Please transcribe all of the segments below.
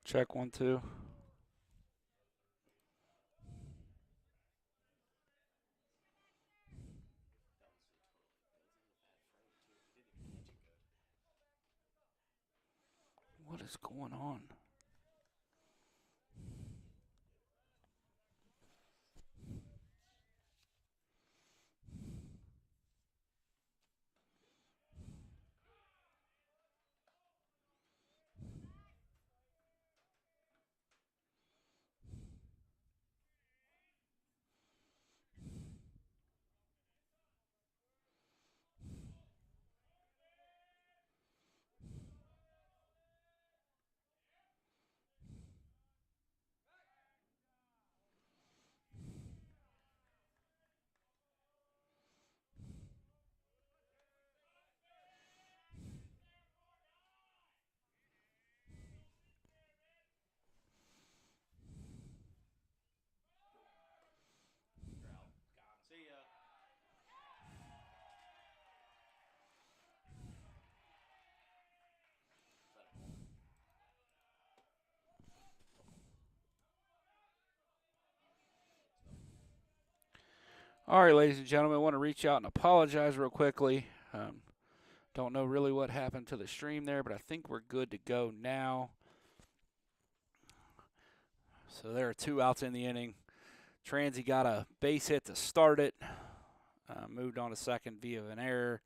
Check 1-2. What is going on? All right, ladies and gentlemen, I want to reach out and apologize real quickly. Don't know really what happened to the stream there, but I think we're good to go now. So there are 2 outs in the inning. Transy got a base hit to start it. Moved on to second via an error.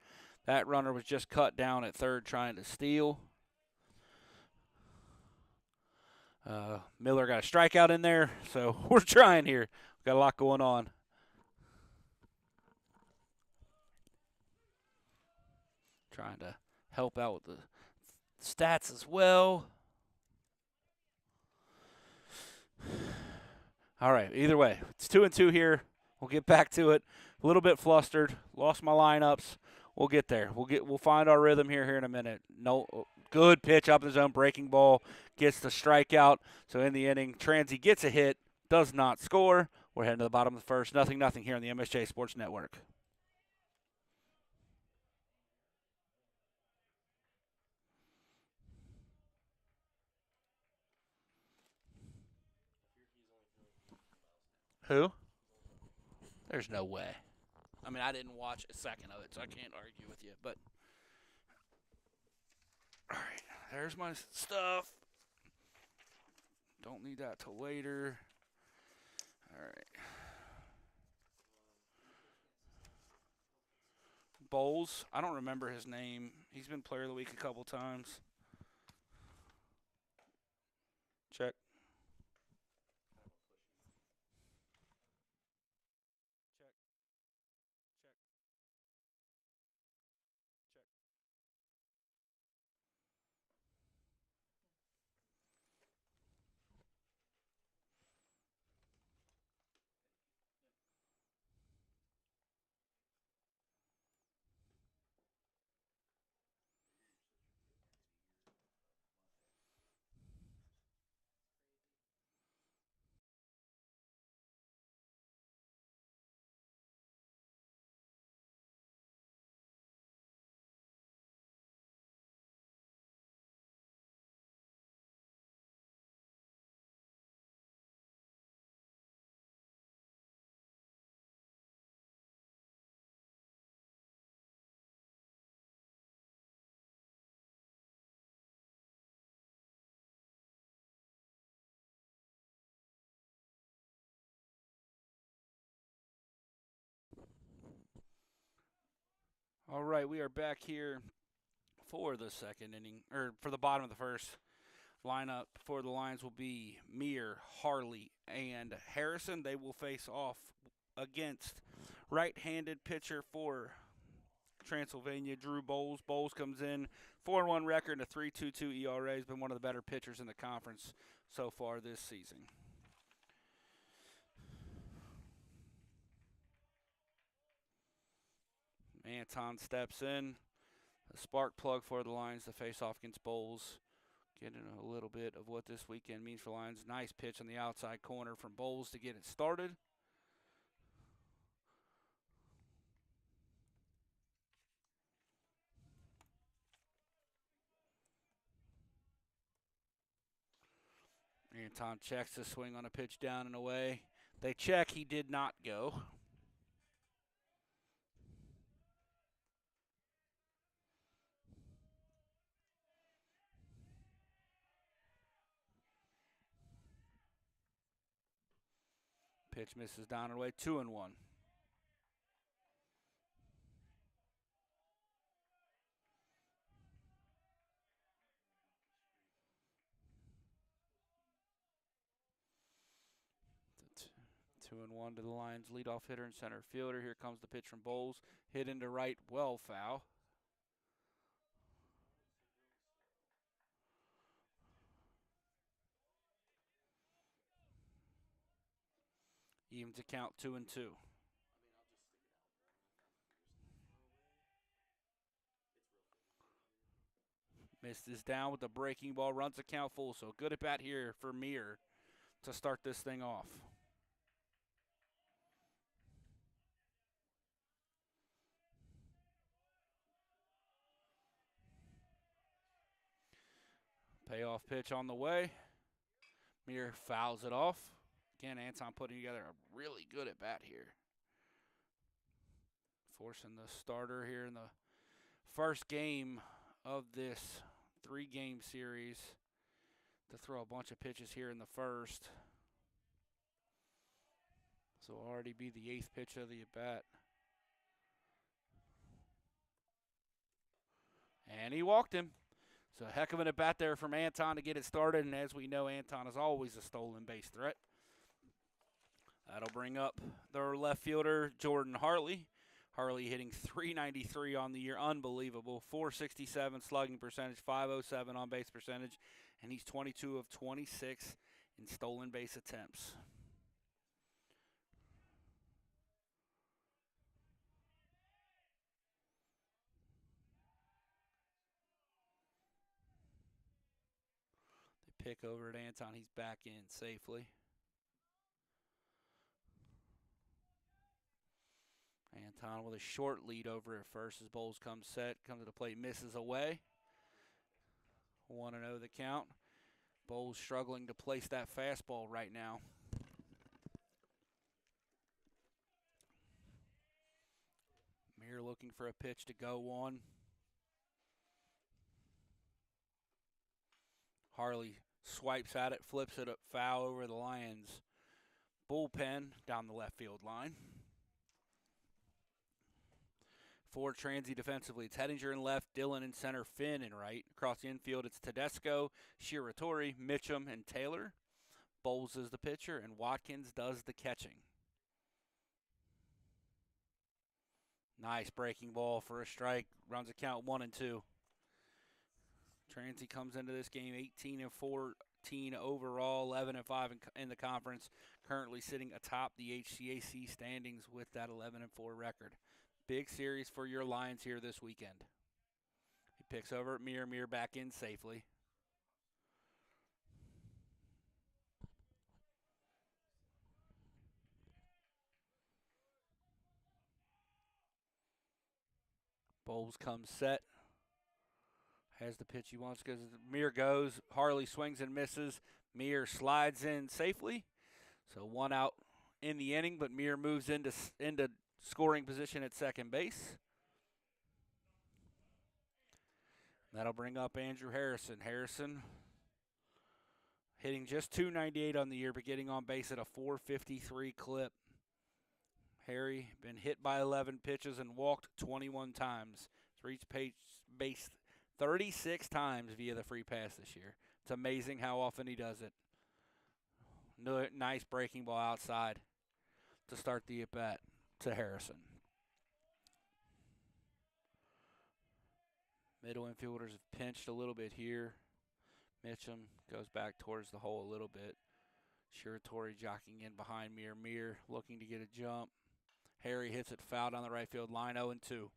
That runner was just cut down at third trying to steal. Miller got a strikeout in there, so we're trying here. We've got a lot going on. Trying to help out with the stats as well. All right, either way, it's 2-2 here. We'll get back to it. A little bit flustered. Lost my lineups. We'll get there. We'll find our rhythm here in a minute. No, good pitch up in the zone, breaking ball, gets the strikeout. So in the inning, Transy gets a hit, does not score. We're heading to the bottom of the first. 0-0 here on the MSJ Sports Network. Who? There's no way. I mean, I didn't watch a second of it, so I can't argue with you. But all right, there's my stuff. Don't need that till later. All right. Bowles. I don't remember his name. He's been player of the week a couple times. Check. Check. Check. Check. All right, we are back here for the second inning, or for the bottom of the first. Lineup for the Lions will be Meir, Harley, and Harrison. They will face off against right-handed pitcher for Transylvania, Drew Bowles. Bowles comes in 4-1 record and a 3.22 ERA. He's been one of the better pitchers in the conference so far this season. Anton steps in, a spark plug for the Lions to face off against Bowles. Getting a little bit of what this weekend means for Lions. Nice pitch on the outside corner from Bowles to get it started. Anton checks to swing on a pitch down and away. They check. He did not go. Pitch misses down and away. 2-1. Two and one to the Lions leadoff hitter and center fielder. Here comes the pitch from Bowles. Hit into right, well foul. Even to count 2-2. Missed this down with the breaking ball. Runs the count full. So good at bat here for Meir to start this thing off. Payoff pitch on the way. Meir fouls it off. Again, Anton putting together a really good at bat here. Forcing the starter here in the first game of this 3-game series to throw a bunch of pitches here in the first. So it'll already be the 8th pitch of the at bat. And he walked him. So a heck of an at bat there from Anton to get it started. And as we know, Anton is always a stolen base threat. That'll bring up their left fielder, Jordan Hartley. Hartley hitting .393 on the year. Unbelievable. .467 slugging percentage, .507 on base percentage. And he's 22 of 26 in stolen base attempts. They pick over at Anton. He's back in safely. Anton with a short lead over at first as Bowles comes set, comes to the plate, misses away. 1-0 the count. Bowles struggling to place that fastball right now. Meir looking for a pitch to go on. Harley swipes at it, flips it up foul over the Lions bullpen down the left field line. For Transy defensively, it's Hettinger in left, Dillon in center, Finn in right. Across the infield, it's Tedesco, Shiratori, Mitchum, and Taylor. Bowles is the pitcher, and Watkins does the catching. Nice breaking ball for a strike. Runs a count 1-2. Transy comes into this game 18-14 overall, 11-5 in the conference. Currently sitting atop the HCAC standings with that 11-4 record. Big series for your Lions here this weekend. He picks over at Meir. Meir back in safely. Bowles comes set. Has the pitch he wants because Meir goes. Harley swings and misses. Meir slides in safely. So 1 out in the inning, but Meir moves into scoring position at second base. That'll bring up Andrew Harrison. Harrison hitting just .298 on the year, but getting on base at a .453 clip. Harry been hit by 11 pitches and walked 21 times. He's reached base 36 times via the free pass this year. It's amazing how often he does it. Nice breaking ball outside to start the at-bat to Harrison. Middle infielders have pinched a little bit here. Mitchum goes back towards the hole a little bit. Shiratori jockeying in behind Meir. Meir looking to get a jump. Harry hits it foul down the right field line, 0-2.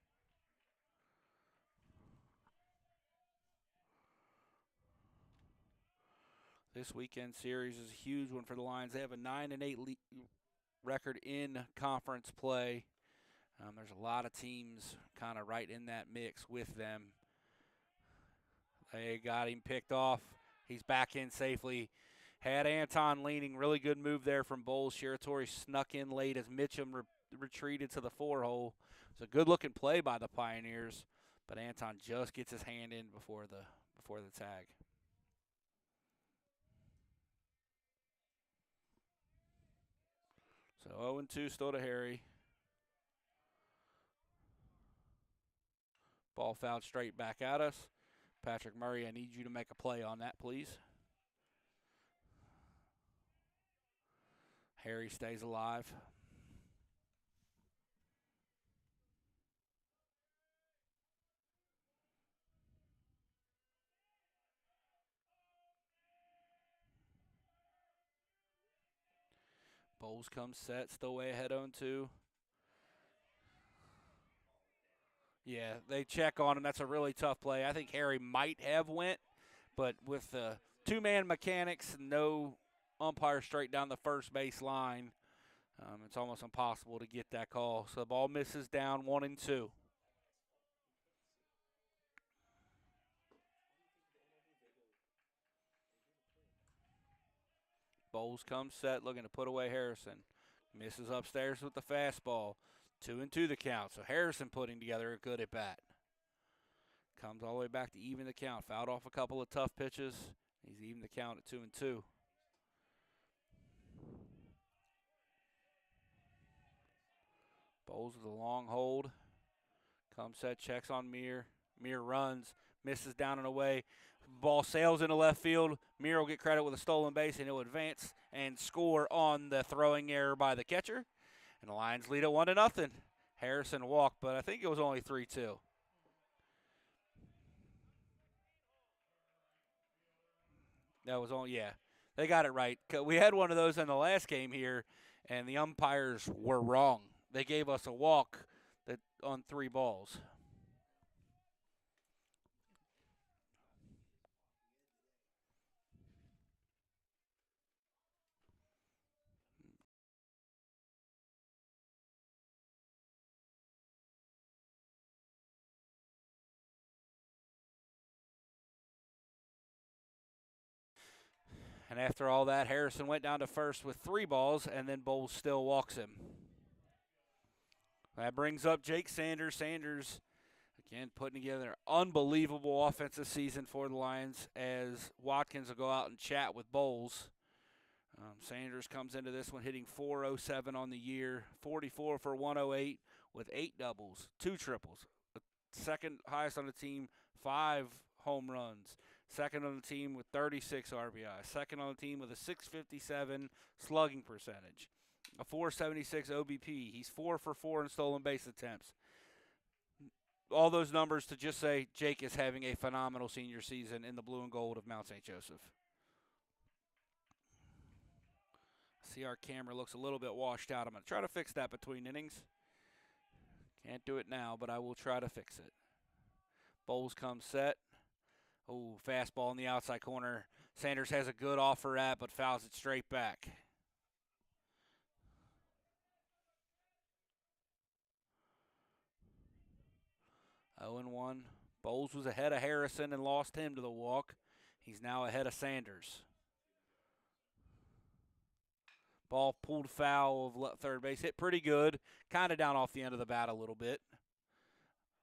This weekend series is a huge one for the Lions. They have a 9-8 record in conference play. There's a lot of teams kind of right in that mix with them. They got him picked off. He's back in safely. Had Anton leaning. Really good move there from Bowles. Shiratori snuck in late as Mitchum retreated to the 4-hole. It's a good-looking play by the Pioneers, but Anton just gets his hand in before the tag. So 0-2 still to Harry. Ball fouled straight back at us. Patrick Murray, I need you to make a play on that, please. Harry stays alive. Bowles comes set, still way ahead 0-2. Yeah, they check on him. That's a really tough play. I think Harry might have went, but with the two-man mechanics, no umpire straight down the first base line, it's almost impossible to get that call. So the ball misses down 1-2. Bowles comes set, looking to put away Harrison. Misses upstairs with the fastball. 2-2 the count. So Harrison putting together a good at bat. Comes all the way back to even the count. Fouled off a couple of tough pitches. He's even the count at 2-2. Bowles with a long hold. Comes set, checks on Meir. Meir runs, misses down and away. Ball sails into left field. Meir will get credit with a stolen base, and he'll advance and score on the throwing error by the catcher. And the Lions lead at 1-0. Harrison walked, but I think it was only 3-2. That was only, yeah. They got it right. We had one of those in the last game here, and the umpires were wrong. They gave us a walk on 3 balls. And after all that, Harrison went down to first with 3 balls, and then Bowles still walks him. That brings up Jake Sanders. Sanders, again, putting together an unbelievable offensive season for the Lions as Watkins will go out and chat with Bowles. Sanders comes into this one hitting .407 on the year, 44 for 108 with 8 doubles, 2 triples, second highest on the team, 5 home runs. Second on the team with 36 RBI. Second on the team with a .657 slugging percentage. A .476 OBP. He's 4 for 4 in stolen base attempts. All those numbers to just say Jake is having a phenomenal senior season in the blue and gold of Mount St. Joseph. See, our camera looks a little bit washed out. I'm going to try to fix that between innings. Can't do it now, but I will try to fix it. Bowles comes set. Oh, fastball in the outside corner. Sanders has a good offer at, but fouls it straight back. Oh, 0-1. Bowles was ahead of Harrison and lost him to the walk. He's now ahead of Sanders. Ball pulled foul of third base. Hit pretty good. Kind of down off the end of the bat a little bit.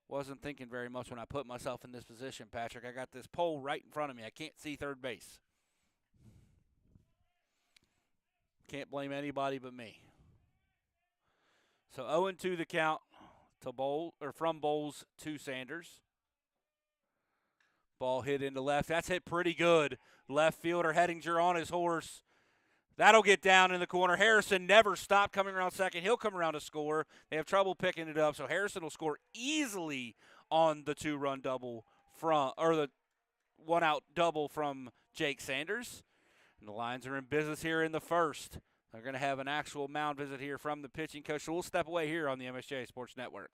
Wasn't thinking very much when I put myself in this position, Patrick. I got this pole right in front of me. I can't see third base. Can't blame anybody but me. So 0-2 the count to from Bowles to Sanders. Ball hit into left. That's hit pretty good. Left fielder Hettinger on his horse. That'll get down in the corner. Harrison never stopped coming around second. He'll come around to score. They have trouble picking it up, so Harrison will score easily on the 2-run double the 1-out double from Jake Sanders. And the Lions are in business here in the first. They're going to have an actual mound visit here from the pitching coach. So we'll step away here on the MSJ Sports Network.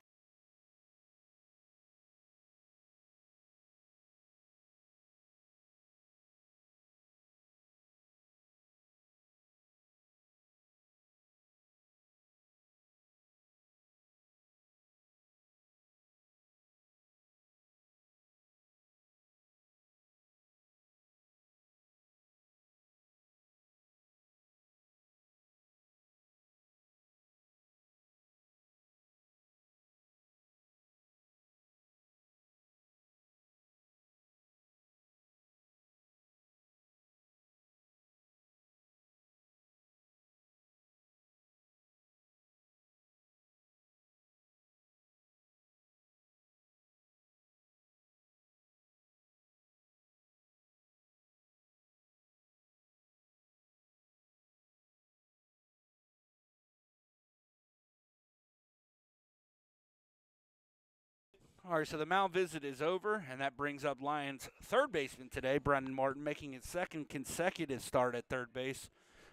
All right, so the mound visit is over, and that brings up Lions' third baseman today, Brendan Martin, making his second consecutive start at third base.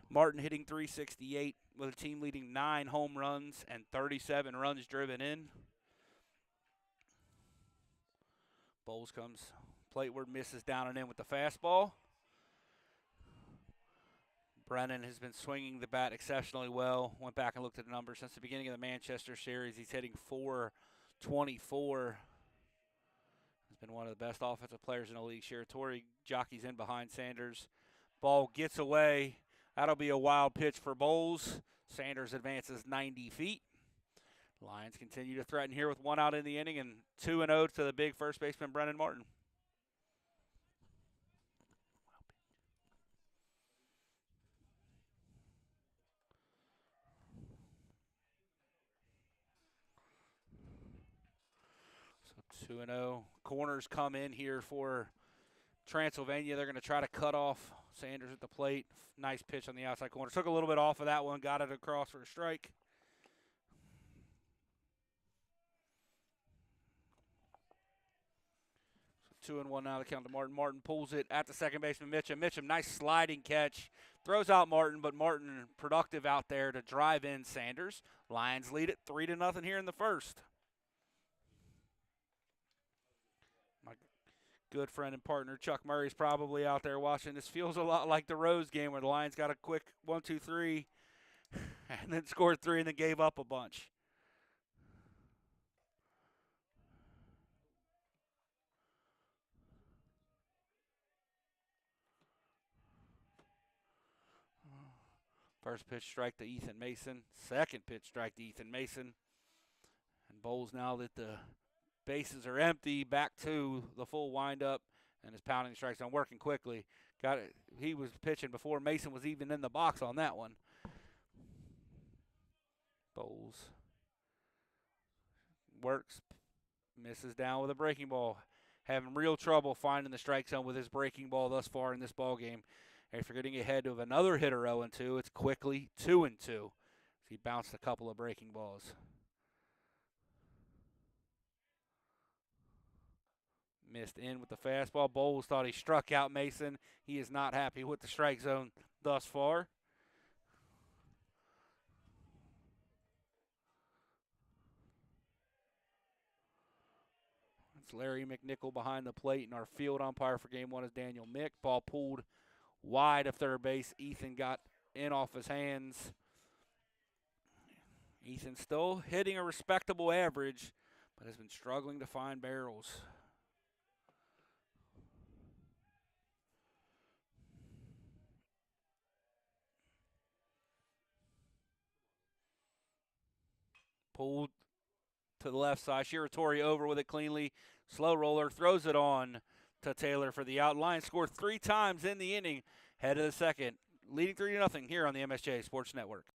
Martin hitting .368 with a team leading 9 home runs and 37 runs driven in. Bowles comes plateward, misses down and in with the fastball. Brennan has been swinging the bat exceptionally well. Went back and looked at the numbers since the beginning of the Manchester series. He's hitting .424. He's been one of the best offensive players in the league. Shiratori jockeys in behind Sanders. Ball gets away. That'll be a wild pitch for Bowles. Sanders advances 90 feet. Lions continue to threaten here with 1 out in the inning and 2-0 to the big first baseman, Brendan Martin. So 2-0. Corners come in here for Transylvania. They're going to try to cut off Sanders at the plate. Nice pitch on the outside corner. Took a little bit off of that one. Got it across for a strike. So 2-1 now to count to Martin. Martin pulls it at the second baseman, Mitchum. Mitchum, nice sliding catch. Throws out Martin, but Martin productive out there to drive in Sanders. Lions lead it 3-0 here in the first. My good friend and partner Chuck Murray's probably out there watching. This feels a lot like the Rose game where the Lions got a quick 1-2-3 and then scored 3 and then gave up a bunch. First pitch strike to Ethan Mason. Second pitch strike to Ethan Mason. And Bowles, now that the bases are empty, back to the full windup and is pounding the strike zone, working quickly. Got it. He was pitching before Mason was even in the box on that one. Bowles works, misses down with a breaking ball. Having real trouble finding the strike zone with his breaking ball thus far in this ball game. After getting ahead of another hitter 0-2, it's quickly 2-2. He bounced a couple of breaking balls. Missed in with the fastball. Bowles thought he struck out Mason. He is not happy with the strike zone thus far. It's Larry McNichol behind the plate, and our field umpire for game 1 is Daniel Mick. Ball pulled wide of third base. Ethan got in off his hands. Ethan still hitting a respectable average, but has been struggling to find barrels. Pulled to the left side. Shiratori over with it cleanly. Slow roller, throws it on to Taylor for the out. Lions scored 3 times in the inning. Head of the second, leading 3-0 here on the MSJ Sports Network.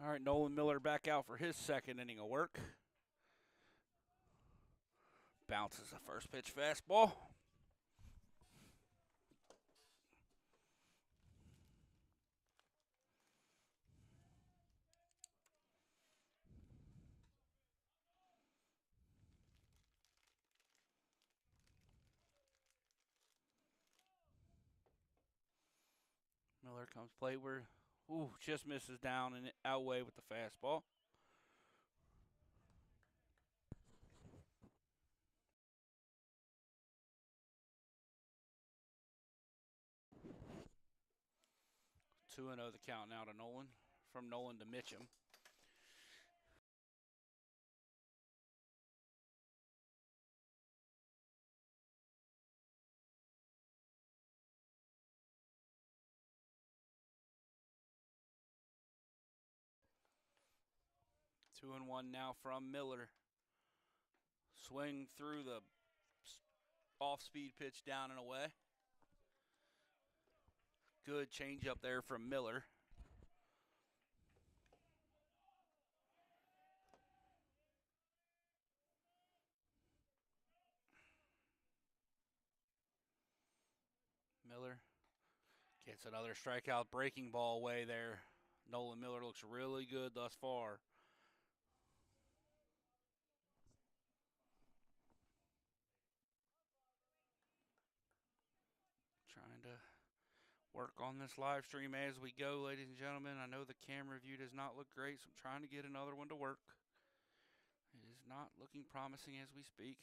All right, Nolan Miller back out for his second inning of work. Bounces the first pitch fastball. Miller comes plate where, just misses down and outway with the fastball. Two and 0 the count now to Nolan. From Nolan to Mitchum. Two and 1 now from Miller. Swing through the off-speed pitch down and away. Good change up there from Miller. Miller gets another strikeout, breaking ball away there. Nolan Miller looks really good thus far. Trying to work on this live stream as we go, ladies and gentlemen. I know the camera view does not look great, so I'm trying to get another one to work. It is not looking promising as we speak.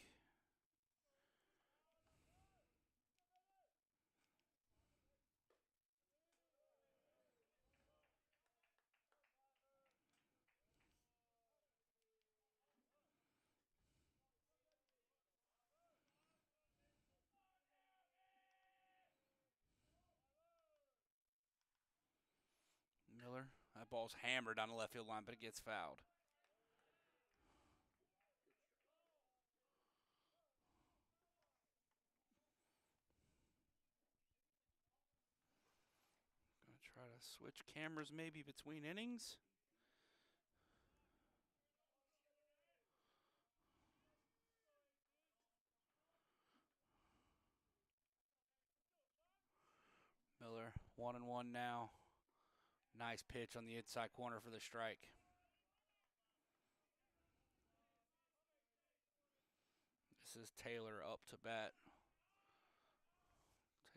Miller, that ball's hammered on the left field line, but it gets fouled. Gonna try to switch cameras maybe between innings. Miller, 1-1 now. Nice pitch on the inside corner for the strike. This is Taylor up to bat.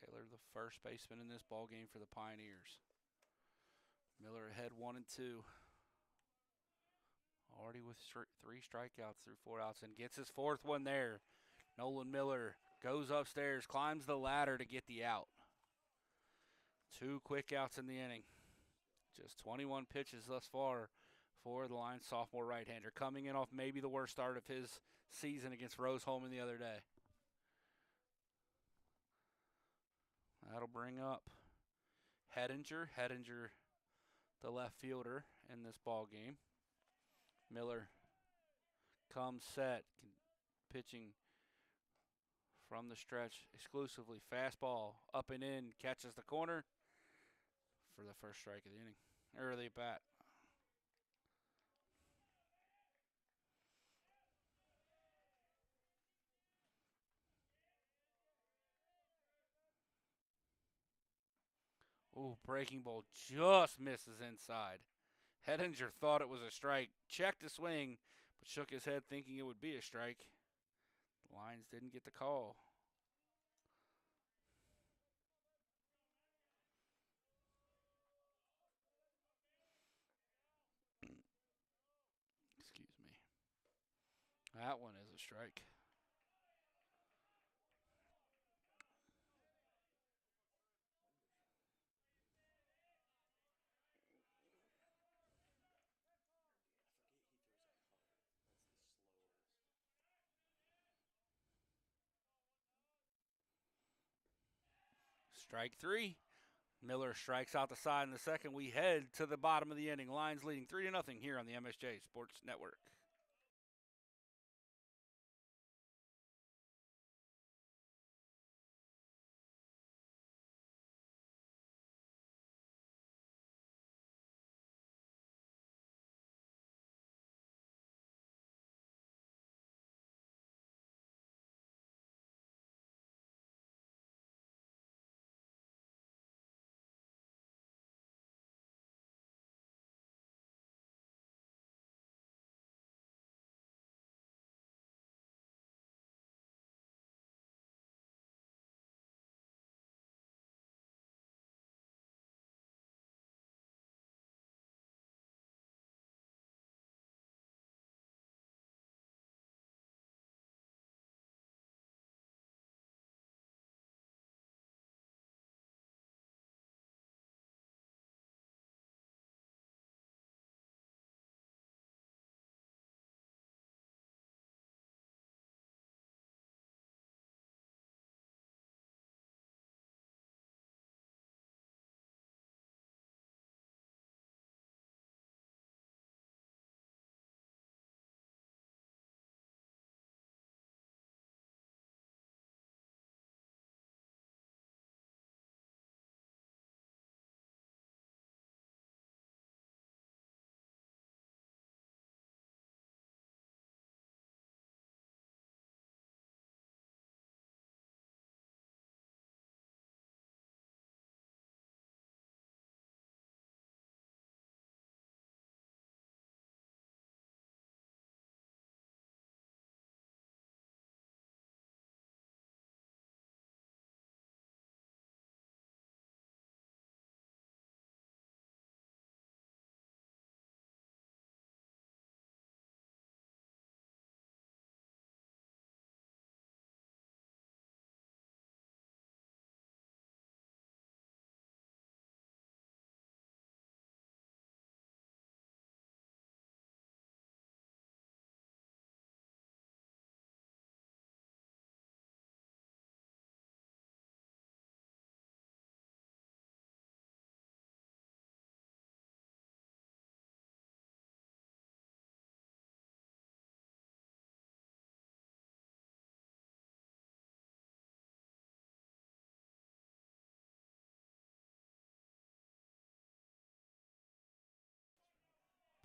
Taylor, the first baseman in this ball game for the Pioneers. Miller ahead 1-2. Already with 3 strikeouts through 4 outs and gets his 4th one there. Nolan Miller goes upstairs, climbs the ladder to get the out. 2 quick outs in the inning. Just 21 pitches thus far for the Lions sophomore right-hander, coming in off maybe the worst start of his season against Rose-Hulman the other day. That'll bring up Hedinger. Hedinger, the left fielder in this ball game. Miller comes set, pitching from the stretch exclusively. Fastball up and in, catches the corner for the first strike of the inning. Early at bat. Breaking ball just misses inside. Hedinger thought it was a strike, checked the swing, but shook his head thinking it would be a strike. The Lions didn't get the call. Excuse me. That one is a strike. Strike 3. Miller strikes out the side in the second. We head to the bottom of the inning. Lions leading 3-0 here on the MSJ Sports Network.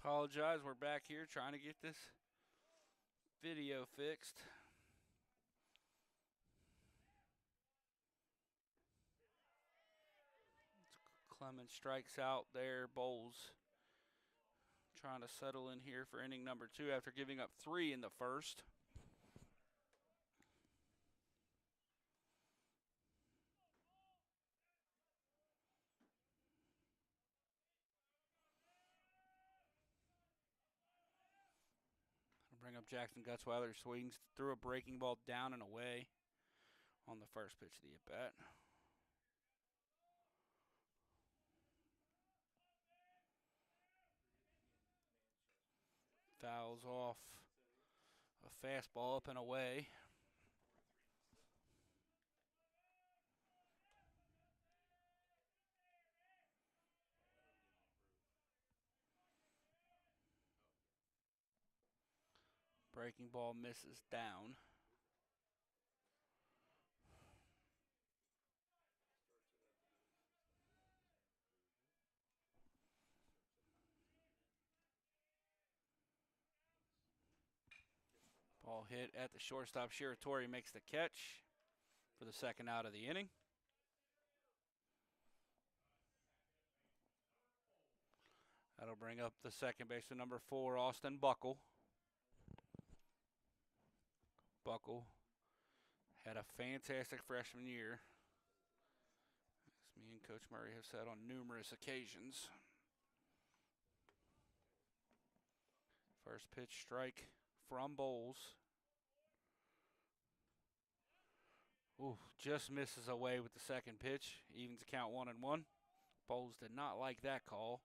Apologize, we're back here trying to get this video fixed. Clemens strikes out there. Bowles trying to settle in here for inning number 2 after giving up 3 in the first. Bring up Jackson Gutzweiler, swings through a breaking ball down and away on the first pitch of the at-bat. Fouls off a fastball up and away. Breaking ball misses down. Ball hit at the shortstop. Shiratori makes the catch for the second out of the inning. That'll bring up the second baseman, number 4, Austin Buckle. Buckle had a fantastic freshman year, as me and Coach Murray have said on numerous occasions. First pitch strike from Bowles. Ooh, just misses away with the second pitch. Evens the count 1-1. Bowles did not like that call.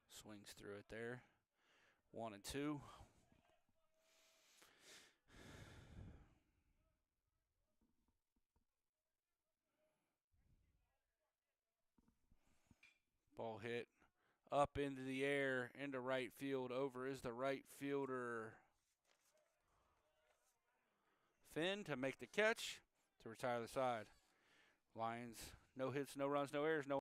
Swings through it there. 1-2. Ball hit up into the air, into right field. Over is the right fielder, Finn, to make the catch, to retire the side. Lions, no hits, no runs, no errors, no.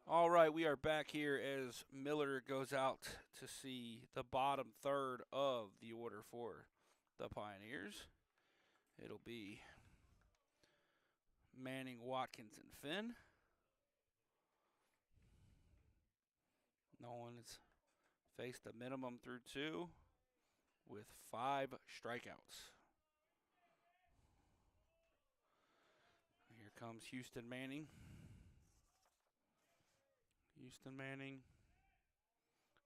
All right, we are back here as Miller goes out to see the bottom third of the order for the Pioneers. It'll be Manning, Watkins, and Finn. No one has faced a minimum through 2 with 5 strikeouts. Here comes Houston Manning. Houston Manning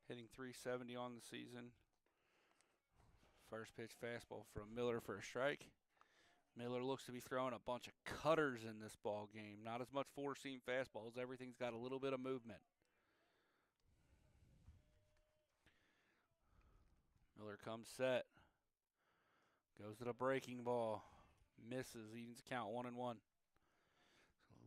hitting .370 on the season. First pitch fastball from Miller for a strike. Miller looks to be throwing a bunch of cutters in this ball game. Not as much four-seam fastballs. Everything's got a little bit of movement. Miller comes set. Goes to the breaking ball. Misses. Evens the count 1-1.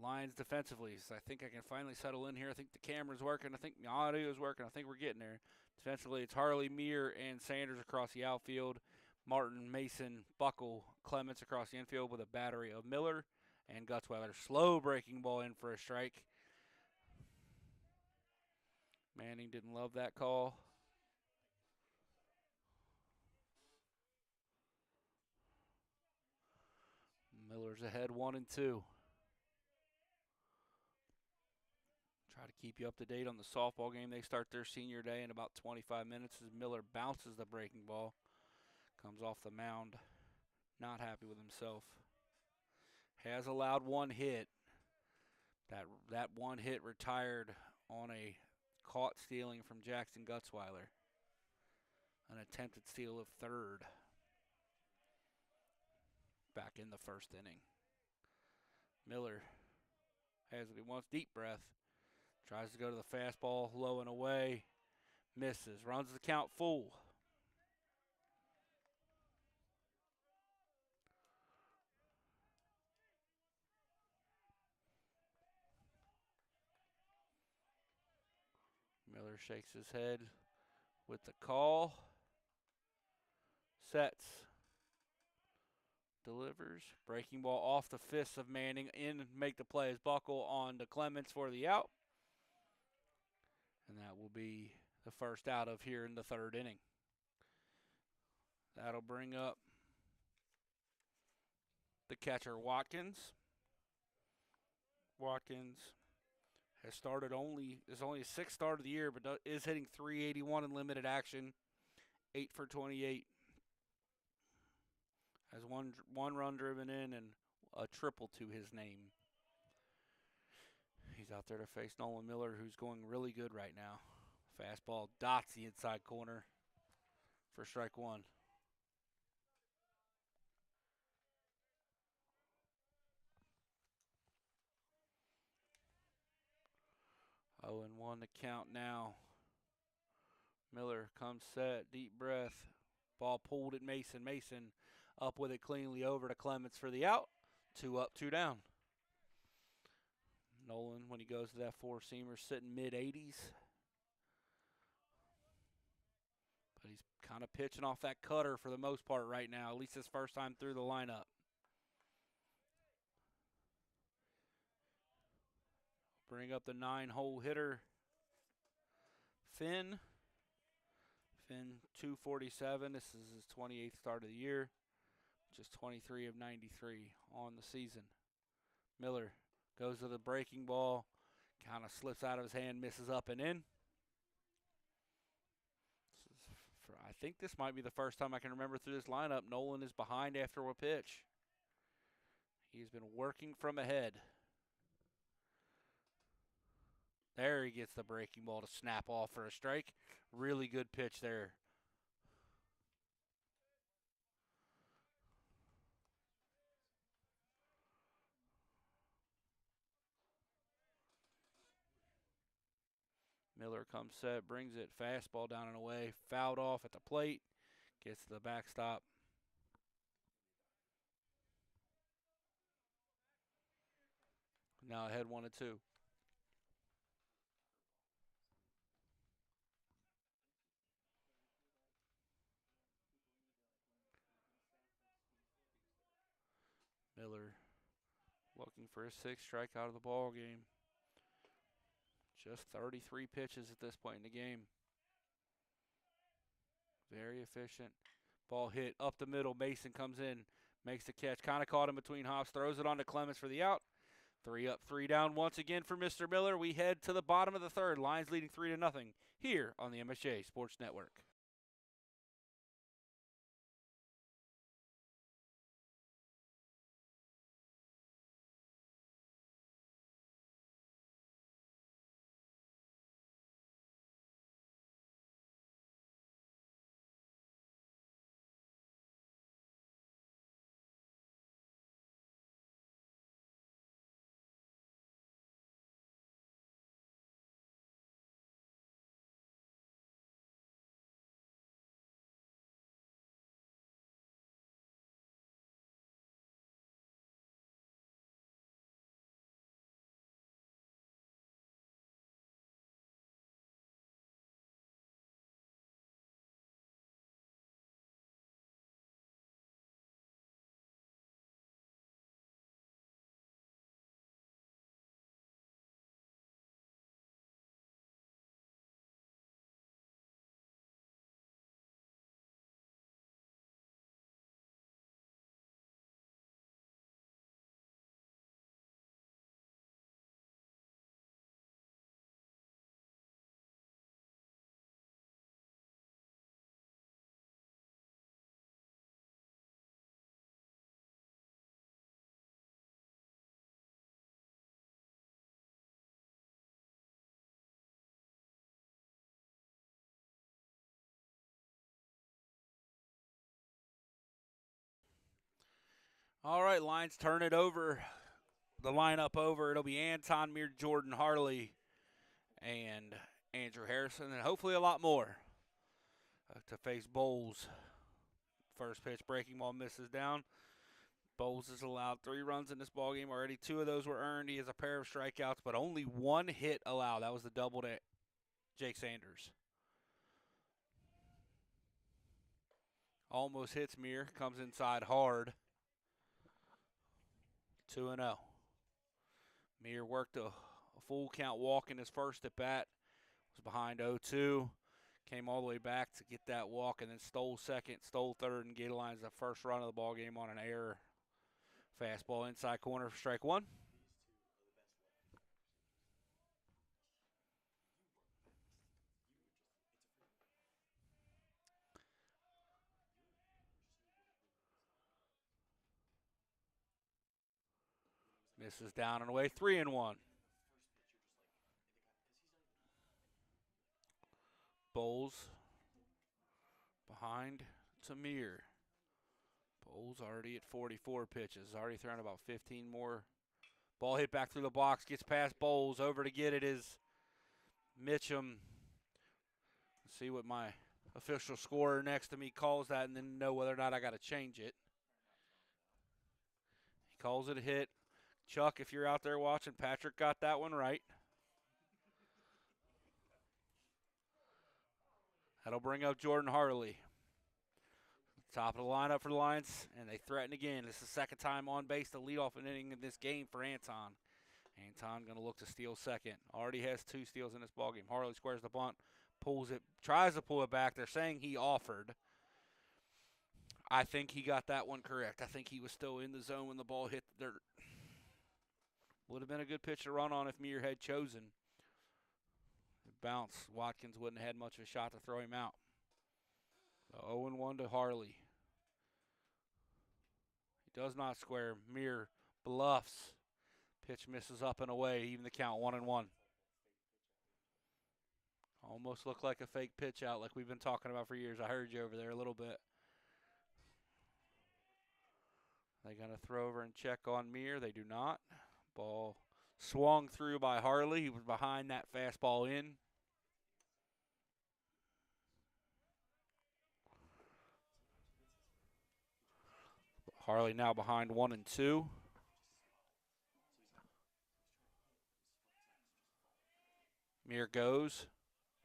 Lions defensively. So I think I can finally settle in here. I think the camera's working. I think the audio is working. I think we're getting there. Defensively, it's Harley, Meir, and Sanders across the outfield. Martin, Mason, Buckle, Clements across the infield with a battery of Miller and Gutzweiler. Slow breaking ball in for a strike. Manning didn't love that call. Miller's ahead 1-2. Try to keep you up to date on the softball game. They start their senior day in about 25 minutes as Miller bounces the breaking ball. Comes off the mound. Not happy with himself. Has allowed one hit. That one hit retired on a caught stealing from Jackson Gutzweiler. An attempted steal of third. Back in the first inning. Miller has what he wants. Deep breath. Tries to go to the fastball, low and away. Misses. Runs the count full. Miller shakes his head with the call. Sets. Delivers. Breaking ball off the fists of Manning. In make the play as Buckle on to Clements for the out. And that will be the first out of here in the third inning. That'll bring up the catcher, Watkins. Watkins has is only his sixth start of the year, but is hitting .381 in limited action, 8 for 28. Has one run driven in and a triple to his name. He's out there to face Nolan Miller, who's going really good right now. Fastball dots the inside corner for strike one. 0-1 to count now. Miller comes set, deep breath. Ball pulled at Mason. Mason up with it cleanly over to Clements for the out. 2 up, 2 down. Nolan, when he goes to that four-seamer, sitting mid-80s. But he's kind of pitching off that cutter for the most part right now, at least his first time through the lineup. Bring up the 9-hole hitter, Finn. Finn, 247. This is his 28th start of the year. Just 23 of 93 on the season. Miller goes to the breaking ball. Kind of slips out of his hand, misses up and in. I think this might be the first time I can remember through this lineup Nolan is behind after a pitch. He's been working from ahead. There he gets the breaking ball to snap off for a strike. Really good pitch there. Miller comes set, brings it, fastball down and away, fouled off at the plate, gets to the backstop. Now ahead 1-2. Miller looking for his sixth strikeout of the ball game. Just 33 pitches at this point in the game. Very efficient. Ball hit up the middle. Mason comes in, makes the catch. Kind of caught him between hops. Throws it on to Clements for the out. 3 up, 3 down once again for Mr. Miller. We head to the bottom of the third. Lions leading 3-0 here on the MSJ Sports Network. All right, Lions turn it over. The lineup over. It'll be Anton Meir, Jordan Harley, and Andrew Harrison, and hopefully a lot more to face Bowles. First pitch, breaking ball misses down. Bowles has allowed 3 runs in this ballgame already. 2 of those were earned. He has a pair of strikeouts, but only 1 hit allowed. That was the double to Jake Sanders. Almost hits Meir. Comes inside hard. 2-0. Meir worked a full count walk in his first at bat. Was behind 0-2. Came all the way back to get that walk and then stole second, stole third, and Gator the first run of the ball game on an error. Fastball inside corner for strike 1. Misses down and away, 3-1. Bowles behind to Meir. Bowles already at 44 pitches. Already thrown about 15 more. Ball hit back through the box. Gets past Bowles. Over to get it is Mitchum. Let's see what my official scorer next to me calls that and then know whether or not I got to change it. He calls it a hit. Chuck, if you're out there watching, Patrick got that one right. That'll bring up Jordan Harley. Top of the lineup for the Lions, and they threaten again. This is the second time on base to lead off an inning in this game for Anton. Anton going to look to steal second. Already has 2 steals in this ballgame. Harley squares the bunt, pulls it, tries to pull it back. They're saying he offered. I think he got that one correct. I think he was still in the zone when the ball hit the dirt. Would have been a good pitch to run on if Meir had chosen. It bounced. Watkins wouldn't have had much of a shot to throw him out. So 0-1 to Harley. He does not square. Meir bluffs. Pitch misses up and away. Even the count 1-1. Almost looked like a fake pitch out like we've been talking about for years. I heard you over there a little bit. They're going to throw over and check on Meir. They do not. Ball swung through by Harley. He was behind that fastball in. Harley now behind 1-2. Meir goes.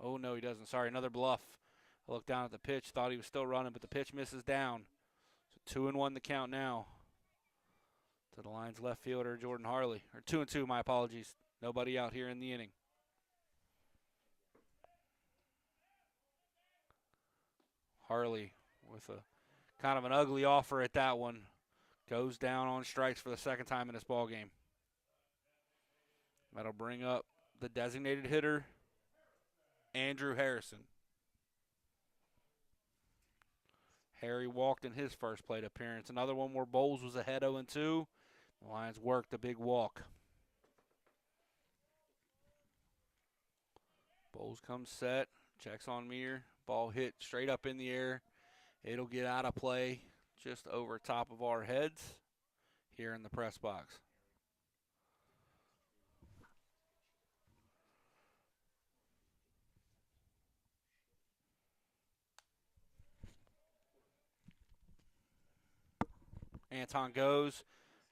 Oh, no, he doesn't. Sorry, another bluff. I looked down at the pitch, thought he was still running, but the pitch misses down. So 2-1 the count now. To the Lions left fielder, Jordan Harley. Or 2-2, my apologies. Nobody out here in the inning. Harley with a kind of an ugly offer at that one. Goes down on strikes for the second time in this ball game. That'll bring up the designated hitter, Andrew Harrison. Harry walked in his first plate appearance. Another one where Bowles was ahead 0-2. The Lions worked a big walk. Bowles comes set, checks on Meir. Ball hit straight up in the air. It'll get out of play just over top of our heads here in the press box. Anton goes.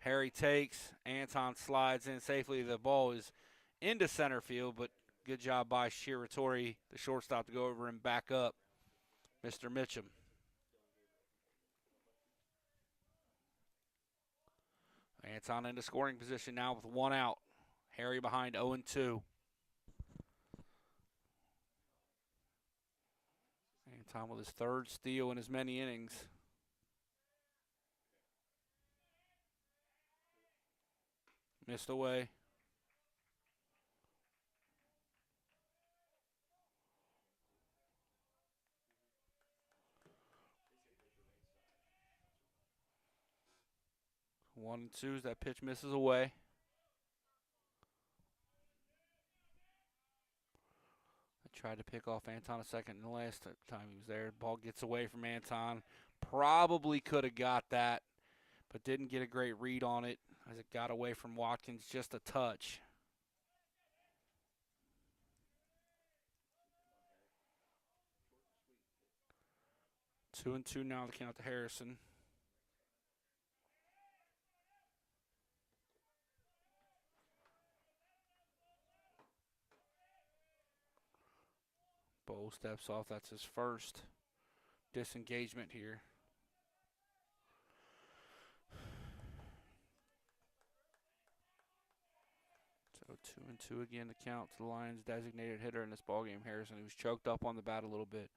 Harry takes. Anton slides in safely. The ball is into center field, but good job by Shiratori, the shortstop, to go over and back up Mr. Mitchum. Anton into scoring position now with 1 out. Harry behind 0-2. Anton with his 3rd steal in as many innings. Missed away. One and two, that pitch misses away. I tried to pick off Anton a second, and the last time he was there, ball gets away from Anton. Probably could have got that, but didn't get a great read on it as it got away from Watkins just a touch. 2-2 now to count to Harrison. Bowl steps off. That's his first disengagement here. So 2-2 again to count to the Lions' designated hitter in this ballgame, Harrison, who's choked up on the bat a little bit.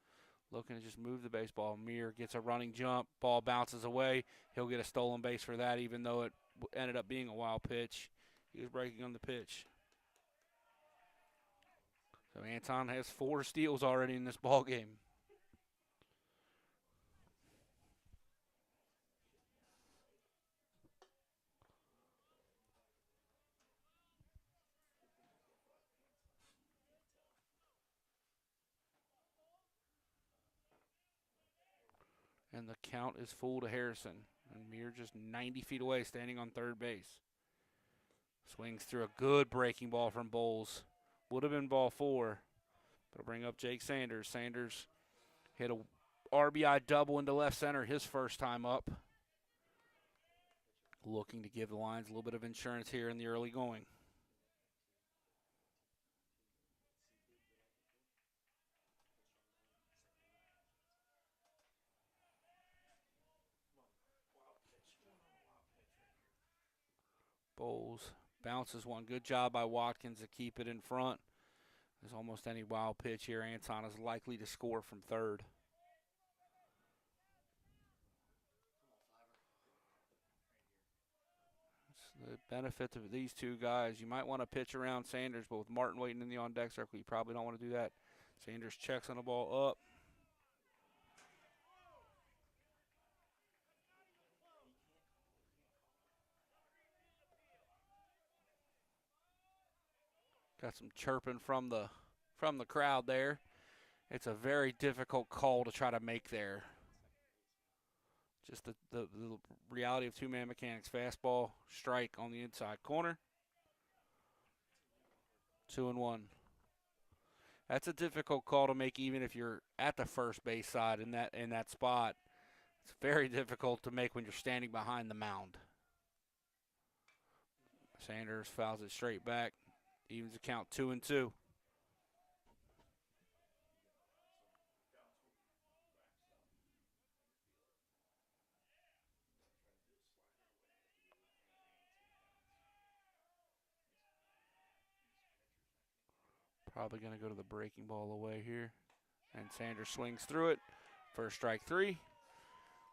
Looking to just move the baseball. Meir gets a running jump. Ball bounces away. He'll get a stolen base for that, even though it ended up being a wild pitch. He was breaking on the pitch. So Anton has 4 steals already in this ball game. And the count is full to Harrison. And Meir just 90 feet away, standing on third base. Swings through a good breaking ball from Bowles. Would have been ball 4. But I'll bring up Jake Sanders. Sanders hit a RBI double into left center his first time up. Looking to give the Lions a little bit of insurance here in the early going. Bowles bounces one. Good job by Watkins to keep it in front. There's almost any wild pitch here. Anton is likely to score from third. That's the benefit of these two guys. You might want to pitch around Sanders, but with Martin waiting in the on-deck circle, you probably don't want to do that. Sanders checks on the ball up. Got some chirping from the crowd there. It's a very difficult call to try to make there. Just the reality of two-man mechanics. Fastball, strike on the inside corner. 2-1. That's a difficult call to make even if you're at the first base side in that spot. It's very difficult to make when you're standing behind the mound. Sanders fouls it straight back. Evens the count 2-2. Probably going to go to the breaking ball away here. And Sanders swings through it. First strike 3.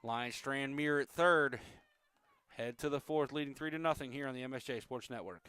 Lions strand Meir at third. Head to the 4th, leading 3-0 here on the MSJ Sports Network.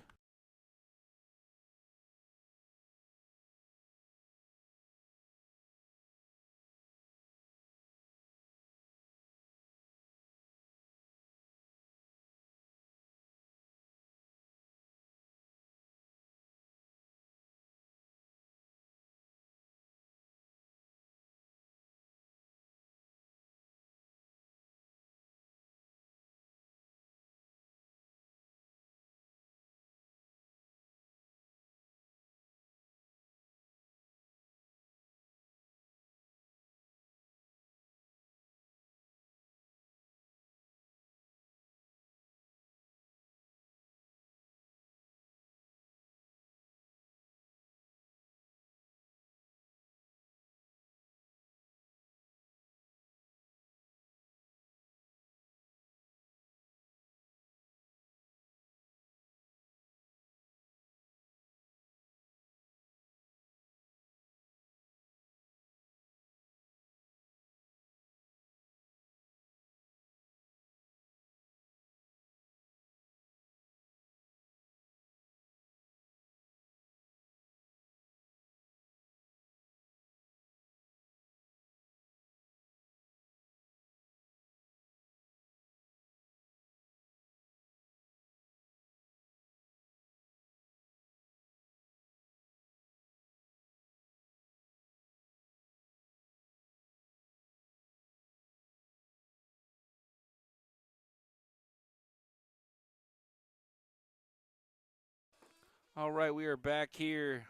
All right, we are back here.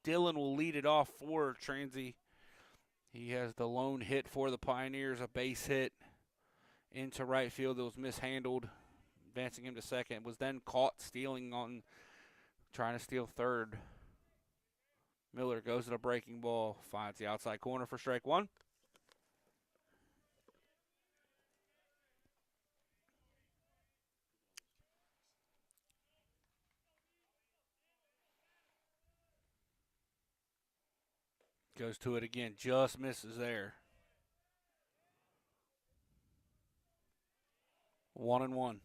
Dylan will lead it off for Transy. He has the lone hit for the Pioneers, a base hit into right field that was mishandled, advancing him to second. Was then caught trying to steal third. Miller goes to the breaking ball, finds the outside corner for strike one. Goes to it again, just misses there. 1-1.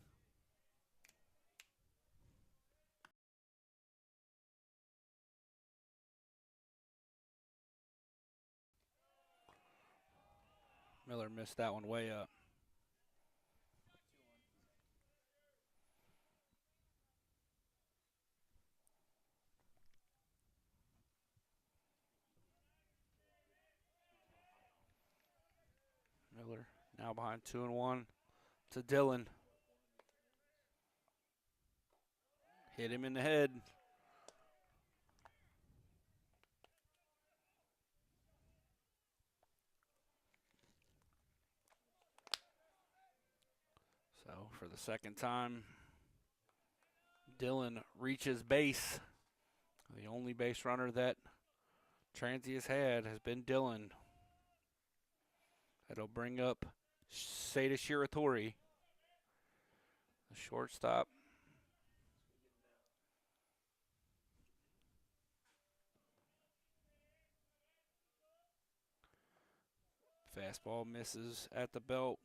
Miller missed that one way up. Miller now behind 2-1 to Dylan. Hit him in the head. So for the second time, Dylan reaches base. The only base runner that Transy has had has been Dylan. That'll bring up Seta Shiratori, the shortstop. Fastball misses at the belt.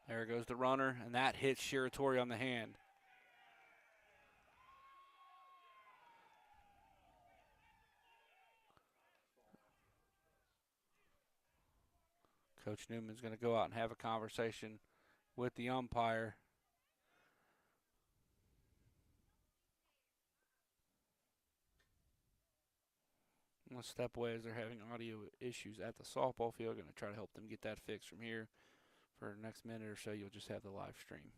There goes the runner, and that hits Shiratori on the hand. Coach Newman's going to go out and have a conversation with the umpire. I'm going to step away as they're having audio issues at the softball field. Going to try to help them get that fixed from here. For the next minute or so, you'll just have the live stream.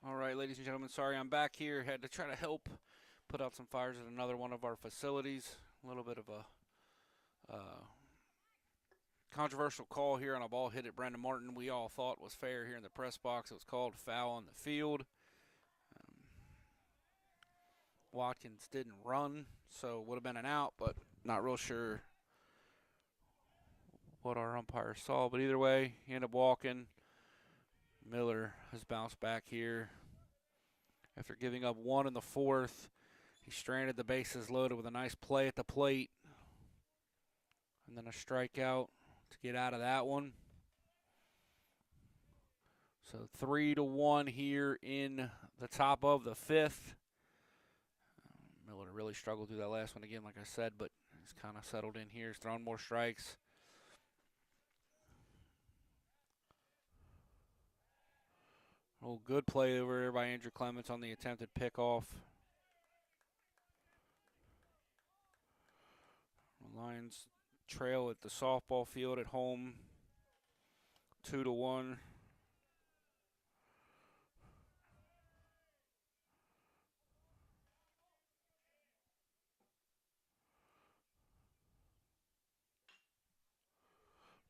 All right, ladies and gentlemen, sorry I'm back here. Had to try to help put out some fires at another one of our facilities. A little bit of a controversial call here on a ball hit at Brandon Martin. We all thought was fair here in the press box. It was called foul on the field. Watkins didn't run, so it would have been an out, but not real sure what our umpire saw. But either way, he ended up walking. Miller has bounced back here. After giving up one in the fourth, he stranded the bases loaded with a nice play at the plate. And then a strikeout to get out of that one. So 3-1 here in the top of the fifth. Miller really struggled through that last one again, like I said, but he's kind of settled in here. He's thrown more strikes. Oh, good play over there by Andrew Clements on the attempted pickoff. Lions trail at the softball field at home, 2-1.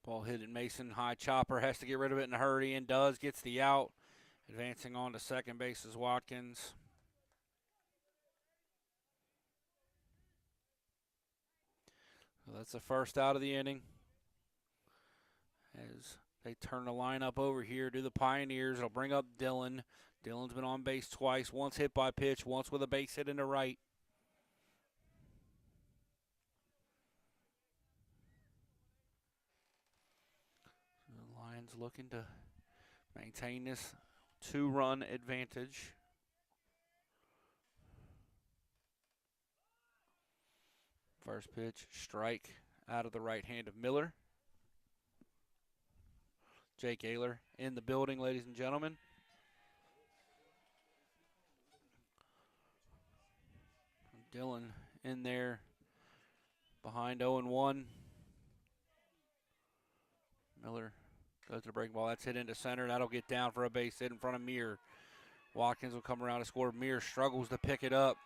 Ball hit at Mason. High chopper, has to get rid of it in a hurry, and does. Gets the out. Advancing on to second base is Watkins. So that's the first out of the inning. As they turn the lineup over here to the Pioneers, it'll bring up Dillon. Dillon's been on base twice, once hit by pitch, once with a base hit into right. The Lions looking to maintain this 2-run advantage. First pitch, strike out of the right hand of Miller. Jake Ayler in the building, ladies and gentlemen. Dillon in there behind 0-1. Miller goes to the breaking ball. That's hit into center. That'll get down for a base hit in front of Meir. Watkins will come around to score. Meir struggles to pick it up.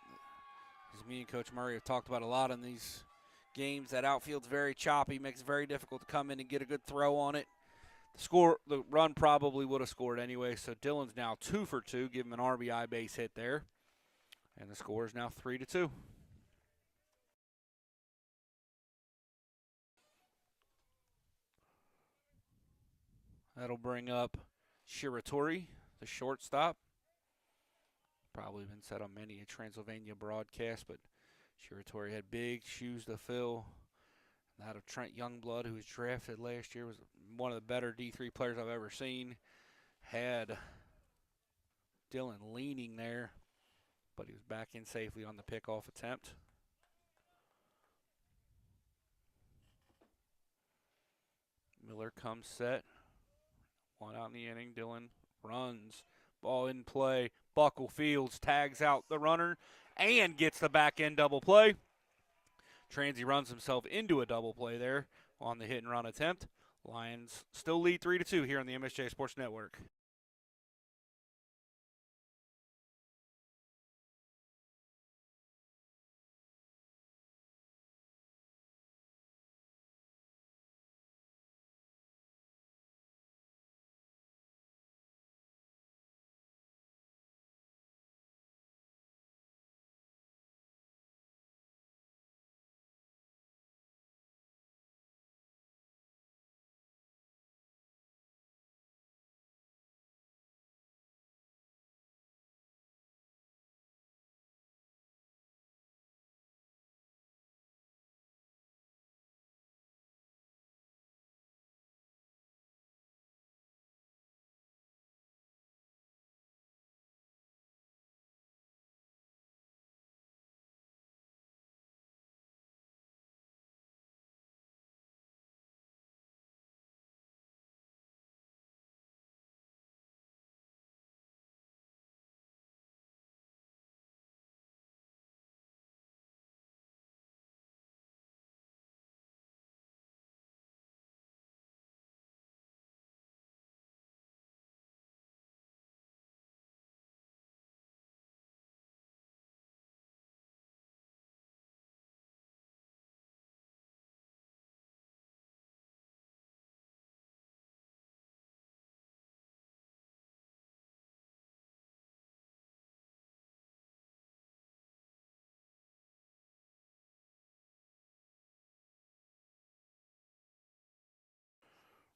As me and Coach Murray have talked about a lot in these games, that outfield's very choppy, makes it very difficult to come in and get a good throw on it. The run probably would have scored anyway, so Dillon's now 2 for 2, give him an RBI base hit there. And the score is now 3-2. That'll bring up Shiratori, the shortstop. Probably been said on many a Transylvania broadcast, but Shiratori had big shoes to fill. That of Trent Youngblood, who was drafted last year, was one of the better D3 players I've ever seen. Had Dillon leaning there, but he was back in safely on the pickoff attempt. Miller comes set. One out in the inning. Dillon runs. Ball in play. Buckle Fields tags out the runner and gets the back end double play. Transy runs himself into a double play there on the hit and run attempt. Lions still lead 3-2 here on the MSJ Sports Network.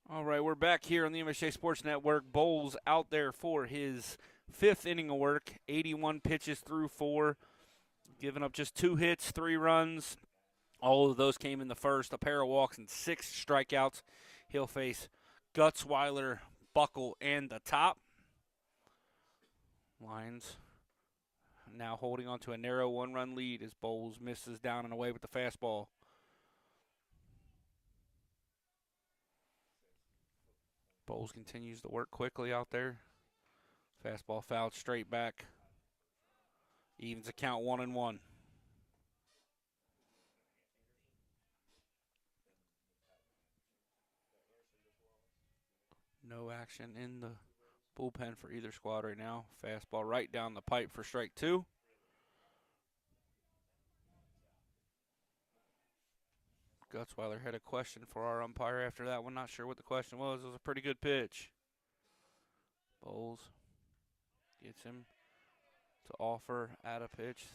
All right, we're back here on the MSJ Sports Network. Bowles out there for his 5th inning of work, 81 pitches through 4, giving up just 2 hits, 3 runs. All of those came in the first, a pair of walks and 6 strikeouts. He'll face Gutzweiler, Buckle, and the top. Lions now holding on to a narrow 1-run lead as Bowles misses down and away with the fastball. Bowles continues to work quickly out there. Fastball fouled straight back. Evens the count 1-1. No action in the bullpen for either squad right now. Fastball right down the pipe for strike 2. Gutzweiler had a question for our umpire after that one. Not sure what the question was. It was a pretty good pitch. Bowles gets him to offer at a pitch.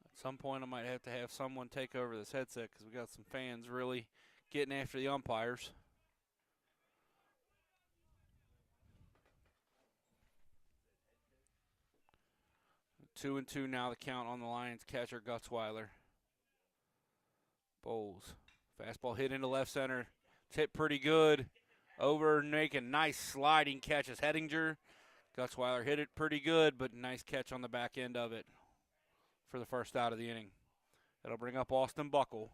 At some point, I might have to have someone take over this headset because we got some fans really getting after the umpires. 2-2 now, the count on the Lions catcher, Gutzweiler. Bowles. Fastball hit into left center. It's hit pretty good. Over, making nice sliding catch as Hettinger. Gutzweiler hit it pretty good, but nice catch on the back end of it for the first out of the inning. That'll bring up Austin Buckle.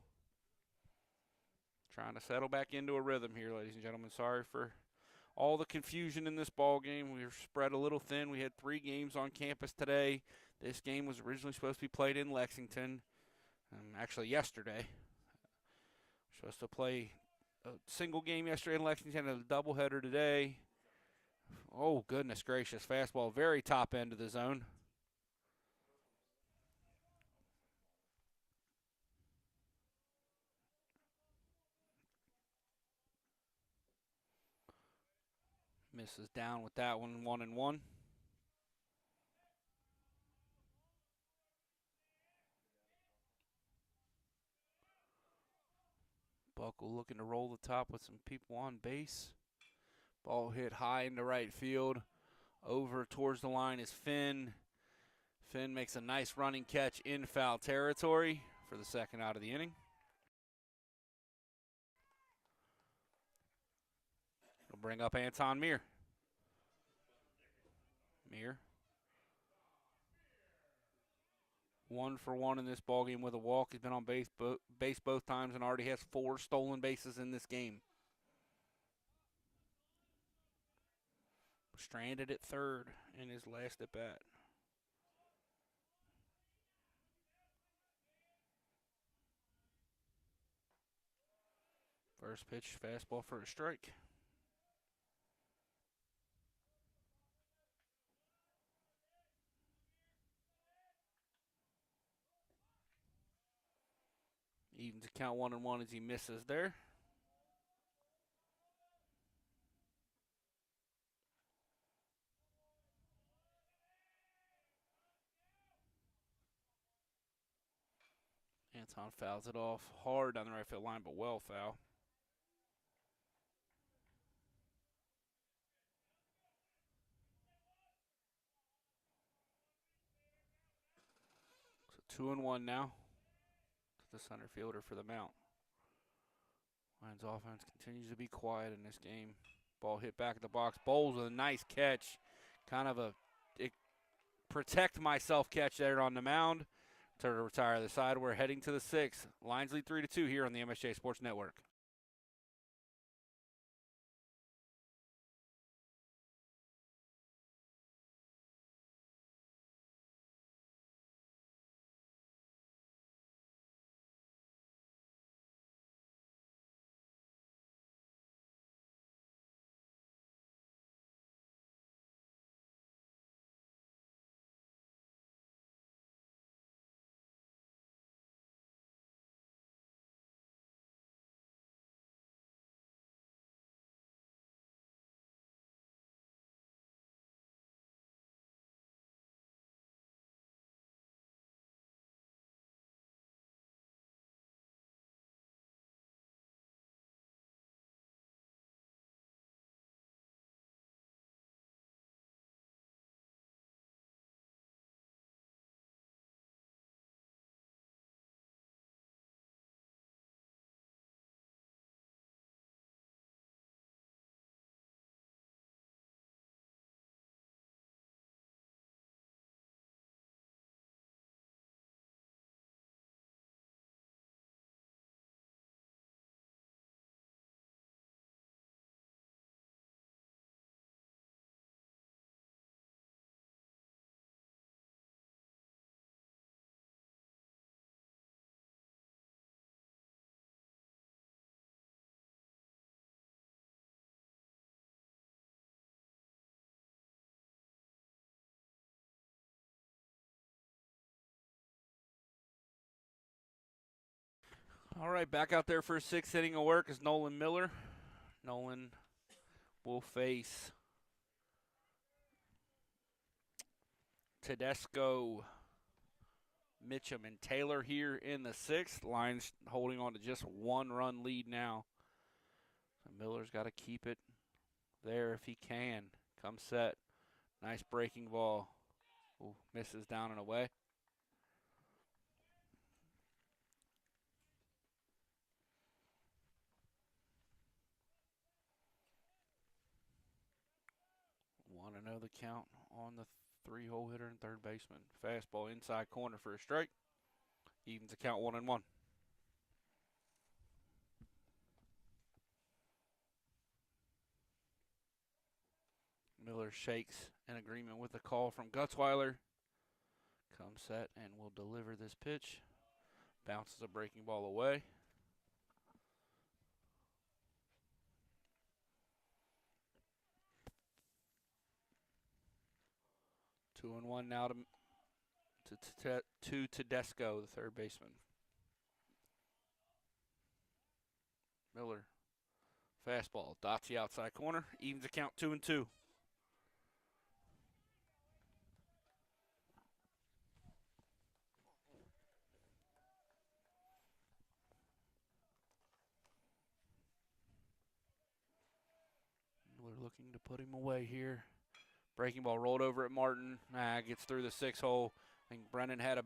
Trying to settle back into a rhythm here, ladies and gentlemen. Sorry for all the confusion in this ball game. We were spread a little thin. We had 3 games on campus today. This game was originally supposed to be played in Lexington, actually yesterday. Supposed to play a single game yesterday in Lexington and a doubleheader today. Oh, goodness gracious. Fastball very top end of the zone. Misses down with that one, 1-1. Buckle looking to roll the top with some people on base. Ball hit high into right field. Over towards the line is Finn. Finn makes a nice running catch in foul territory for the second out of the inning. It'll bring up Anton Meir. Meir. 1 for 1 in this ballgame with a walk. He's been on base both times and already has 4 stolen bases in this game. Stranded at third in his last at bat. First pitch, fastball for a strike. Evens the count 1-1 as he misses there. Anton fouls it off hard down the right field line, but well foul. So 2-1 now to the center fielder for the mount. Lions offense continues to be quiet in this game. Ball hit back at the box. Bowles with a nice catch. Kind of a protect myself catch there on the mound to retire the side. We're heading to the 6th. Lions lead 3-2 here on the MSJ Sports Network. All right, back out there for a sixth inning of work is Nolan Miller. Nolan will face Tedesco, Mitchum, and Taylor here in the sixth. Lions holding on to just 1-run lead now. So Miller's got to keep it there if he can. Come set. Nice breaking ball. Ooh, misses down and away. Want to know the count on the three-hole hitter and third baseman. Fastball inside corner for a strike. Evens the count 1-1. Miller shakes in agreement with the call from Gutzweiler. Comes set and will deliver this pitch. Bounces a breaking ball away. Two and one now to Tedesco, the third baseman. Miller, fastball, dots the outside corner, evens the count 2-2. Miller looking to put him away here. Breaking ball rolled over at Martin. Gets through the 6-hole. I think Brennan had a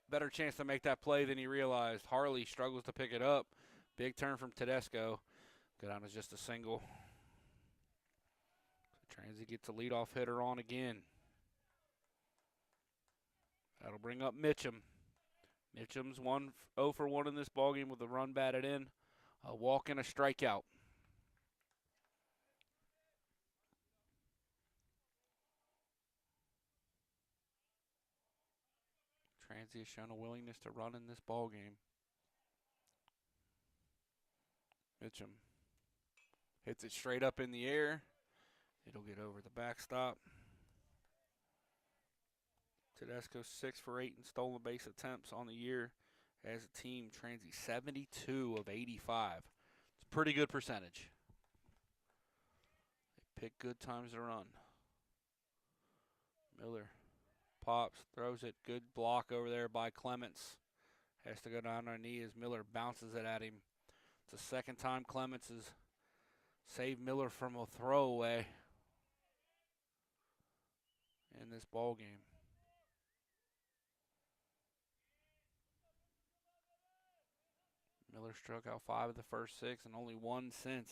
better chance to make that play than he realized. Harley struggles to pick it up. Big turn from Tedesco. Go down as just a single. So Transy gets a leadoff hitter on again. That'll bring up Mitchum. Mitchum's 0 for 1 in this ballgame with a run batted in. A walk and a strikeout. Transy has shown a willingness to run in this ballgame. Mitchum hits it straight up in the air. It'll get over the backstop. Tedesco 6 for 8 in stolen base attempts on the year. As a team, Transy 72 of 85. It's a pretty good percentage. They pick good times to run. Miller pops, throws it. Good block over there by Clements. Has to go down on her knee as Miller bounces it at him. It's the second time Clements has saved Miller from a throwaway in this ball game. Miller struck out 5 of the first 6 and only 1 since.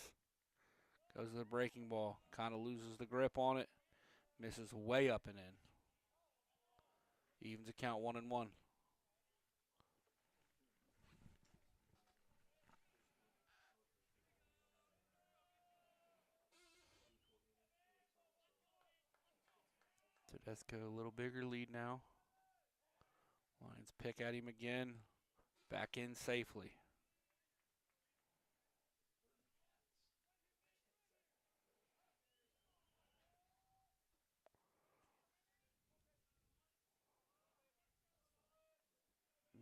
Goes to the breaking ball. Kind of loses the grip on it. Misses way up and in. Evens the count 1-1. Tedesco a little bigger lead now. Lions pick at him again. Back in safely.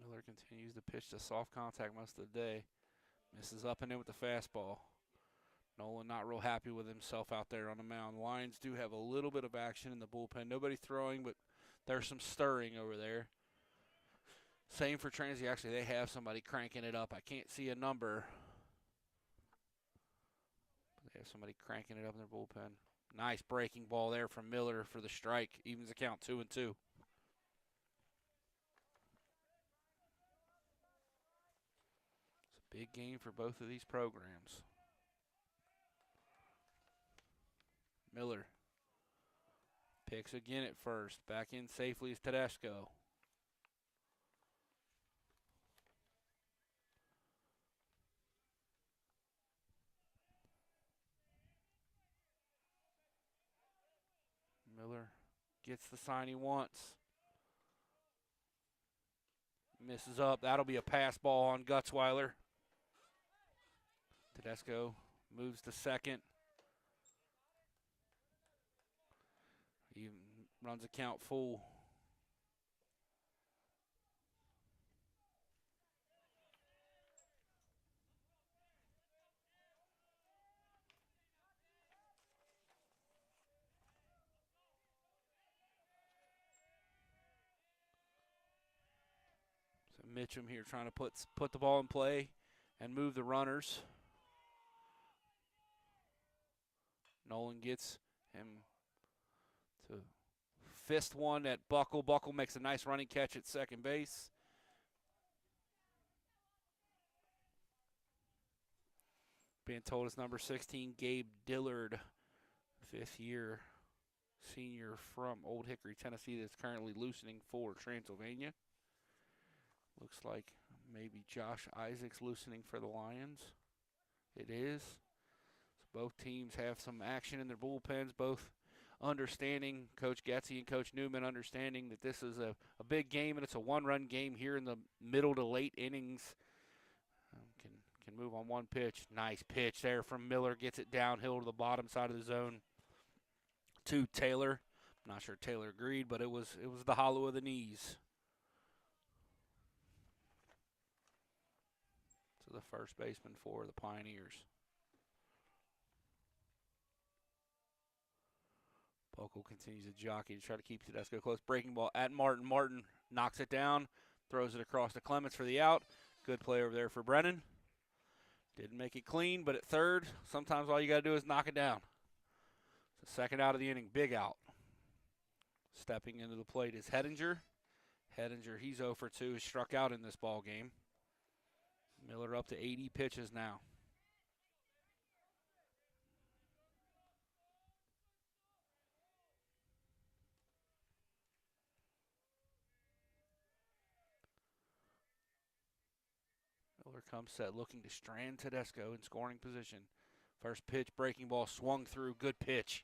Miller continues to pitch to soft contact most of the day. Misses up and in with the fastball. Nolan not real happy with himself out there on the mound. Lions do have a little bit of action in the bullpen. Nobody throwing, but there's some stirring over there. Same for Transy. Actually, they have somebody cranking it up. I can't see a number. They have somebody cranking it up in their bullpen. Nice breaking ball there from Miller for the strike. Evens the count 2-2. It's a big game for both of these programs. Miller picks again at first. Back in safely is Tedesco. Miller gets the sign he wants. Misses up. That'll be a pass ball on Gutzweiler. Tedesco moves to second. He runs a count full. Mitchum here trying to put the ball in play and move the runners. Nolan gets him to fist one at Buckle. Buckle makes a nice running catch at second base. Being told it's number 16, Gabe Dillard, fifth-year senior from Old Hickory, Tennessee, that's currently loosening for Transylvania. Looks like maybe Josh Isaac's loosening for the Lions. It is. So both teams have some action in their bullpens, both understanding, Coach Getzy and Coach Newman understanding that this is a big game and it's a one-run game here in the middle to late innings. Can move on one pitch. Nice pitch there from Miller. Gets it downhill to the bottom side of the zone to Taylor. I'm not sure Taylor agreed, but it was the hollow of the knees. To the first baseman for the Pioneers. Pokel continues to jockey to try to keep Tedesco close. Breaking ball at Martin. Martin knocks it down, throws it across to Clements for the out. Good play over there for Brennan. Didn't make it clean, but at third, sometimes all you got to do is knock it down. It's the second out of the inning, big out. Stepping into the plate is Hedinger. Hedinger, he's 0 for 2, is struck out in this ball game. Miller up to 80 pitches now. Miller comes set, looking to strand Tedesco in scoring position. First pitch, breaking ball, swung through, good pitch.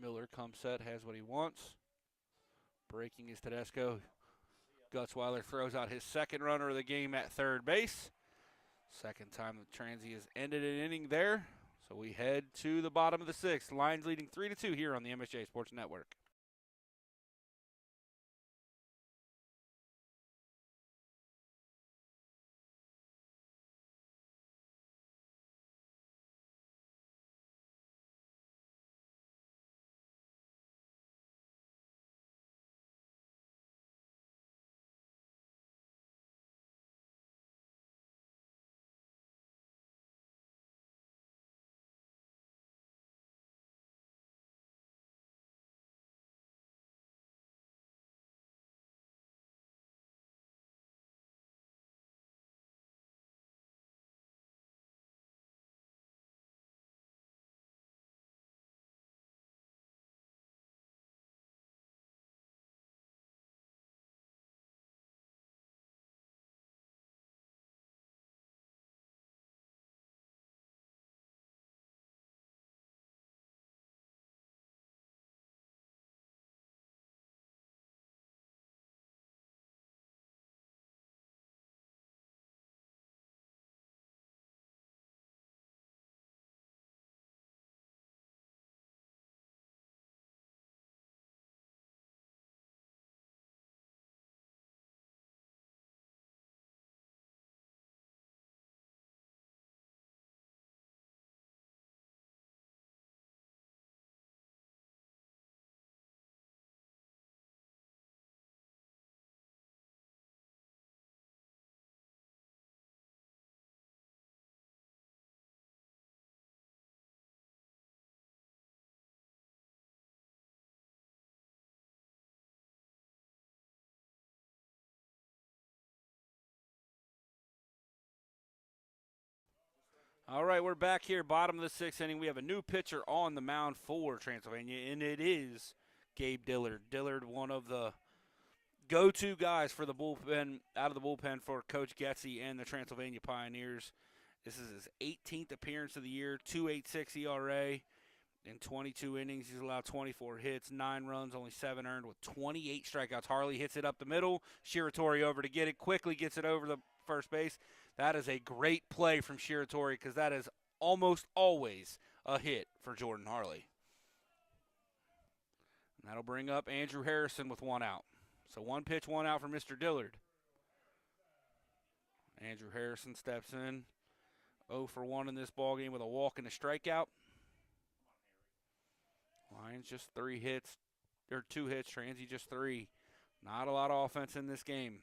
Miller comes set, has what he wants. Breaking is Tedesco. Gutzweiler throws out his second runner of the game at third base. Second time the Transy has ended an inning there. So we head to the bottom of the sixth. Lions leading 3-2 here on the MSJ Sports Network. All right, we're back here, bottom of the sixth inning. We have a new pitcher on the mound for Transylvania, and it is Gabe Dillard. Dillard, one of the go-to guys for the bullpen, out of the bullpen for Coach Getzy and the Transylvania Pioneers. This is his 18th appearance of the year, 2.86 ERA. In 22 innings, he's allowed 24 hits, 9 runs, only 7 earned with 28 strikeouts. Harley hits it up the middle. Shiratori over to get it, quickly gets it over the first base. That is a great play from Shiratori because that is almost always a hit for Jordan Harley. And that'll bring up Andrew Harrison with one out. So one pitch, one out for Mr. Dillard. Andrew Harrison steps in. 0 for 1 in this ballgame with a walk and a strikeout. Lions just 3 hits, or 2 hits. Transy just 3. Not a lot of offense in this game.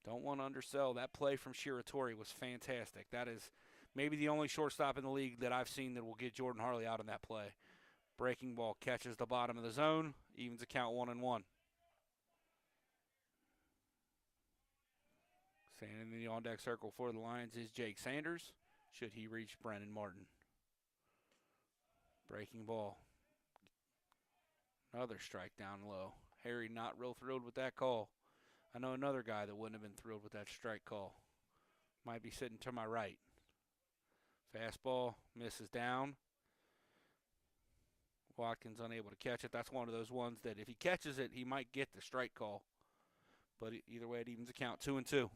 Don't want to undersell. That play from Shiratori was fantastic. That is maybe the only shortstop in the league that I've seen that will get Jordan Harley out on that play. Breaking ball catches the bottom of the zone, evens the count 1-1. Standing in the on-deck circle for the Lions is Jake Sanders, should he reach Brennan Martin. Breaking ball. Another strike down low. Harry not real thrilled with that call. I know another guy that wouldn't have been thrilled with that strike call. Might be sitting to my right. Fastball misses down. Watkins unable to catch it. That's one of those ones that if he catches it, he might get the strike call. But either way, it evens the count 2-2.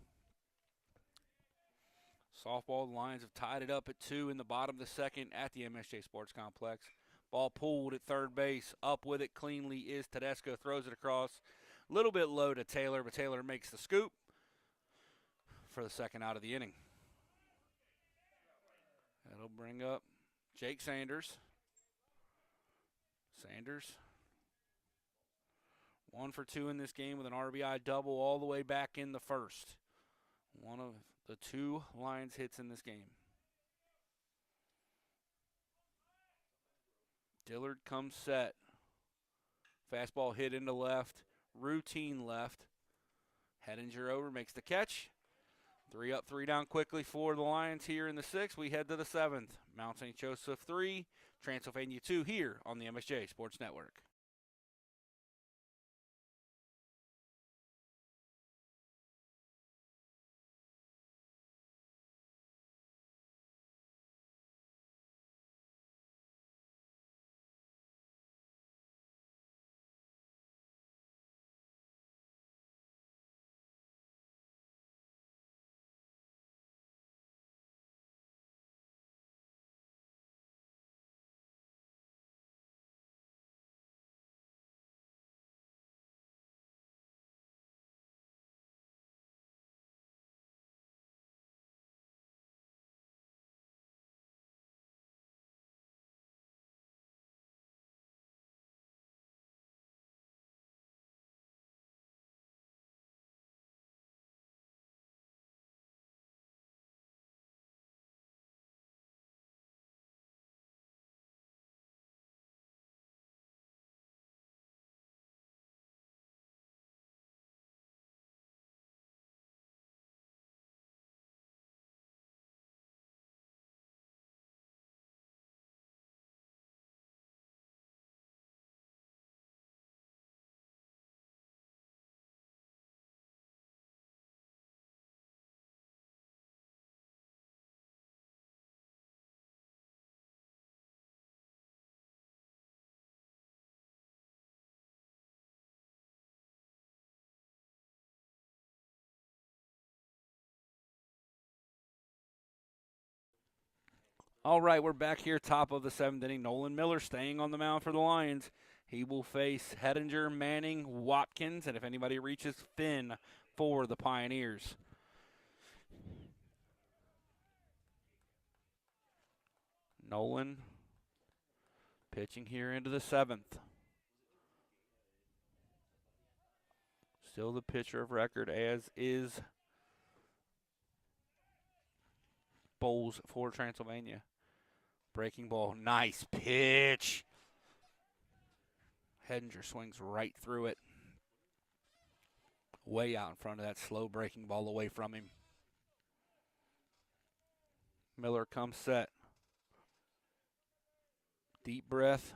Softball, the Lions have tied it up at 2 in the bottom of the second at the MSJ Sports Complex. Ball pulled at third base. Up with it cleanly is Tedesco. Throws it across. A little bit low to Taylor, but Taylor makes the scoop for the second out of the inning. That'll bring up Jake Sanders. Sanders, 1 for 2 in this game with an RBI double all the way back in the first. One of the 2 Lions hits in this game. Dillard comes set. Fastball hit into left. Routine left. Hedinger over, makes the catch. 3 up, 3 down quickly for the Lions here in the 6th. We head to the 7th. Mount St. Joseph 3, Transylvania 2 here on the MSJ Sports Network. All right, we're back here, top of the 7th inning. Nolan Miller staying on the mound for the Lions. He will face Hedinger, Manning, Watkins, and if anybody reaches, Finn for the Pioneers. Nolan pitching here into the 7th. Still the pitcher of record, as is Bowles for Transylvania. Breaking ball, nice pitch. Hedinger swings right through it. Way out in front of that slow breaking ball away from him. Miller comes set. Deep breath.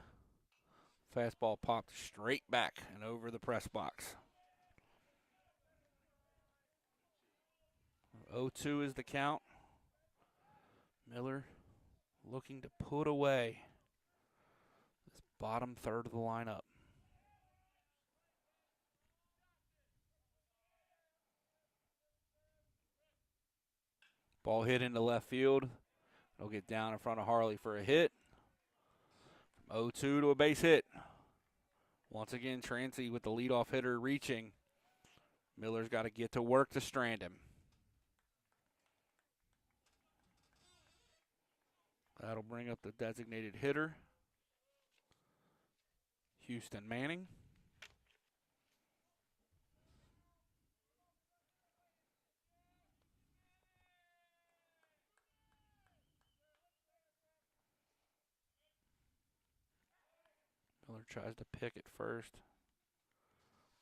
Fastball popped straight back and over the press box. 0-2 is the count. Miller looking to put away this bottom third of the lineup. Ball hit into left field. It'll get down in front of Harley for a hit. From 0-2 to a base hit. Once again, Transy with the leadoff hitter reaching. Miller's got to get to work to strand him. That'll bring up the designated hitter, Houston Manning. Miller tries to pick it first,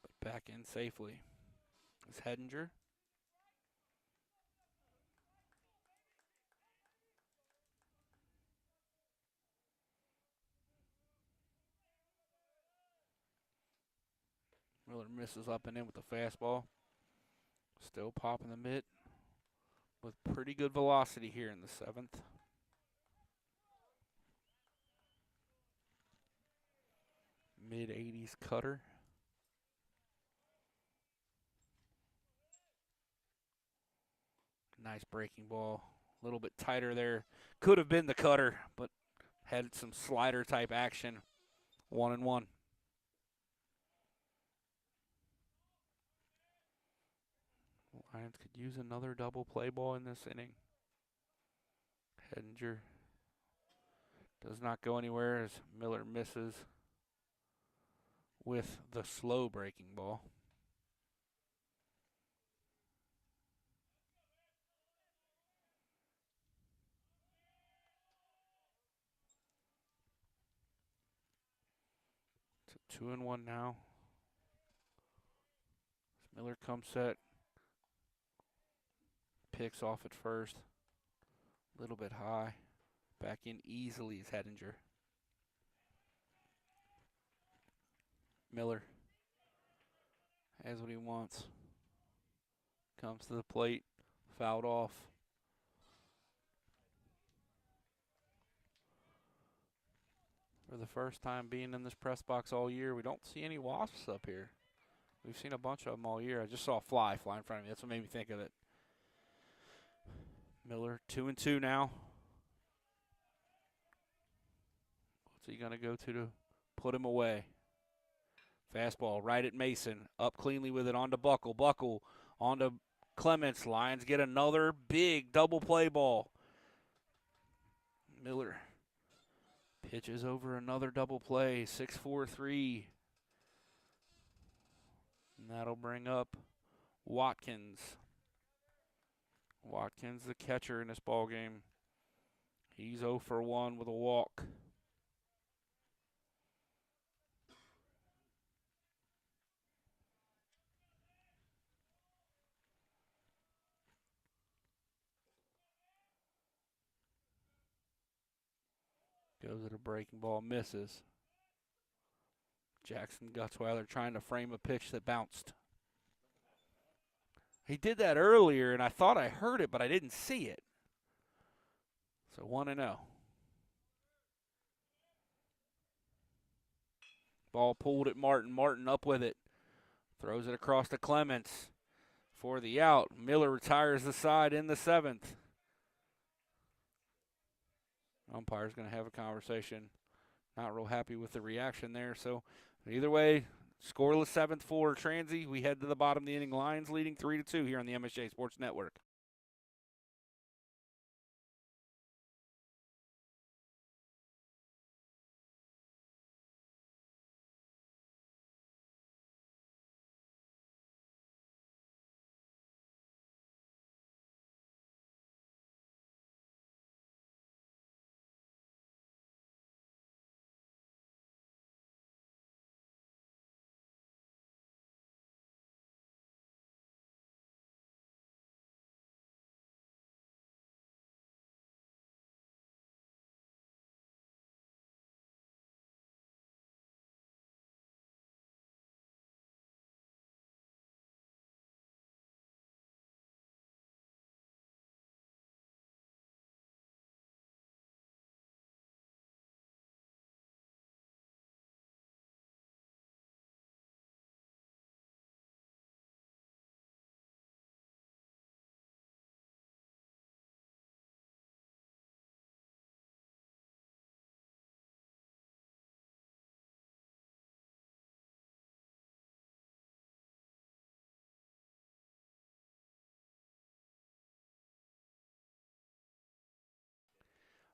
but back in safely is Hedinger. Miller misses up and in with the fastball. Still popping the mitt with pretty good velocity here in the 7th. Mid-80s cutter. Nice breaking ball. A little bit tighter there. Could have been the cutter, but had some slider type action. 1-1. Lions could use another double play ball in this inning. Hedinger does not go anywhere as Miller misses with the slow breaking ball. It's a 2-1 now. As Miller comes set, picks off at first. A little bit high. Back in easily is Hedinger. Miller has what he wants. Comes to the plate, fouled off. For the first time being in this press box all year, we don't see any wasps up here. We've seen a bunch of them all year. I just saw a fly in front of me. That's what made me think of it. Miller 2-2 now. What's he going to go to put him away? Fastball right at Mason. Up cleanly with it onto Buckle. Buckle onto Clements. Lions get another big double play ball. Miller pitches over another double play. 6-4-3. And that'll bring up Watkins. Watkins, the catcher in this ball game. He's 0 for 1 with a walk. Goes at a breaking ball, misses. Jackson Gutzweiler trying to frame a pitch that bounced. He did that earlier, and I thought I heard it, but I didn't see it. So 1-0. Ball pulled at Martin. Martin up with it. Throws it across to Clements for the out. Miller retires the side in the 7th. Umpire's going to have a conversation. Not real happy with the reaction there. So either way, scoreless 7th for Transy. We head to the bottom of the inning. Lions leading 3-2 here on the MSJ Sports Network.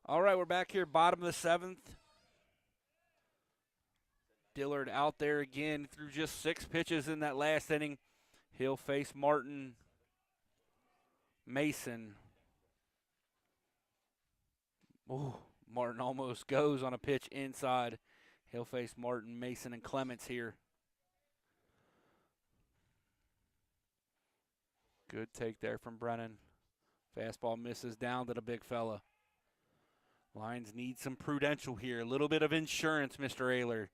All right, we're back here, bottom of the 7th. Dillard out there again through just 6 pitches in that last inning. He'll face Martin Mason. Ooh, Martin almost goes on a pitch inside. He'll face Martin Mason and Clements here. Good take there from Brennan. Fastball misses down to the big fella. Lions need some prudential here. A little bit of insurance, Mr. Ayler.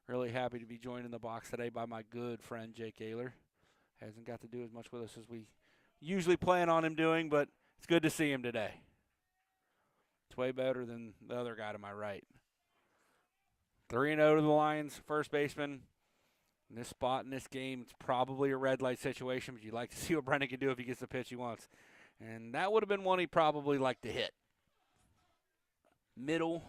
Really happy to be joined in the box today by my good friend, Jake Ayler. Hasn't got to do as much with us as we usually plan on him doing, but it's good to see him today. It's way better than the other guy to my right. 3-0 to the Lions, first baseman. In this spot in this game, it's probably a red light situation, but you'd like to see what Brennan can do if he gets the pitch he wants. And that would have been one he probably liked to hit. Middle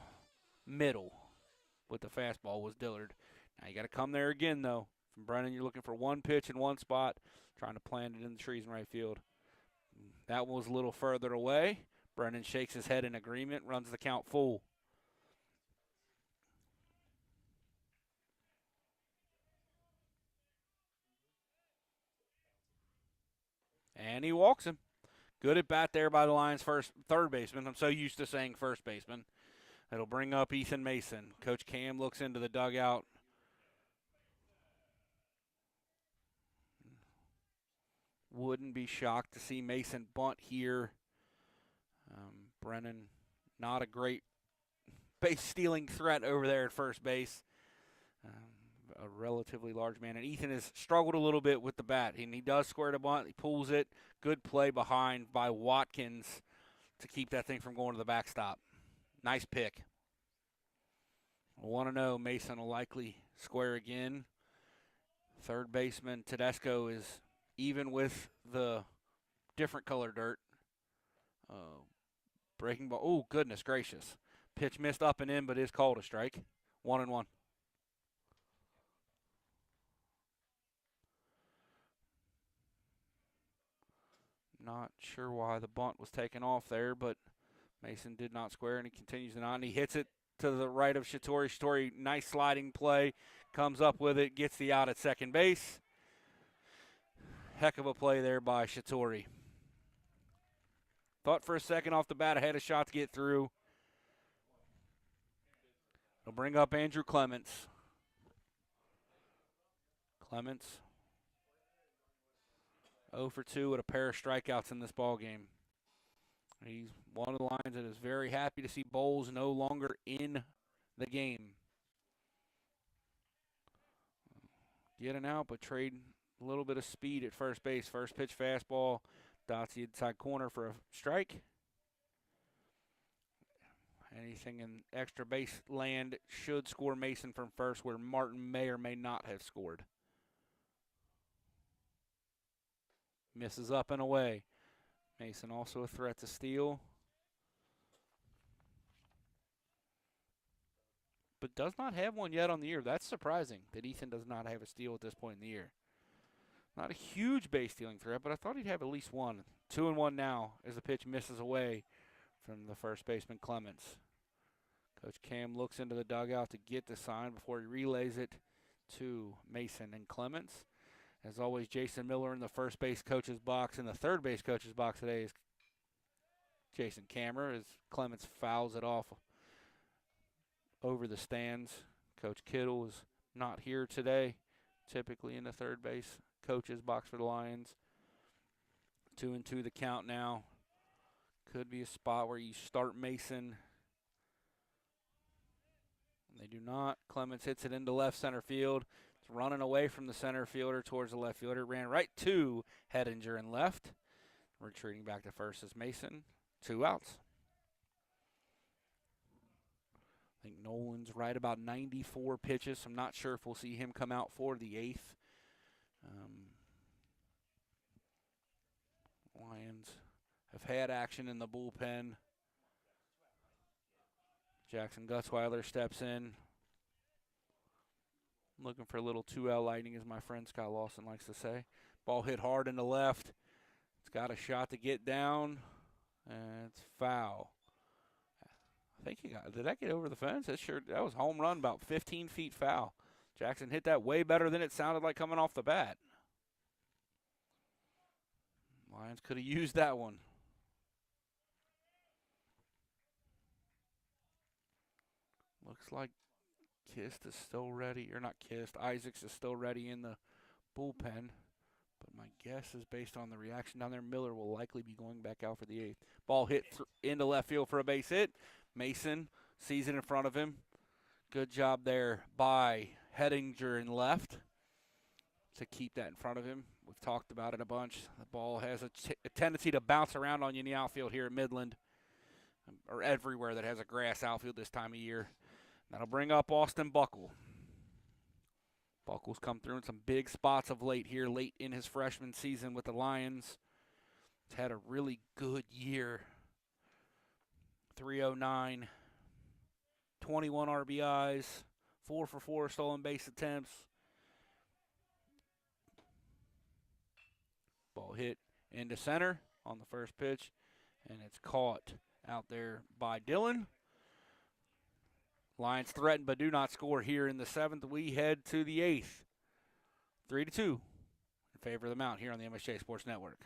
with the fastball was Dillard. Now you got to come there again, though. From Brennan, you're looking for one pitch in one spot, trying to plant it in the trees in right field. That was a little further away. Brennan shakes his head in agreement, runs the count full. And he walks him. Good at bat there by the Lions' third baseman. I'm so used to saying first baseman. It'll bring up Ethan Mason. Coach Cam looks into the dugout. Wouldn't be shocked to see Mason bunt here. Brennan, not a great base-stealing threat over there at first base. A relatively large man. And Ethan has struggled a little bit with the bat. And he does square the bunt. He pulls it. Good play behind by Watkins to keep that thing from going to the backstop. Nice pick. 1-0. Mason will likely square again. Third baseman Tedesco is even with the different color dirt. Breaking ball. Oh, goodness gracious. Pitch missed up and in, but is called a strike. 1-1. Not sure why the bunt was taken off there, but Mason did not square, and he continues on. He hits it to the right of Shatori. Shatori, nice sliding play, comes up with it, gets the out at second base. Heck of a play there by Shatori. Thought for a second off the bat I had a shot to get through. It'll bring up Andrew Clements. Clements 0 for 2 with a pair of strikeouts in this ball game. He's one of the Lions that is very happy to see Bowles no longer in the game. Getting out, but trade a little bit of speed at first base. First pitch fastball, dots the inside corner for a strike. Anything in extra base land should score Mason from first, where Martin may or may not have scored. Misses up and away. Mason also a threat to steal, but does not have one yet on the year. That's surprising that Ethan does not have a steal at this point in the year. Not a huge base stealing threat, but I thought he'd have at least one. 2-1 now as the pitch misses away from the first baseman Clements. Coach Cam looks into the dugout to get the sign before he relays it to Mason and Clements. As always, Jason Miller in the first base coach's box. In the third base coach's box today is Jason Kammer as Clements fouls it off over the stands. Coach Kittle is not here today, typically in the third base coach's box for the Lions. 2-2 the count now. Could be a spot where you start Mason. They do not. Clements hits it into left center field. It's running away from the center fielder towards the left fielder. Ran right to Hedinger in left. Retreating back to first is Mason. 2 outs. I think Nolan's right about 94 pitches. I'm not sure if we'll see him come out for the 8th. Lions have had action in the bullpen. Jackson Gutzweiler steps in. Looking for a little 2L lightning, as my friend Scott Lawson likes to say. Ball hit hard in the left. It's got a shot to get down, and it's foul. I I think did that get over the fence? That was home run, about 15 feet foul. Jackson hit that way better than it sounded like coming off the bat. Lions could have used that one. Looks like Kist is still ready, or not Kist, Isaacs is still ready in the bullpen. But my guess is based on the reaction down there, Miller will likely be going back out for the 8th. Ball hit into left field for a base hit. Mason sees it in front of him. Good job there by Hettinger in left to keep that in front of him. We've talked about it a bunch. The ball has a tendency to bounce around on you in the outfield here at Midland, or everywhere that has a grass outfield this time of year. That'll bring up Austin Buckle. Buckle's come through in some big spots of late here, late in his freshman season with the Lions. He's had a really good year. 309, 21 RBIs, 4 for 4 stolen base attempts. Ball hit into center on the first pitch, and it's caught out there by Dillon. Lions threaten but do not score here in the 7th. We head to the 8th. 3-2 in favor of the Mount here on the MSJ Sports Network.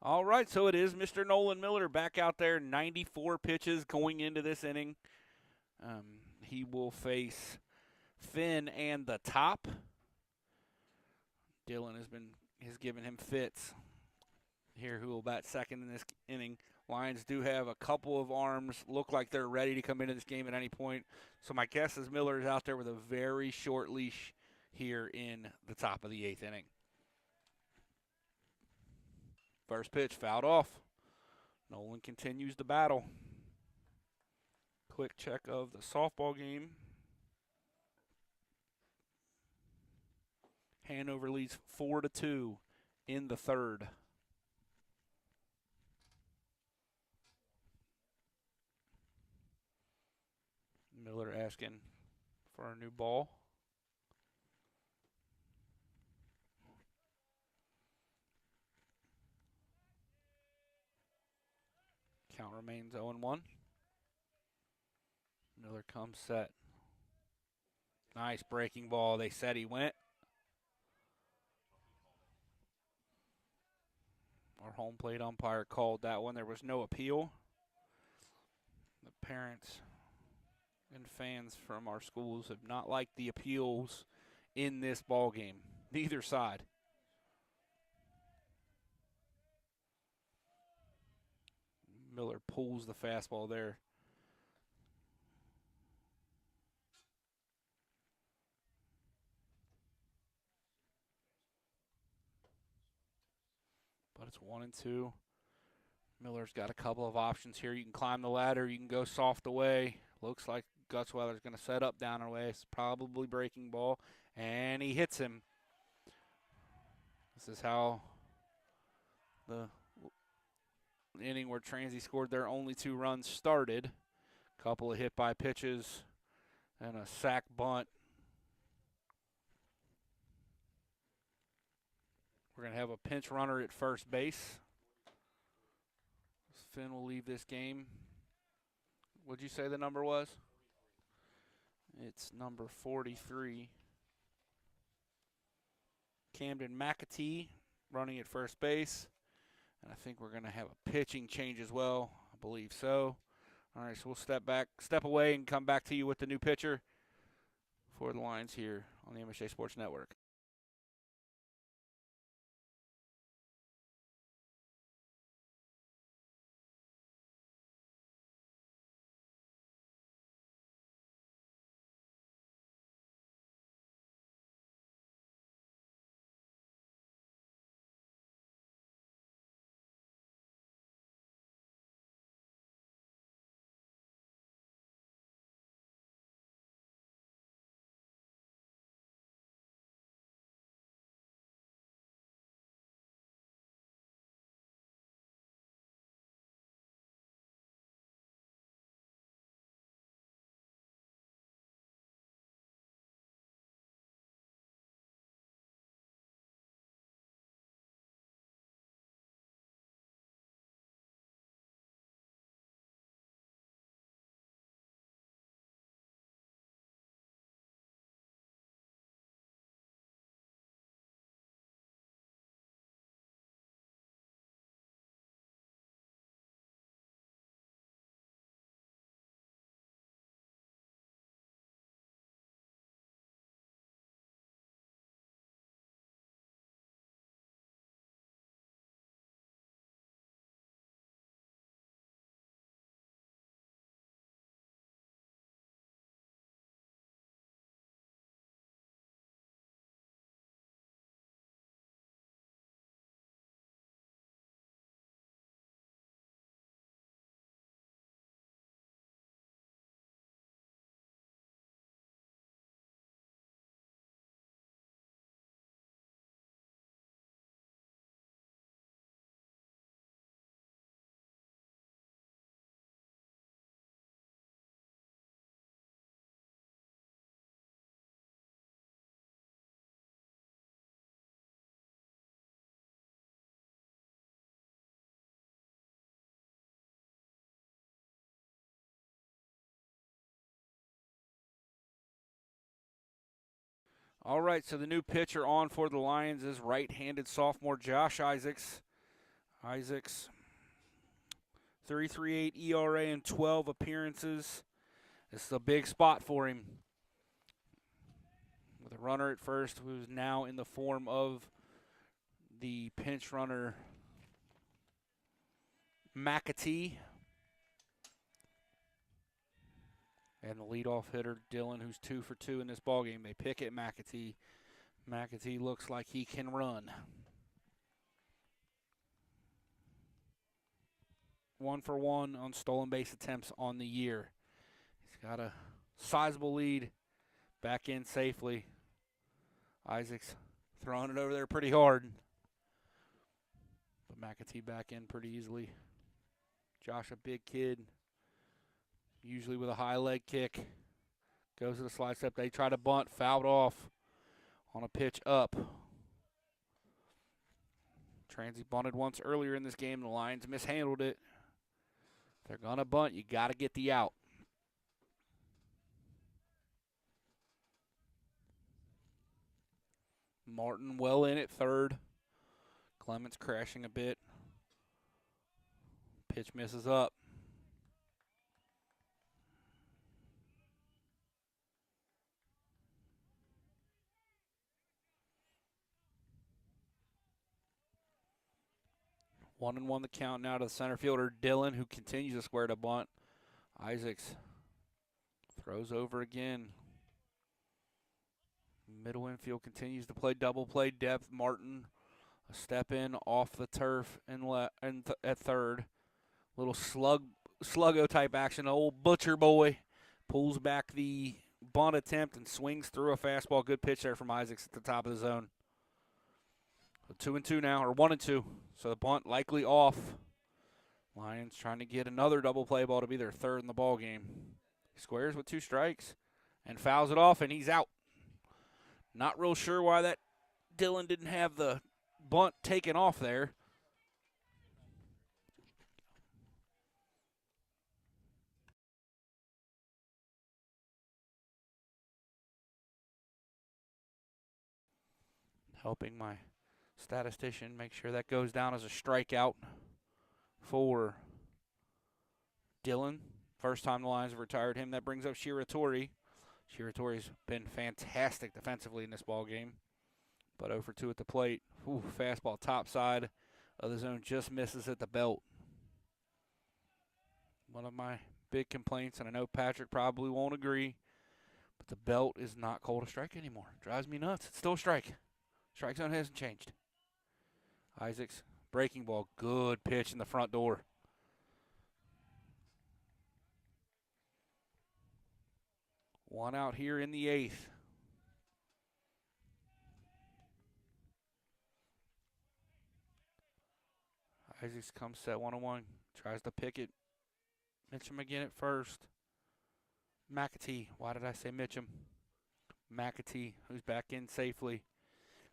All right, so it is Mr. Nolan Miller back out there, 94 pitches going into this inning. He will face Finn and the top. Dillon has given him fits here, who will bat second in this inning. Lions do have a couple of arms, look like they're ready to come into this game at any point. So my guess is Miller is out there with a very short leash here in the top of the 8th inning. First pitch fouled off. Nolan continues the battle. Quick check of the softball game. Hanover leads 4-2 in the 3rd. Miller asking for a new ball. Count remains 0-1. Miller comes set. Nice breaking ball. They said he went. Our home plate umpire called that one. There was no appeal. The parents and fans from our schools have not liked the appeals in this ball game. Neither side. Miller pulls the fastball there. But it's 1-2. Miller's got a couple of options here. You can climb the ladder. You can go soft away. Looks like Gutzweiler's going to set up down and away. It's probably breaking ball, and he hits him. This is how the inning where Transy scored their only 2 runs started. A couple of hit by pitches and a sac bunt. We're going to have a pinch runner at first base. Finn will leave this game. What'd you say the number was? It's number 43. Camden McAtee running at first base. And I think we're going to have a pitching change as well. I believe so. All right, so we'll step away and come back to you with the new pitcher for the Lions here on the MSJ Sports Network. All right, so the new pitcher on for the Lions is right-handed sophomore Josh Isaacs. Isaacs, 3.38 ERA in 12 appearances. This is a big spot for him. With a runner at first who's now in the form of the pinch runner McAtee. And the leadoff hitter, Dillon, who's 2 for 2 in this ballgame. They pick at McAtee. McAtee looks like he can run. 1 for 1 on stolen base attempts on the year. He's got a sizable lead. Back in safely. Isaacs throwing it over there pretty hard. But McAtee back in pretty easily. Josh, a big kid. Usually with a high leg kick. Goes to the slide step. They try to bunt. Fouled off on a pitch up. Transy bunted once earlier in this game. The Lions mishandled it. If they're going to bunt, you got to get the out. Martin well in at third. Clements crashing a bit. Pitch misses up. 1-1 the count now to the center fielder, Dillon, who continues to square to bunt. Isaacs throws over again. Middle infield continues to play double play depth. Martin, a step in off the turf at third. Little sluggo type action. Old Butcher Boy pulls back the bunt attempt and swings through a fastball. Good pitch there from Isaacs at the top of the zone. So 2-2 now, or 1-2. So the bunt likely off. Lions trying to get another double play ball to be their third in the ball game. He squares with 2 strikes and fouls it off, and he's out. Not real sure why that Dylan didn't have the bunt taken off there. Helping my statistician make sure that goes down as a strikeout for Dylan. First time the Lions have retired him. That brings up Shiratori. Shiratori's been fantastic defensively in this ball game, but 0 for 2 at the plate. Ooh, fastball top side of the zone, just misses at the belt. One of my big complaints, and I know Patrick probably won't agree, but the belt is not called a strike anymore. Drives me nuts. It's still a strike. Strike zone hasn't changed. Isaacs, breaking ball, good pitch in the front door. One out here in the 8th. Isaacs comes set 1-1, tries to pick it. Mitchum again at first. McAtee, why did I say Mitchum? McAtee, who's back in safely.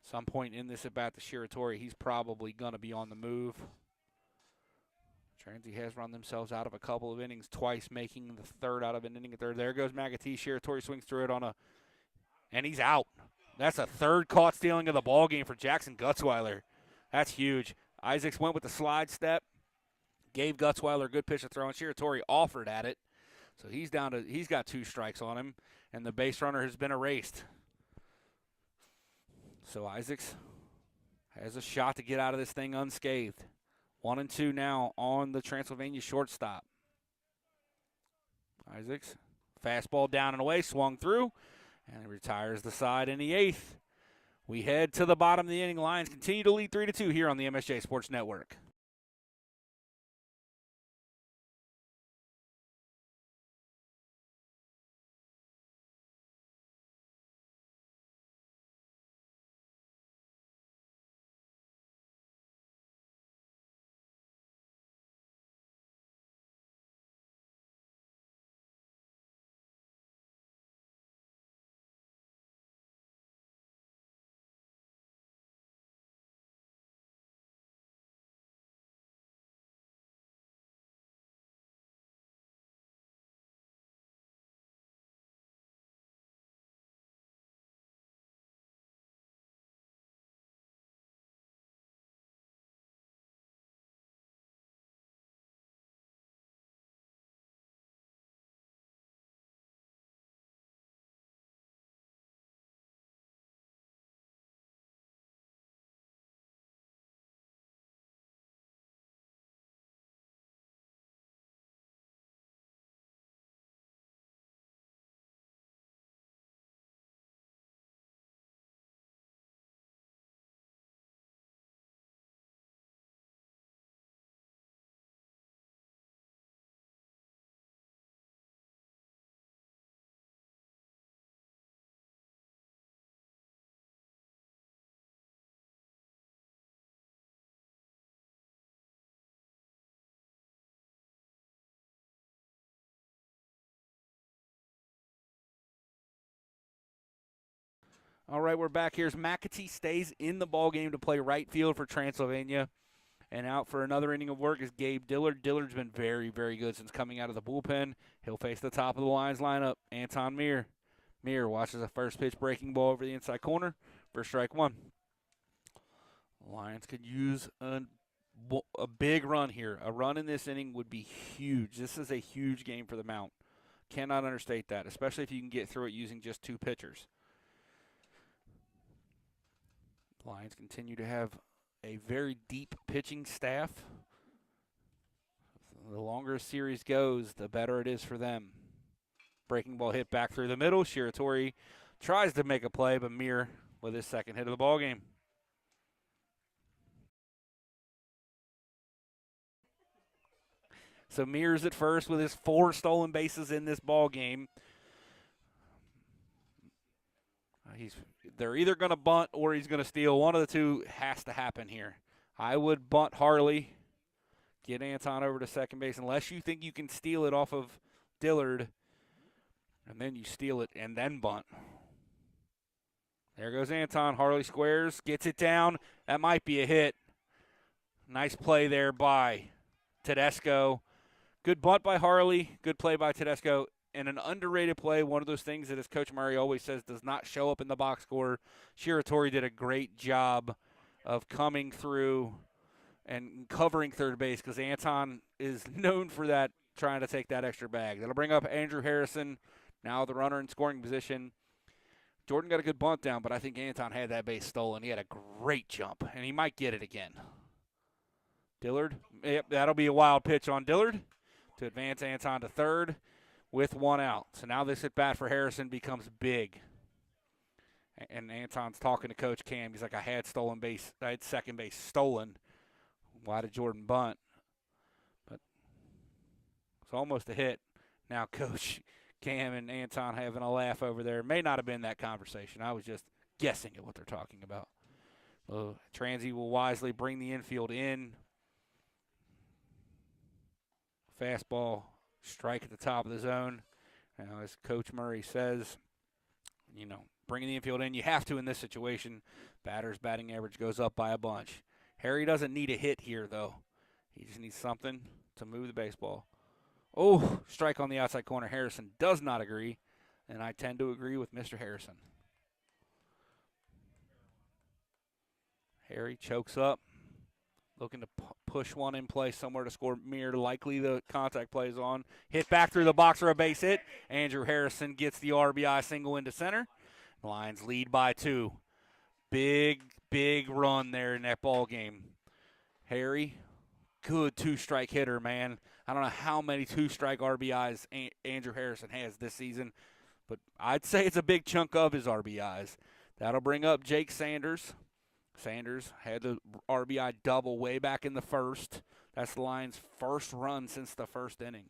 Some point in this at-bat to Shiratori, he's probably going to be on the move. Transy has run themselves out of a couple of innings, twice making the third out of an inning. There goes McAtee. Shiratori swings through it and he's out. That's a third caught stealing of the ball game for Jackson Gutzweiler. That's huge. Isaacs went with the slide step, gave Gutzweiler a good pitch to throw, and Shiratori offered at it. So he's got 2 strikes on him, and the base runner has been erased. So Isaacs has a shot to get out of this thing unscathed. 1-2 now on the Transylvania shortstop. Isaacs, fastball down and away, swung through, and he retires the side in the 8th. We head to the bottom of the inning. Lions continue to lead 3-2 here on the MSJ Sports Network. All right, we're back. Here's McAtee stays in the ball game to play right field for Transylvania. And out for another inning of work is Gabe Dillard. Dillard's been very, very good since coming out of the bullpen. He'll face the top of the Lions lineup, Anton Meir. Meir watches a first pitch breaking ball over the inside corner for strike 1. Lions could use a big run here. A run in this inning would be huge. This is a huge game for the Mount. Cannot understate that, especially if you can get through it using just 2 pitchers. The Lions continue to have a very deep pitching staff. The longer a series goes, the better it is for them. Breaking ball hit back through the middle. Shiratori tries to make a play, but Meir with his second hit of the ball game. So Mears at first with his 4 stolen bases in this ball game. They're either going to bunt or he's going to steal. One of the two has to happen here. I would bunt Harley, get Anton over to second base, unless you think you can steal it off of Dillard, and then you steal it and then bunt. There goes Anton. Harley squares, gets it down. That might be a hit. Nice play there by Tedesco. Good bunt by Harley. Good play by Tedesco. And an underrated play, one of those things that, as Coach Murray always says, does not show up in the box score. Shiratori did a great job of coming through and covering third base because Anton is known for that, trying to take that extra bag. That'll bring up Andrew Harrison, now the runner in scoring position. Jordan got a good bunt down, but I think Anton had that base stolen. He had a great jump, and he might get it again. Dillard, yep, that'll be a wild pitch on Dillard to advance Anton to third with 1 out. So now this at bat for Harrison becomes big. And Anton's talking to Coach Cam. He's like, I had second base stolen. Why did Jordan bunt? But it's almost a hit. Now Coach Cam and Anton having a laugh over there. May not have been that conversation. I was just guessing at what they're talking about. Transy will wisely bring the infield in. Fastball, strike at the top of the zone. Now, as Coach Murray says, bringing the infield in, you have to in this situation. Batter's batting average goes up by a bunch. Harry doesn't need a hit here, though. He just needs something to move the baseball. Oh, strike on the outside corner. Harrison does not agree, and I tend to agree with Mr. Harrison. Harry chokes up, looking to push one in play somewhere to score. Meir, likely the contact plays on. Hit back through the box for a base hit. Andrew Harrison gets the RBI single into center. Lions lead by 2. Big run there in that ball game. Harry, good 2-strike hitter, man. I don't know how many 2-strike RBIs Andrew Harrison has this season, but I'd say it's a big chunk of his RBIs. That'll bring up Jake Sanders. Sanders had the RBI double way back in the first. That's the Lions' first run since the first inning.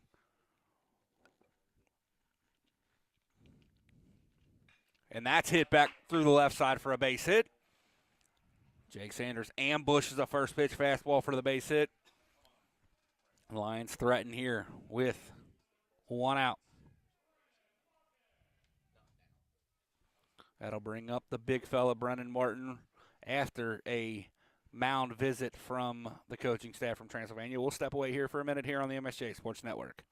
And that's hit back through the left side for a base hit. Jake Sanders ambushes a first pitch fastball for the base hit. Lions threaten here with 1 out. That'll bring up the big fella, Brennan Martin, after a mound visit from the coaching staff from Transylvania. We'll step away here for a minute here on the MSJ Sports Network.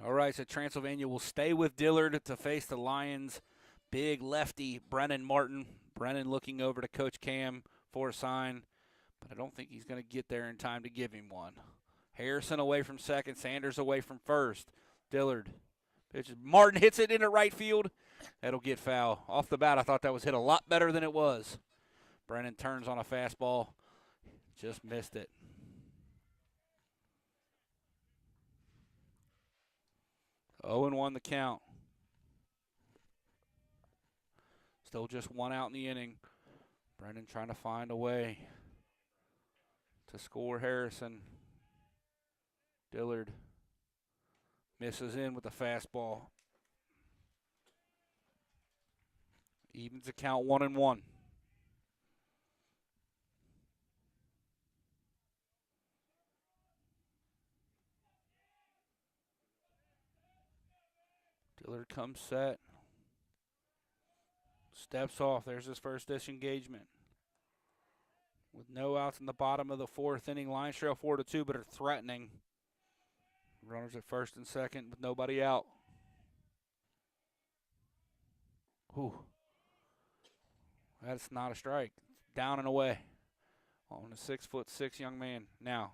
All right, so Transylvania will stay with Dillard to face the Lions' big lefty, Brennan Martin. Brennan looking over to Coach Cam for a sign, but I don't think he's going to get there in time to give him one. Harrison away from second, Sanders away from first. Dillard pitches. Martin hits it into right field. That'll get foul. Off the bat, I thought that was hit a lot better than it was. Brennan turns on a fastball. Just missed it. Oh, and 1 the count. Still just 1 out in the inning. Brennan trying to find a way to score Harrison. Dillard misses in with a fastball. Evens the count 1-1. Dillard comes set. Steps off. There's his first disengagement. With no outs in the bottom of the fourth inning, Lions trail 4-2, but are threatening. Runners at first and second with nobody out. Whew. That's not a strike. Down and away on a 6'6" young man. Now,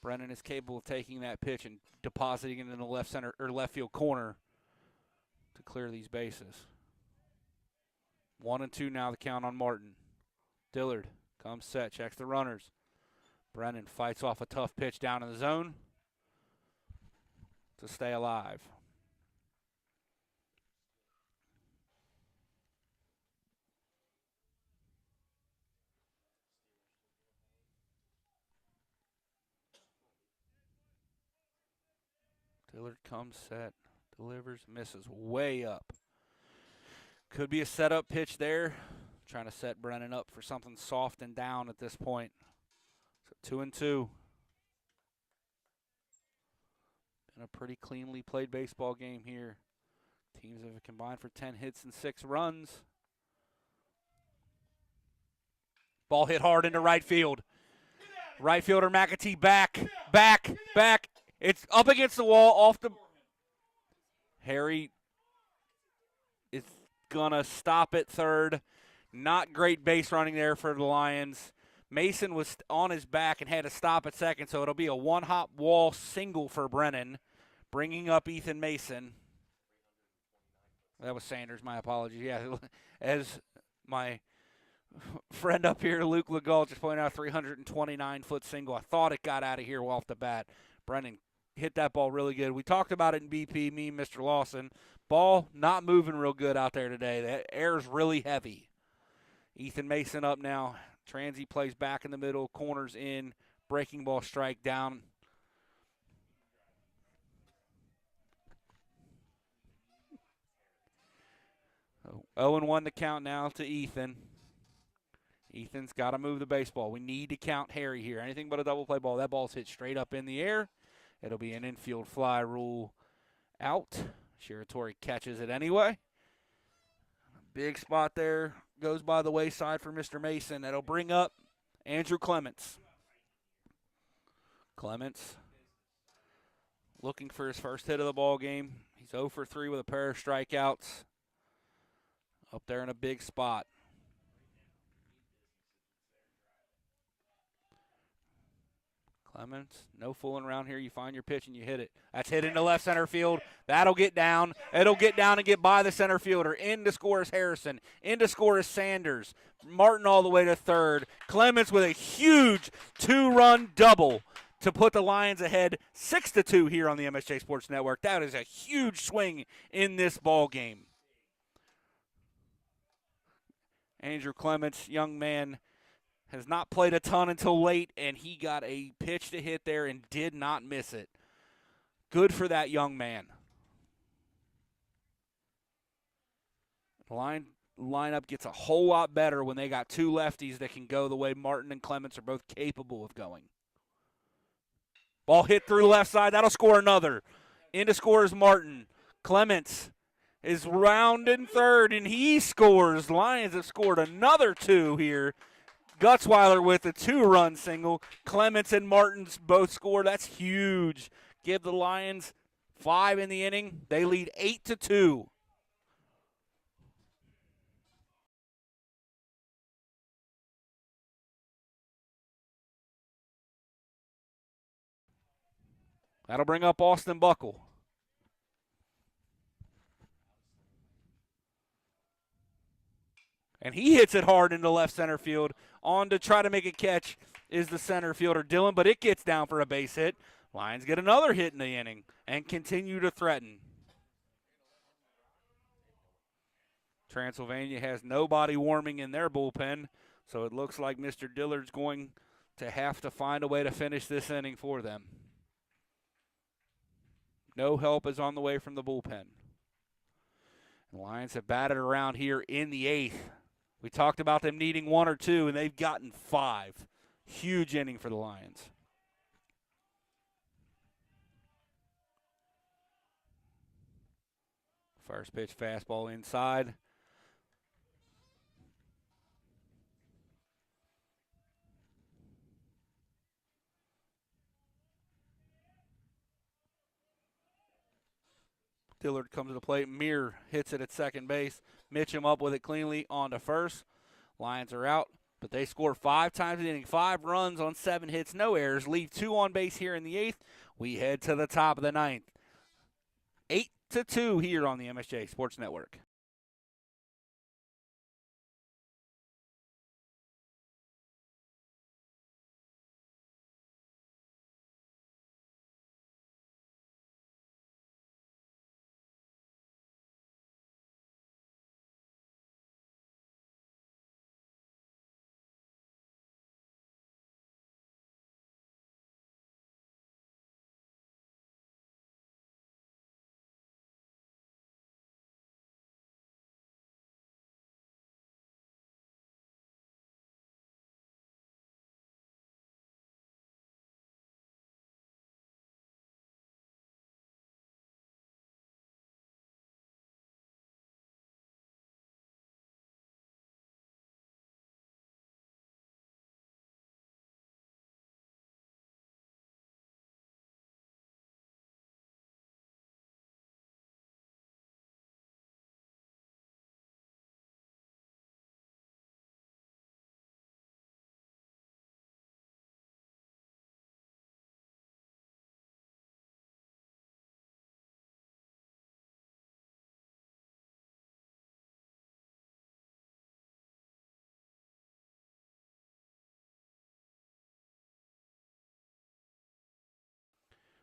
Brennan is capable of taking that pitch and depositing it in the left center or left field corner to clear these bases. 1-2 now, the count on Martin. Dillard comes set, checks the runners. Brennan fights off a tough pitch down in the zone to stay alive. Dillard comes set, delivers, misses way up. Could be a setup pitch there. Trying to set Brennan up for something soft and down at this point. So 2-2. Been a pretty cleanly played baseball game here. Teams have combined for 10 hits and 6 runs. Ball hit hard into right field. Right fielder McAtee back. It's up against the wall, off the... Harry is going to stop at third. Not great base running there for the Lions. Mason was on his back and had to stop at second, so it'll be a one-hop wall single for Brennan, bringing up Ethan Mason. That was Sanders, my apologies. Yeah, as my friend up here, Luke Legault, just pointed out, 329-foot single. I thought it got out of here off the bat. Brennan hit that ball really good. We talked about it in BP, me and Mr. Lawson. Ball not moving real good out there today. The air's really heavy. Ethan Mason up now. Transy plays back in the middle, corners in, breaking ball strike down. So 0-1 the count now to Ethan. Ethan's got to move the baseball. We need to count Harry here. Anything but a double play ball. That ball's hit straight up in the air. It'll be an infield fly, rule out. Shiratori catches it anyway. Big spot there. Goes by the wayside for Mr. Mason. That'll bring up Andrew Clements. Clements looking for his first hit of the ball game. He's 0 for 3 with a pair of strikeouts. Up there in a big spot. Clements, no fooling around here. You find your pitch and you hit it. That's hit into left center field. That'll get down. It'll get down and get by the center fielder. In to score is Harrison. In to score is Sanders. Martin all the way to third. Clements with a huge 2-run double to put the Lions ahead 6-2 here on the MSJ Sports Network. That is a huge swing in this ball game. Andrew Clements, young man, has not played a ton until late, and he got a pitch to hit there and did not miss it. Good for that young man. The lineup gets a whole lot better when they got two lefties that can go the way Martin and Clements are both capable of going. Ball hit through the left side. That'll score another. In to score is Martin. Clements is rounding third, and he scores. Lions have scored another 2 here. Gutzweiler with a 2-run single. Clements and Martins both score. That's huge. Give the Lions 5 in the inning. They lead 8-2. That'll bring up Austin Buckle. And he hits it hard into left center field. On to try to make a catch is the center fielder, Dillon, but it gets down for a base hit. Lions get another hit in the inning and continue to threaten. Transylvania has nobody warming in their bullpen, so it looks like Mr. Dillard's going to have to find a way to finish this inning for them. No help is on the way from the bullpen. The Lions have batted around here in the 8th. We talked about them needing 1 or 2, and they've gotten 5. Huge inning for the Lions. First pitch fastball inside. Dillard comes to the plate. Muir hits it at second base. Mitchum up with it cleanly on to first. Lions are out, but they score 5 times in the inning. 5 runs on 7 hits, no errors. Leave 2 on base here in the 8th. We head to the top of the 9th. 8-2 here on the MSJ Sports Network.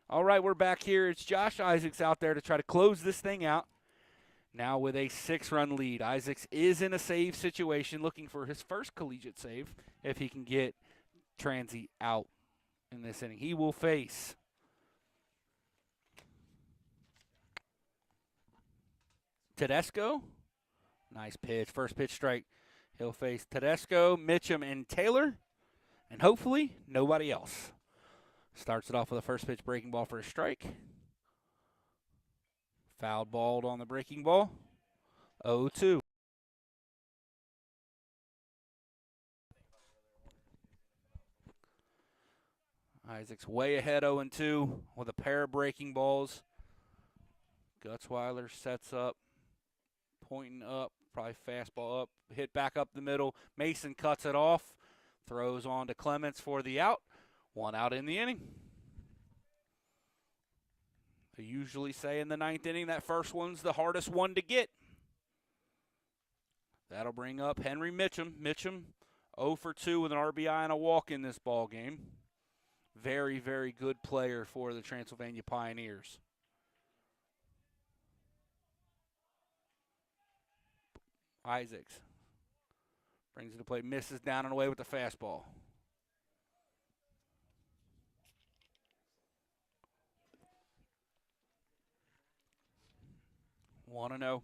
All right, we're back here. It's Josh Isaacs out there to try to close this thing out. Now with a 6-run lead. Isaacs is in a save situation, looking for his first collegiate save if he can get Transy out in this inning. He will face Tedesco. Nice pitch. First pitch strike. He'll face Tedesco, Mitchum, and Taylor, and hopefully nobody else. Starts it off with a first pitch breaking ball for a strike. Foul balled on the breaking ball. 0-2. Isaacs way ahead 0-2 with a pair of breaking balls. Gutzweiler sets up, pointing up, probably fastball up, hit back up the middle. Mason cuts it off, throws on to Clements for the out. 1 out in the inning. They usually say in the 9th inning that first one's the hardest one to get. That'll bring up Henry Mitchum. Mitchum 0 for 2 with an RBI and a walk in this ball game. Very, very good player for the Transylvania Pioneers. Isaacs brings it to plate, misses down and away with the fastball. 1-0.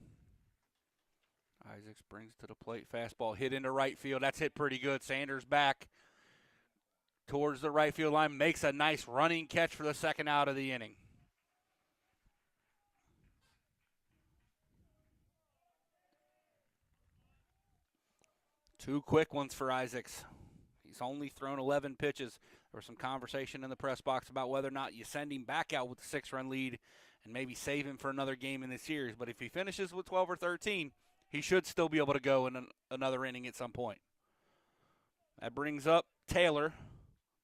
Isaacs brings to the plate, fastball hit into right field. That's hit pretty good. Sanders back towards the right field line, makes a nice running catch for the second out of the inning. Two quick ones for Isaacs. He's only thrown 11 pitches. There was some conversation in the press box about whether or not you send him back out with the 6-run lead and maybe save him for another game in this series. But if he finishes with 12 or 13, he should still be able to go in another inning at some point. That brings up Taylor.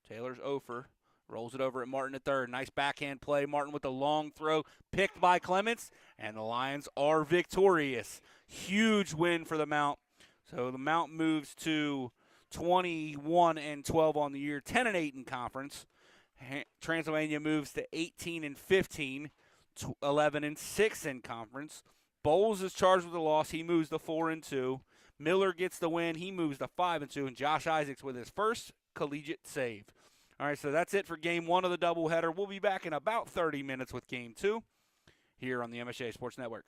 Taylor's 0 for. Rolls it over at Martin at third. Nice backhand play. Martin with a long throw picked by Clements, and the Lions are victorious. Huge win for the Mount. So the Mount moves to 21-12 on the year, 10-8 in conference. Transylvania moves to 18-15, 11-6 in conference. Bowles is charged with the loss. He moves to 4-2. Miller gets the win. He moves to 5-2. And Josh Isaacs with his first collegiate save. All right, so that's it for Game 1 of the doubleheader. We'll be back in about 30 minutes with Game 2 here on the MSJ Sports Network.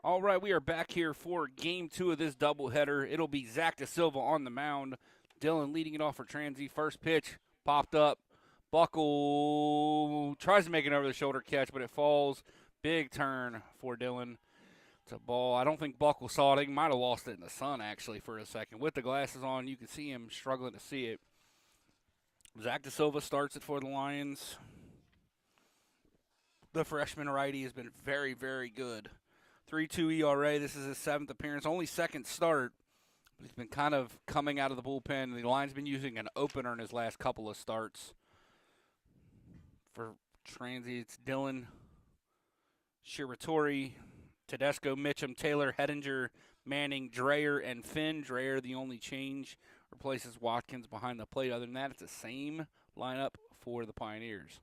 All right, we are back here for game 2 of this doubleheader. It'll be Zach Da Silva on the mound. Dylan leading it off for Transy. First pitch popped up. Buckle tries to make an over-the-shoulder catch, but it falls. Big turn for Dylan. It's a ball. I don't think Buckle saw it. He might have lost it in the sun, actually, for a second. With the glasses on, you can see him struggling to see it. Zach Da Silva starts it for the Lions. The freshman righty has been very, very good. 3.2 ERA. This is his 7th appearance. Only second start. But he's been kind of coming out of the bullpen. The Lions been using an opener in his last couple of starts. For Transy, it's Dylan, Shiratori, Tedesco, Mitchum, Taylor, Hedinger, Manning, Dreyer, and Finn. Dreyer, the only change, replaces Watkins behind the plate. Other than that, it's the same lineup for the Pioneers.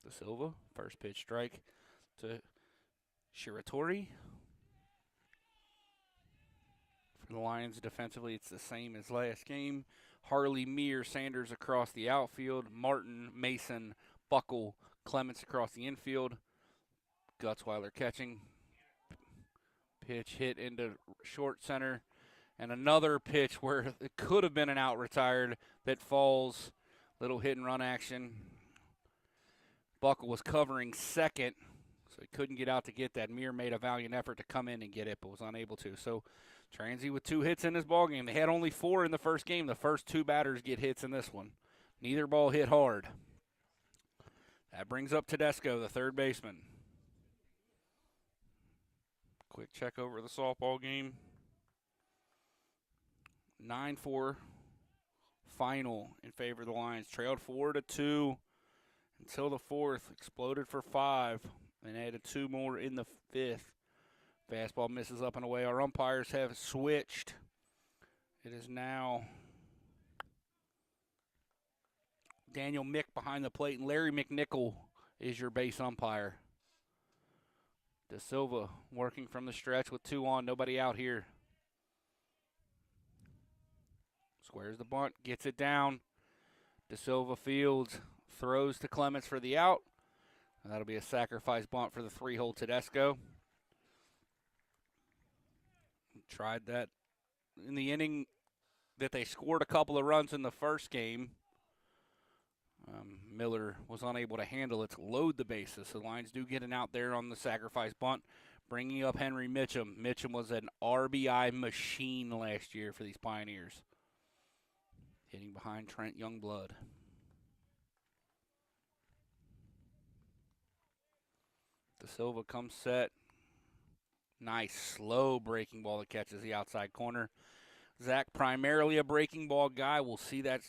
Da Silva, first pitch strike to Shiratori. For the Lions defensively, it's the same as last game. Harley, Meir, Sanders across the outfield. Martin, Mason, Buckle, Clements across the infield. Gutzweiler catching. Pitch hit into short center. And another pitch where it could have been an out retired that falls. Little hit and run action. Buckle was covering second, so he couldn't get out to get that. Meir made a valiant effort to come in and get it, but was unable to. So Transy with 2 hits in this ballgame. They had only 4 in the first game. The first 2 batters get hits in this one. Neither ball hit hard. That brings up Tedesco, the third baseman. Quick check over the softball game. 9-4 final in favor of the Lions. Trailed 4-2 until the 4th. Exploded for 5 and added 2 more in the 5th. Fastball misses up and away. Our umpires have switched. It is now Daniel Mick behind the plate, and Larry McNichol is your base umpire. Da Silva working from the stretch with 2 on, nobody out here. Squares the bunt, gets it down. Da Silva fields, throws to Clements for the out. And that'll be a sacrifice bunt for the 3-hole Tedesco. Tried that in the inning that they scored a couple of runs in the first game. Miller was unable to handle it to load the bases. So the Lions do get an out there on the sacrifice bunt, bringing up Henry Mitchum. Mitchum was an RBI machine last year for these Pioneers, hitting behind Trent Youngblood. Da Silva comes set. Nice slow breaking ball that catches the outside corner. Zach, primarily a breaking ball guy. We'll see that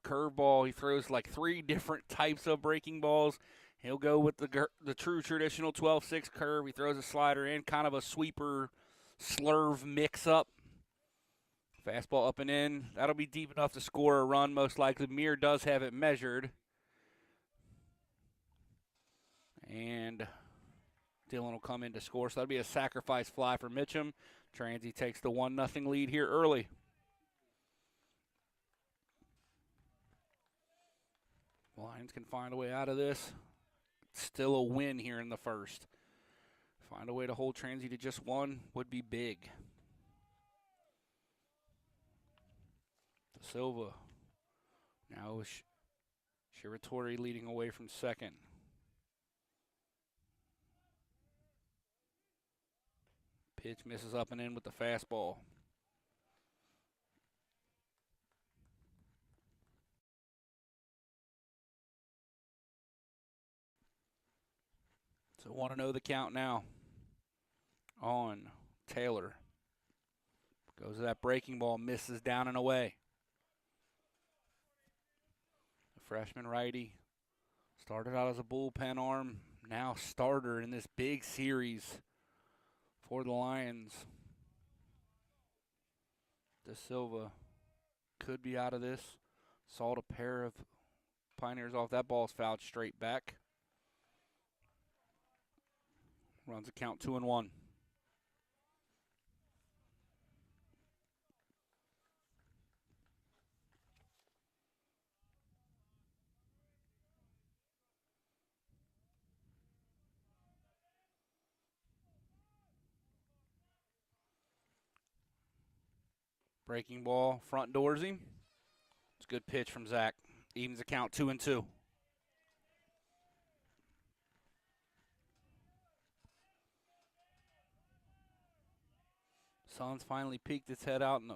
curve ball. He throws like 3 different types of breaking balls. He'll go with the true traditional 12-6 curve. He throws a slider in, kind of a sweeper slurve mix-up. Fastball up and in. That'll be deep enough to score a run, most likely. Meir does have it measured. And Dylan will come in to score. So that'll be a sacrifice fly for Mitchum. Transy takes the 1-0 lead here early. Lions can find a way out of this. Still a win here in the first. Find a way to hold Transy to just 1 would be big. Da Silva now is Shiratori leading away from second. Pitch misses up and in with the fastball. So want to know the count now on Taylor. Goes to that breaking ball, misses down and away. The freshman righty started out as a bullpen arm, now starter in this big series for the Lions. Da Silva could be out of this. Sawed a pair of Pioneers off. That ball's fouled straight back. Runs a count 2-1. Breaking ball, front doors him. It's a good pitch from Zach. Evens the count 2-2. Sun's finally peeked its head out in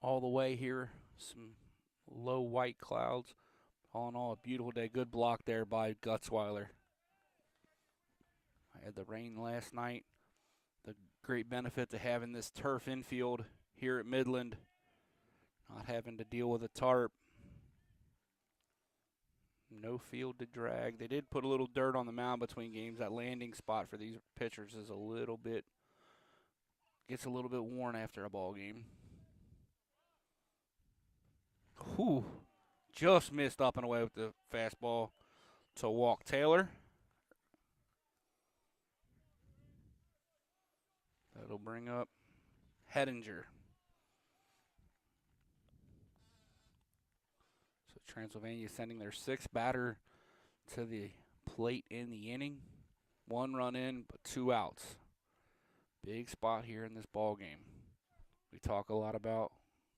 all the way here. Some low white clouds. All in all, a beautiful day. Good block there by Gutzweiler. I had the rain last night. The great benefit to having this turf infield here at Midland. Not having to deal with a tarp. No field to drag. They did put a little dirt on the mound between games. That landing spot for these pitchers is gets a little bit worn after a ball game. Whew. Just missed up and away with the fastball to walk Taylor. That'll bring up Hedinger. So Transylvania sending their sixth batter to the plate in the inning. 1 run in, but 2 outs. Big spot here in this ball game. We talk a lot about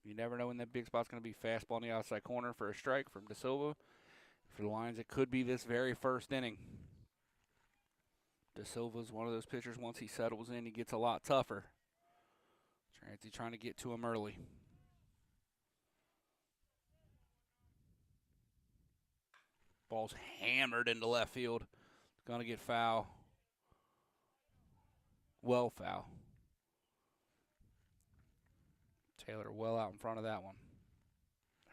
you never know when that big spot's going to be. Fastball on the outside corner for a strike from De Silva. For the Lions, it could be this very first inning. De Silva's one of those pitchers, once he settles in, he gets a lot tougher. Transy trying to get to him early. Ball's hammered into left field. It's going to get foul. Well foul. Taylor well out in front of that one.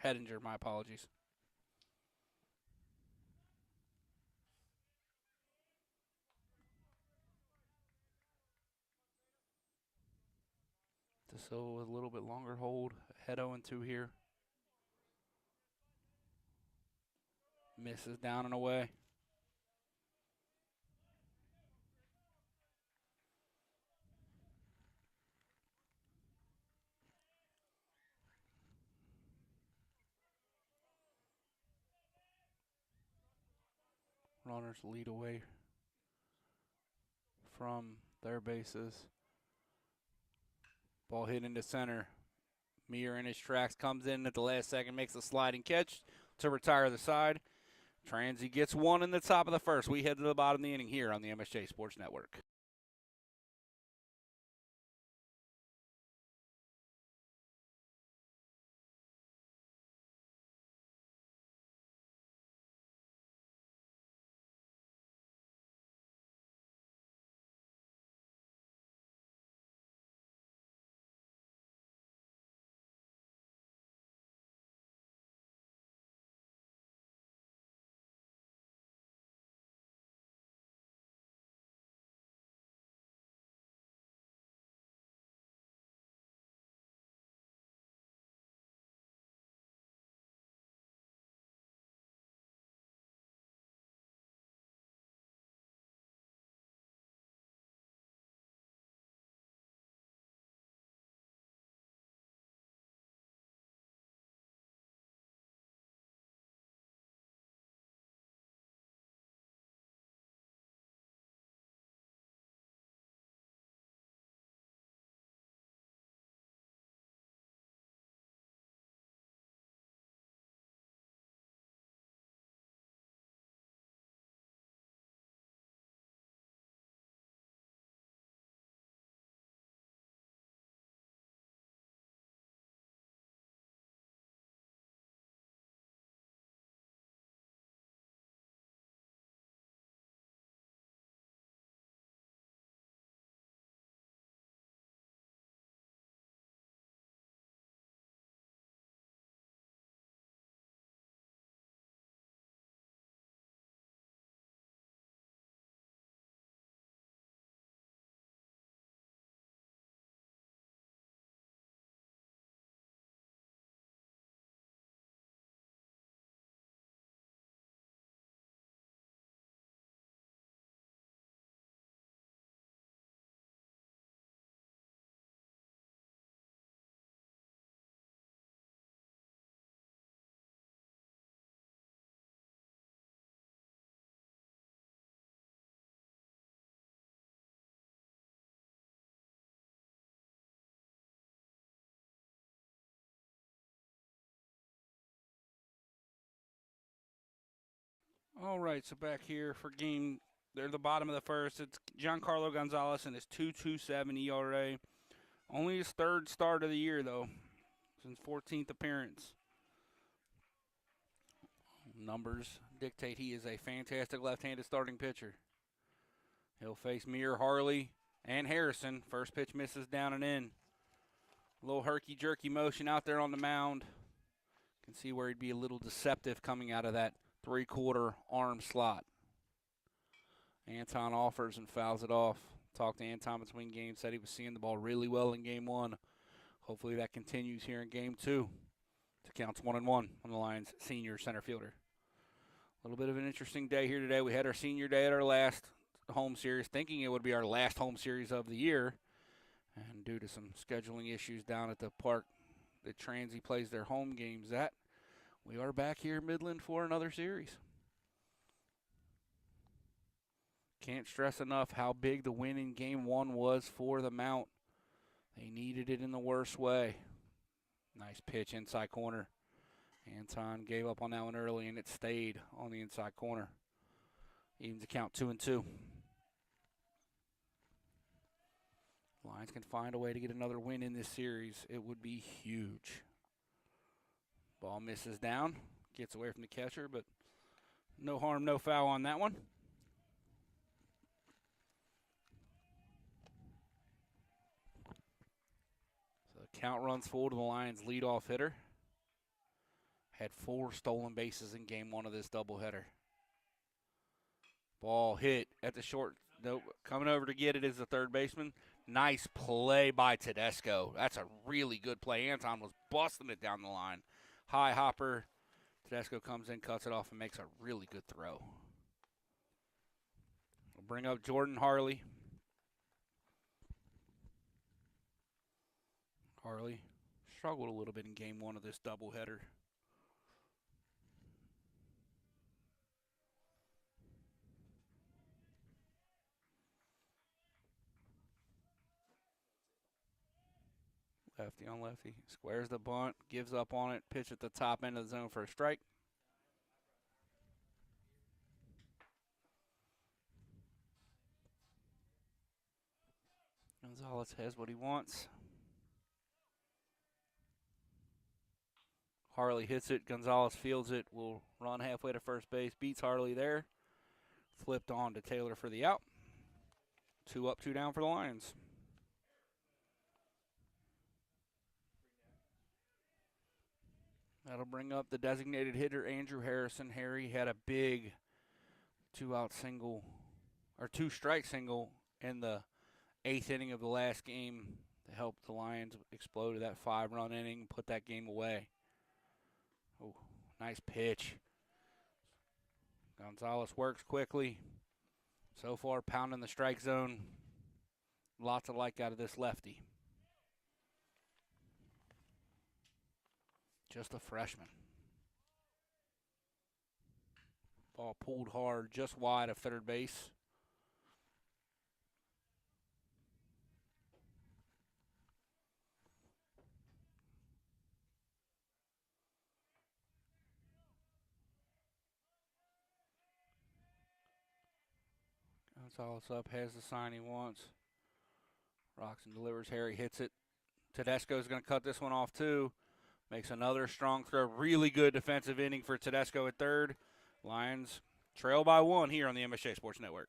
Hedinger, my apologies. De Silva with a little bit longer hold. Head 0-2 here. Misses down and away. Runners lead away from their bases. Ball hit into center. Meir in his tracks comes in at the last second, makes a sliding catch to retire the side. Transy gets 1 in the top of the first. We head to the bottom of the inning here on the MSJ Sports Network. All right, so back here for game, they're the bottom of the first. It's Giancarlo Gonzalez and his 2.27 ERA. Only his third start of the year, though, since 14th appearance. Numbers dictate he is a fantastic left-handed starting pitcher. He'll face Muir, Harley, and Harrison. First pitch misses down and in. A little herky-jerky motion out there on the mound. Can see where he'd be a little deceptive coming out of that three-quarter arm slot. Anton offers and fouls it off. Talked to Anton between games, said he was seeing the ball really well in game one. Hopefully that continues here in game two. To counts 1-1 on the Lions' senior center fielder. A little bit of an interesting day here today. We had our senior day at our last home series, thinking it would be our last home series of the year. And due to some scheduling issues down at the park that Transy plays their home games at, we are back here in Midland for another series. Can't stress enough how big the win in game one was for the Mount. They needed it in the worst way. Nice pitch inside corner. Anton gave up on that one early, and it stayed on the inside corner. Evens the count 2-2. Lions can find a way to get another win in this series. It would be huge. Ball misses down. Gets away from the catcher, but no harm, no foul on that one. So the count runs full to the Lions' leadoff hitter. Had 4 stolen bases in game one of this doubleheader. Ball hit at the short. Nope. Coming over to get it is the third baseman. Nice play by Tedesco. That's a really good play. Anton was busting it down the line. High hopper. Tedesco comes in, cuts it off, and makes a really good throw. We'll bring up Jordan Harley. Harley struggled a little bit in game one of this doubleheader. Lefty on lefty. Squares the bunt, gives up on it, pitch at the top end of the zone for a strike. Gonzalez has what he wants. Harley hits it. Gonzalez fields it. Will run halfway to first base. Beats Harley there. Flipped on to Taylor for the out. 2 up, 2 down for the Lions. That'll bring up the designated hitter, Andrew Harrison. Harry had a big 2-out single, or 2-strike single in the 8th inning of the last game to help the Lions explode to that 5-run inning, put that game away. Oh, nice pitch. Gonzalez works quickly. So far, pounding the strike zone. Lots of like out of this lefty. Just a freshman. Ball pulled hard, just wide of third base. Gonzalez up, has the sign he wants. Rocks and delivers. Harry hits it. Tedesco's going to cut this one off too. Makes another strong throw. Really good defensive inning for Tedesco at third. Lions trail by 1 here on the MSJ Sports Network.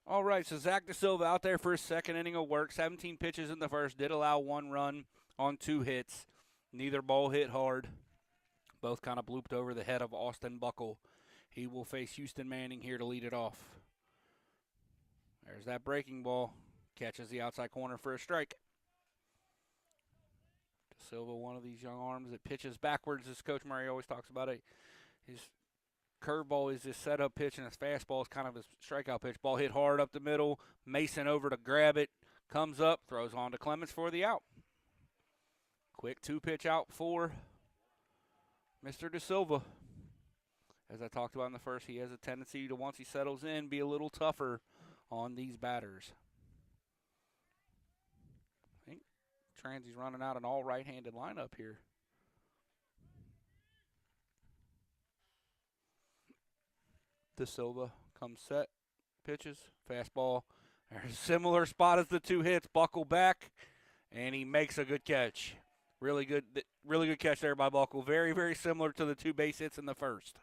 All right, so Zach De Silva out there for his second inning of work. 17 pitches in the first, did allow 1 run on 2 hits. Neither ball hit hard. Both kind of blooped over the head of Austin Buckle. He will face Houston Manning here to lead it off. There's that breaking ball. Catches the outside corner for a strike. De Silva, one of these young arms that pitches backwards, as Coach Murray always talks about it. His curveball is his setup pitch, and his fastball is kind of his strikeout pitch. Ball hit hard up the middle. Mason over to grab it. Comes up, throws on to Clemens for the out. Quick 2-pitch out for Mr. De Silva. As I talked about in the first, he has a tendency to, once he settles in, be a little tougher on these batters. I think Transy's running out an all right-handed lineup here. De Silva comes set, pitches, fastball. There's a similar spot as the 2 hits. Buckle back, and he makes a good catch. Really good catch there by Buckle. Very, very similar to the 2 base hits in the first.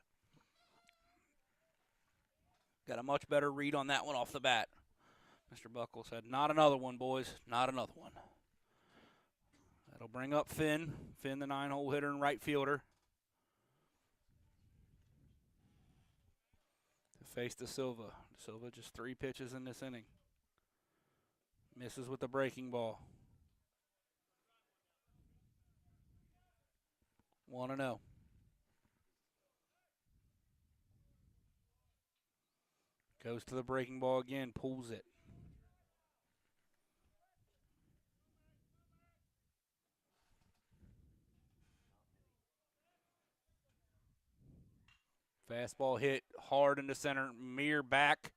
Got a much better read on that one off the bat. Mr. Buckle said, "Not another one, boys. Not another one." That'll bring up Finn. Finn, the 9-hole hitter and right fielder. To face De Silva. De Silva just 3 pitches in this inning. Misses with the breaking ball. 1-0. Goes to the breaking ball again, pulls it. Fastball hit hard into center. Mir back.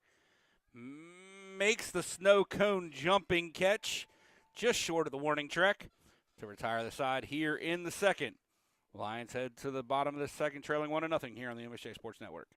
Makes the snow cone jumping catch just short of the warning track to retire the side here in the second. Lions head to the bottom of the second, trailing 1-0 here on the MSJ Sports Network.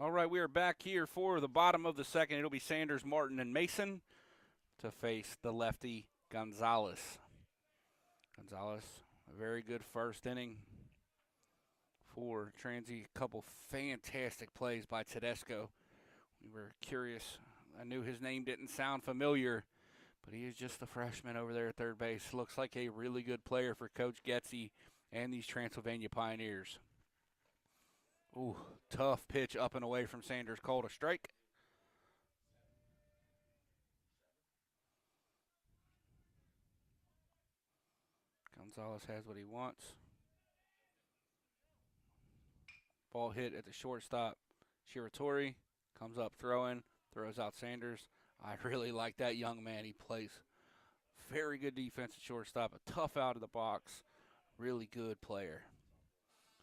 All right, we are back here for the bottom of the second. It'll be Sanders, Martin, and Mason to face the lefty Gonzalez. Gonzalez, a very good first inning for Transy. A couple fantastic plays by Tedesco. We were curious. I knew his name didn't sound familiar, but he is just a freshman over there at third base. Looks like a really good player for Coach Getzy and these Transylvania Pioneers. Ooh, tough pitch up and away from Sanders, called a strike. Gonzalez has what he wants. Ball hit at the shortstop. Shiratori comes up throwing, throws out Sanders. I really like that young man. He plays very good defense at shortstop, a tough out of the box, really good player.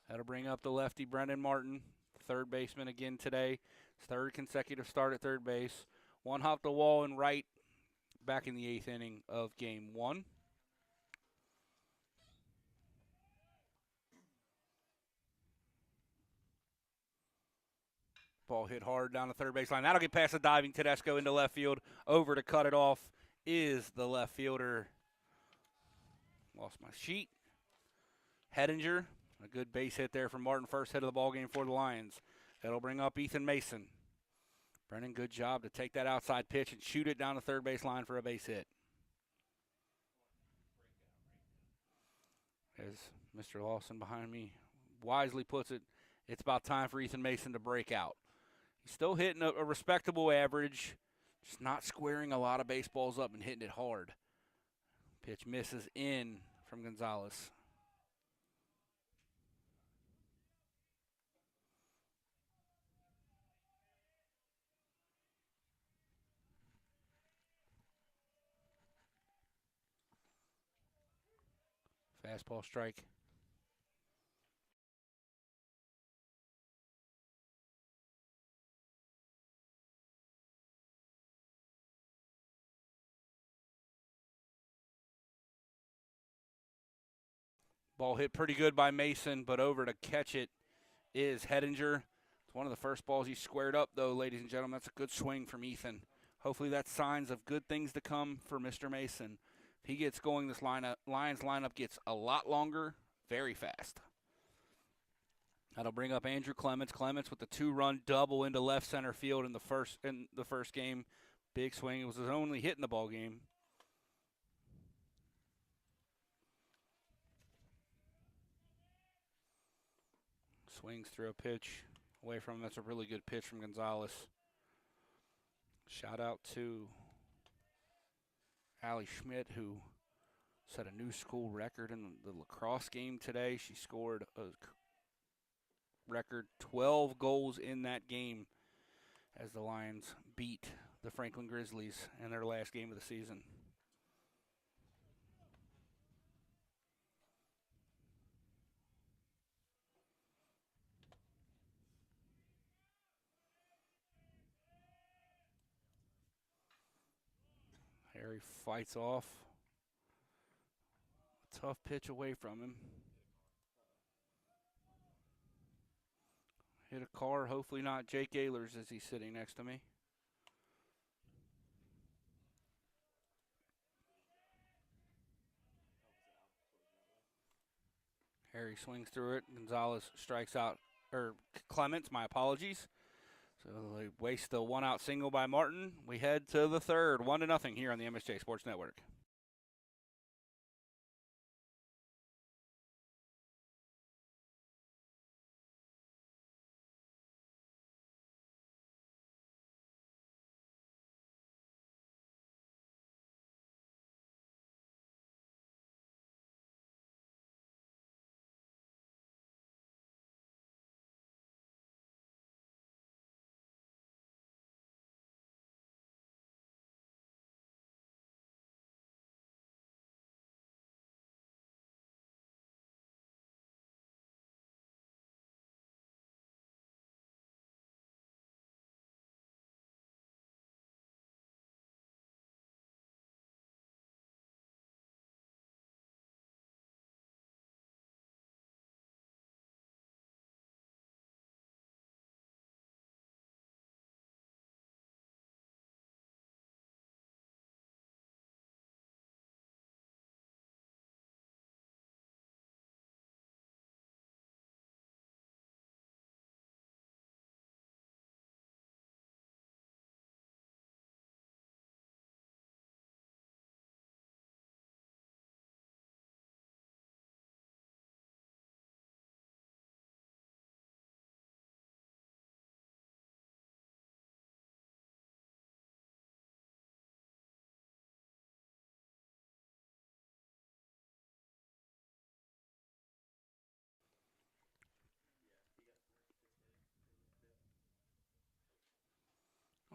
That'll bring up the lefty Brendan Martin, third baseman again today. His third consecutive start at third base. One hop the wall and right back in the 8th inning of game 1. Ball hit hard down the third baseline. That'll get past the diving Tedesco into left field. Over to cut it off is the left fielder. Lost my sheet. Hedinger. A good base hit there from Martin. First hit of the ball game for the Lions. That'll bring up Ethan Mason. Brennan, good job to take that outside pitch and shoot it down the third baseline for a base hit. As Mr. Lawson behind me wisely puts it, it's about time for Ethan Mason to break out. He's still hitting a respectable average, just not squaring a lot of baseballs up and hitting it hard. Pitch misses in from Gonzalez. Fastball strike. Ball hit pretty good by Mason, but over to catch it is Hedinger. It's one of the first balls he squared up, though, ladies and gentlemen. That's a good swing from Ethan. Hopefully that's signs of good things to come for Mr. Mason. If he gets going, this Lions lineup gets a lot longer very fast. That'll bring up Andrew Clements. Clements with the 2-run double into left center field in the first game. Big swing. It was his only hit in the ball game. Swings through a pitch away from him. That's a really good pitch from Gonzalez. Shout out to Allie Schmidt, who set a new school record in the lacrosse game today. She scored a record 12 goals in that game as the Lions beat the Franklin Grizzlies in their last game of the season. Harry fights off. A tough pitch away from him. Hit a car, hopefully not Jake Ehlers as he's sitting next to me. Harry swings through it. Gonzalez strikes out, or Clements, my apologies. So they waste the one-out single by Martin. We head to the third, 1-0 here on the MSJ Sports Network.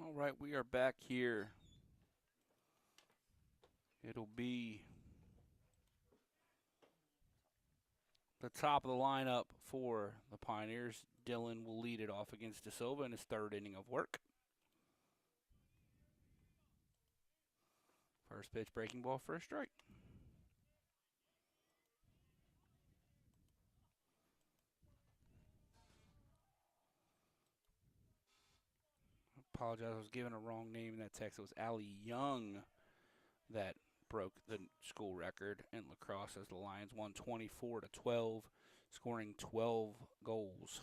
All right, we are back here. It'll be the top of the lineup for the Pioneers. Dylan will lead it off against De Silva in his third inning of work. First pitch, breaking ball for a strike. apologize. I was given a wrong name in that text. It was Allie Young that broke the school record in lacrosse as the Lions won 24-12, scoring 12 goals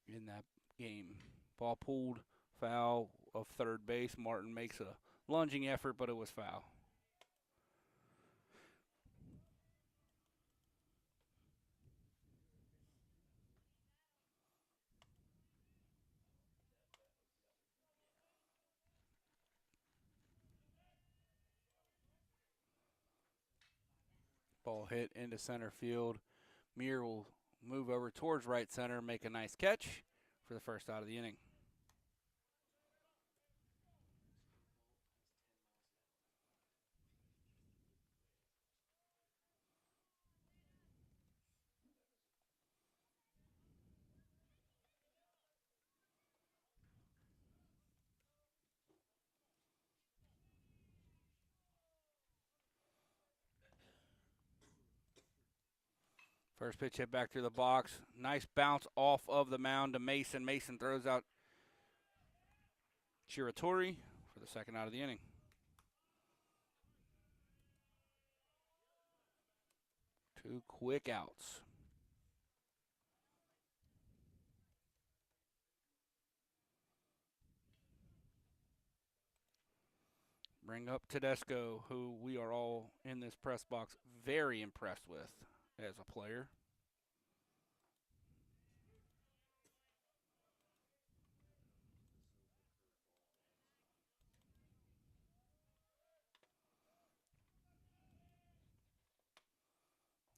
in that game. Ball pulled, foul of third base. Martin makes a lunging effort, but it was foul. Ball hit into center field. Muir will move over towards right center, make a nice catch for the first out of the inning. First pitch hit back through the box. Nice bounce off of the mound to Mason. Mason throws out Chiratori for the second out of the inning. 2 quick outs. Bring up Tedesco, who we are all in this press box very impressed with as a player.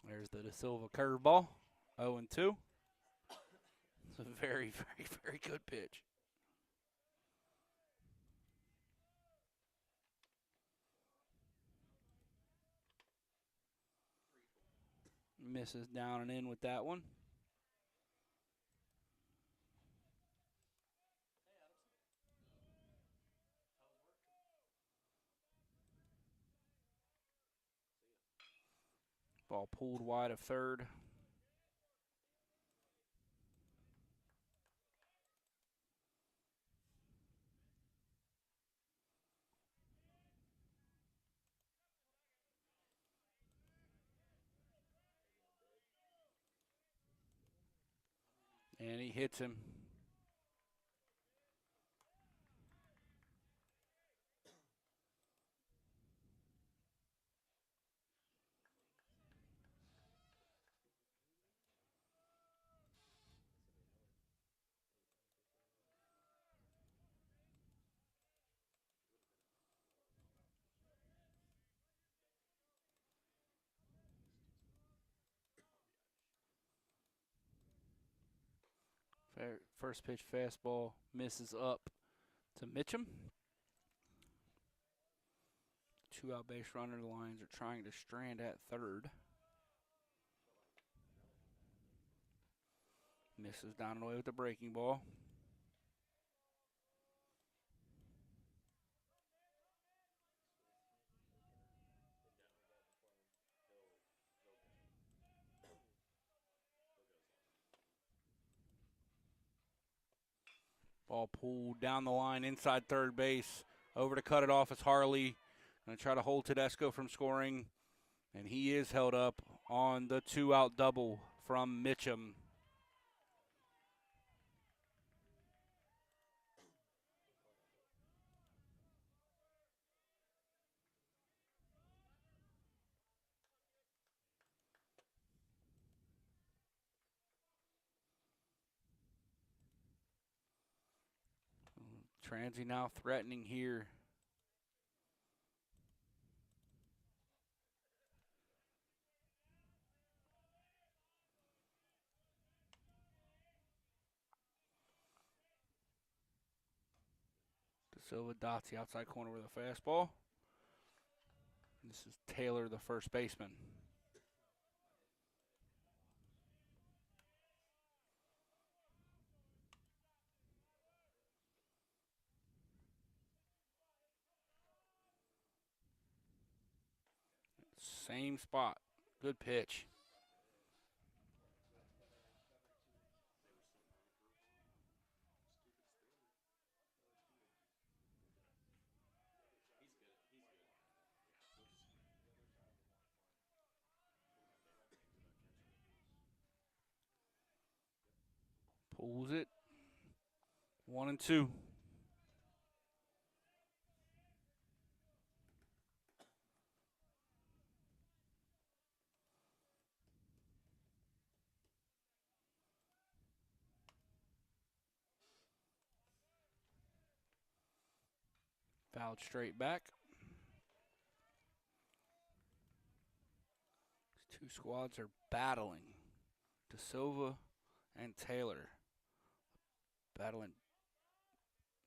There's the De Silva curveball, 0-2. It's a very, very, very good pitch. Misses down and in with that one. Ball pulled wide of third. And he hits him. First pitch fastball misses up to Mitchum. 2 out base runner. The Lions are trying to strand at third. Misses down and away with the breaking ball. Ball pulled down the line inside third base. Over to cut it off is Harley. Going to try to hold Tedesco from scoring. And he is held up on the 2-out double from Mitchum. Transy now threatening here. De Silva dots the outside corner with a fastball. This is Taylor, the first baseman. Same spot. Good pitch. Pulls it. 1-2. Fouled straight back. These two squads are battling. De Silva and Taylor battling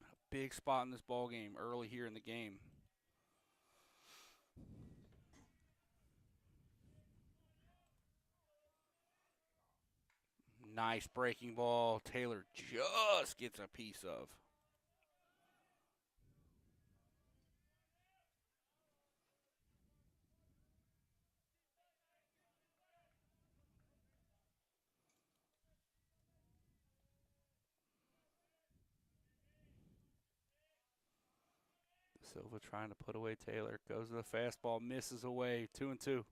a big spot in this ball game early here in the game. Nice breaking ball. Taylor just gets a piece of. Silva trying to put away Taylor. Goes to the fastball, misses away. 2-2.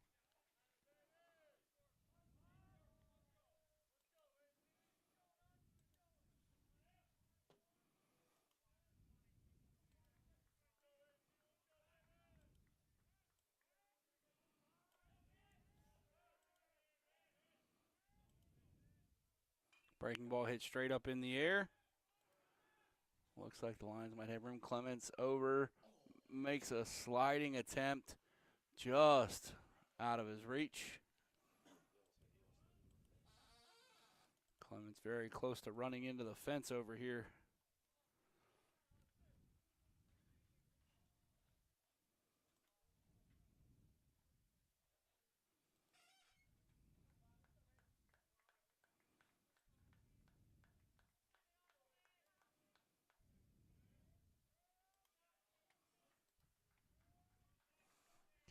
Breaking ball hit straight up in the air. Looks like the Lions might have room. Clements over. Makes a sliding attempt just out of his reach. Clements very close to running into the fence over here.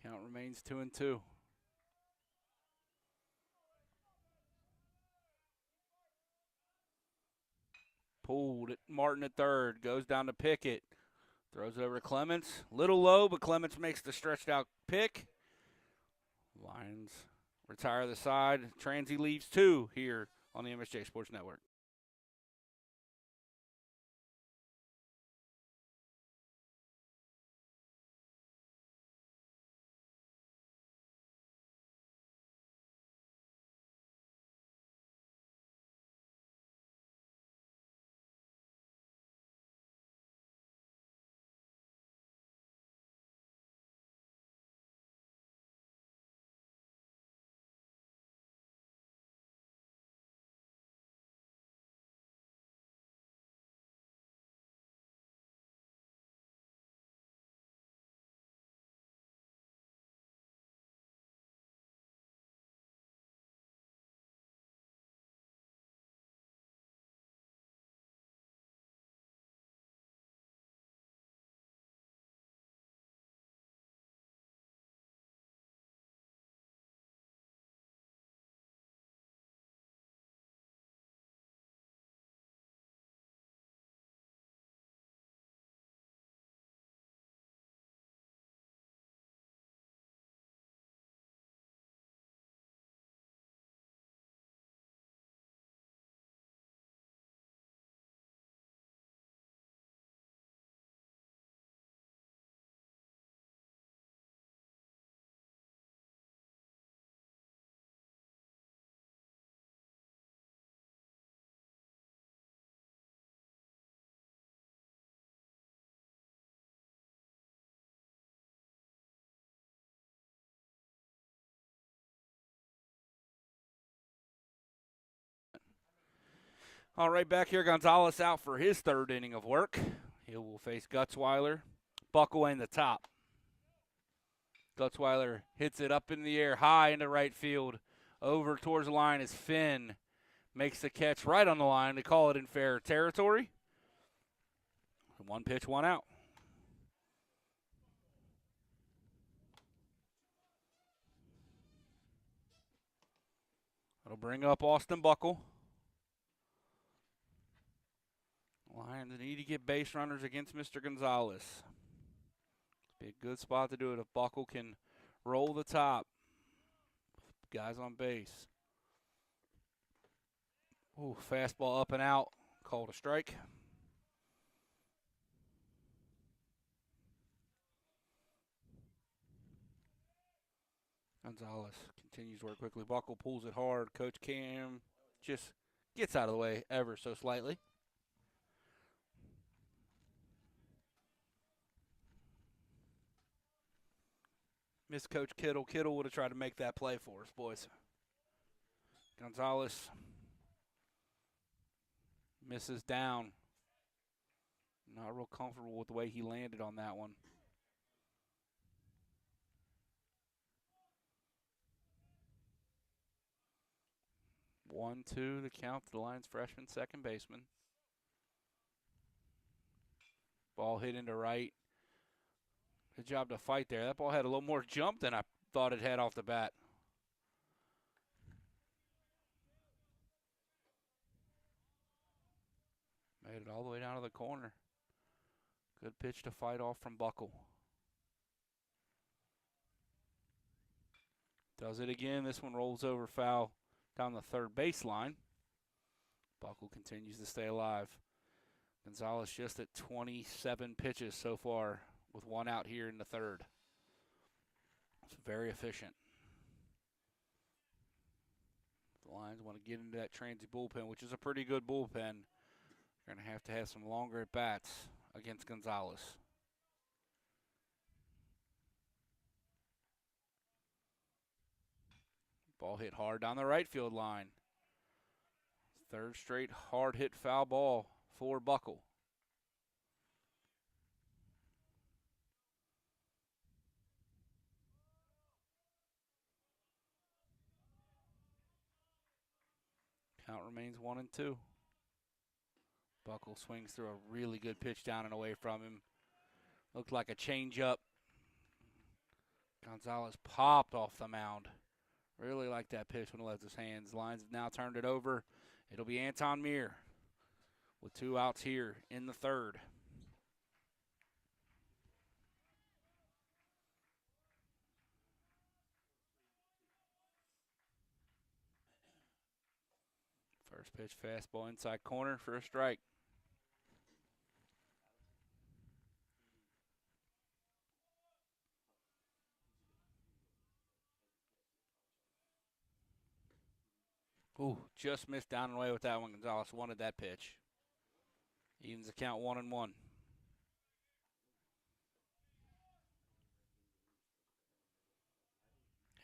Count remains 2-2. Pulled it. Martin at third. Goes down to Pickett. Throws it over to Clements. Little low, but Clements makes the stretched out pick. Lions retire the side. Transy leaves 2 here on the MSJ Sports Network. All right, back here, Gonzalez out for his third inning of work. He will face Gutzweiler. Buckle in the top. Gutzweiler hits it up in the air, high into right field. Over towards the line is Finn. Makes the catch right on the line. They call it in fair territory. 1 pitch, 1 out. It'll bring up Austin Buckle. Lions need to get base runners against Mr. Gonzalez. Be a good spot to do it if Buckle can roll the top. Guys on base. Ooh, fastball up and out. Called a strike. Gonzalez continues to work quickly. Buckle pulls it hard. Coach Cam just gets out of the way ever so slightly. Miss Coach Kittle. Kittle would have tried to make that play for us, boys. Gonzalez misses down. Not real comfortable with the way he landed on that one. One, two, the count to the Lions freshman second baseman. Ball hit into right. Good job to fight there. That ball had a little more jump than I thought it had off the bat. Made it all the way down to the corner. Good pitch to fight off from Buckle. Does it again. This one rolls over foul down the third baseline. Buckle continues to stay alive. Gonzalez just at 27 pitches so far with one out here in the third. It's very efficient. The Lions want to get into that Transy bullpen, which is a pretty good bullpen. They're going to have some longer at-bats against Gonzalez. Ball hit hard down the right field line. Third straight hard hit foul ball for Buckle. Count remains 1-2. Buckle swings through a really good pitch down and away from him. Looked like a changeup. Gonzalez popped off the mound. Really liked that pitch when it left his hands. Lions have now turned it over. It'll be Anton Muir with 2 outs here in the third. First pitch fastball inside corner for a strike. Ooh, just missed down and away with that one. Gonzalez wanted that pitch. Evens the count 1-1.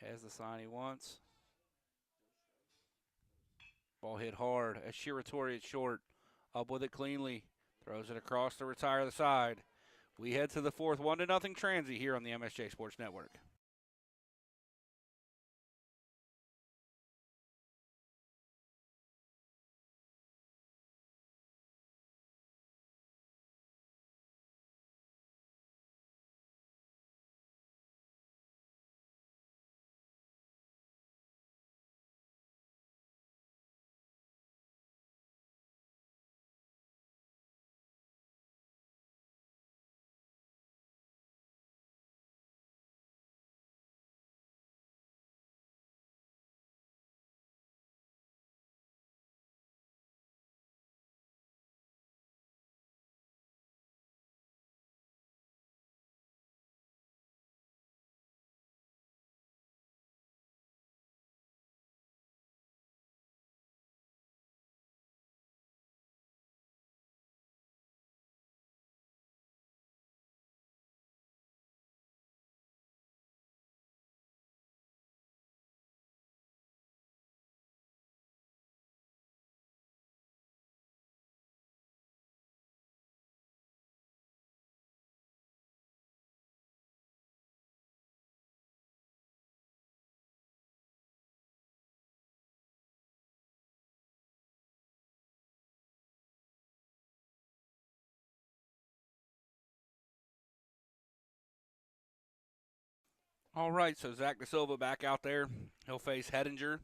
Has the sign he wants. Ball hit hard. As Shiratori at short. Up with it cleanly. Throws it across to retire the side. We head to the fourth. 1-0 Transy here on the MSJ Sports Network. All right, so Zach Da Silva back out there. He'll face Hedinger,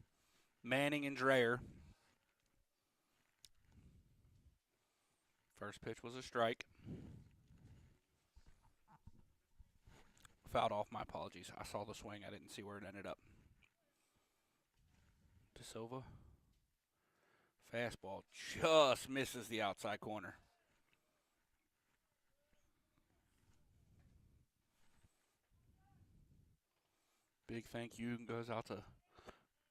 Manning, and Dreyer. First pitch was a strike. Fouled off, my apologies. I saw the swing. I didn't see where it ended up. Da Silva Fastball just misses the outside corner. Big thank you goes out to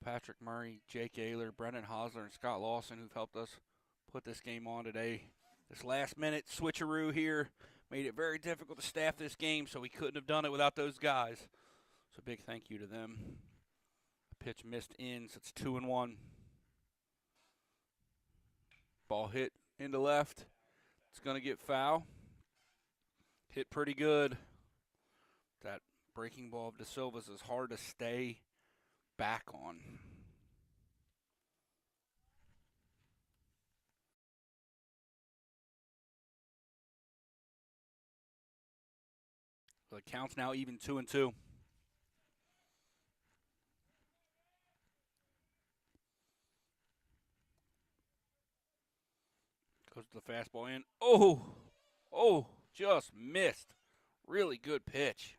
Patrick Murray, Jake Ayler, Brendan Hosler, and Scott Lawson, who've helped us put this game on today. This last-minute switcheroo here made it very difficult to staff this game, so we couldn't have done it without those guys. So big thank you to them. The pitch missed in, so it's 2-1. Ball hit into left. It's going to get foul. Hit pretty good. That breaking ball of De Silva's is hard to stay back on. So the count's now even 2-2. Goes to the fastball in. Oh, just missed. Really good pitch.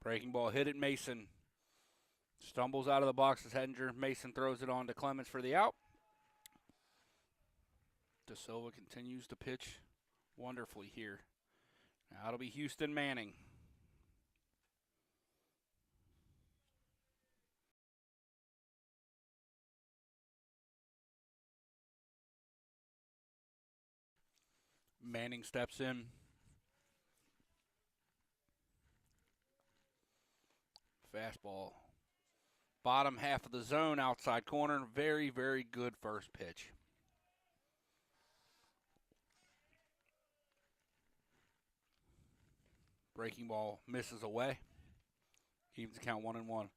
Breaking ball hit at Mason. Stumbles out of the box as Hedinger. Mason throws it on to Clemens for the out. De Silva continues to pitch wonderfully here. Now it'll be Houston Manning. Manning steps in. Fastball. Bottom half of the zone, outside corner. Very, very good first pitch. Breaking ball misses away. Evens count 1-1.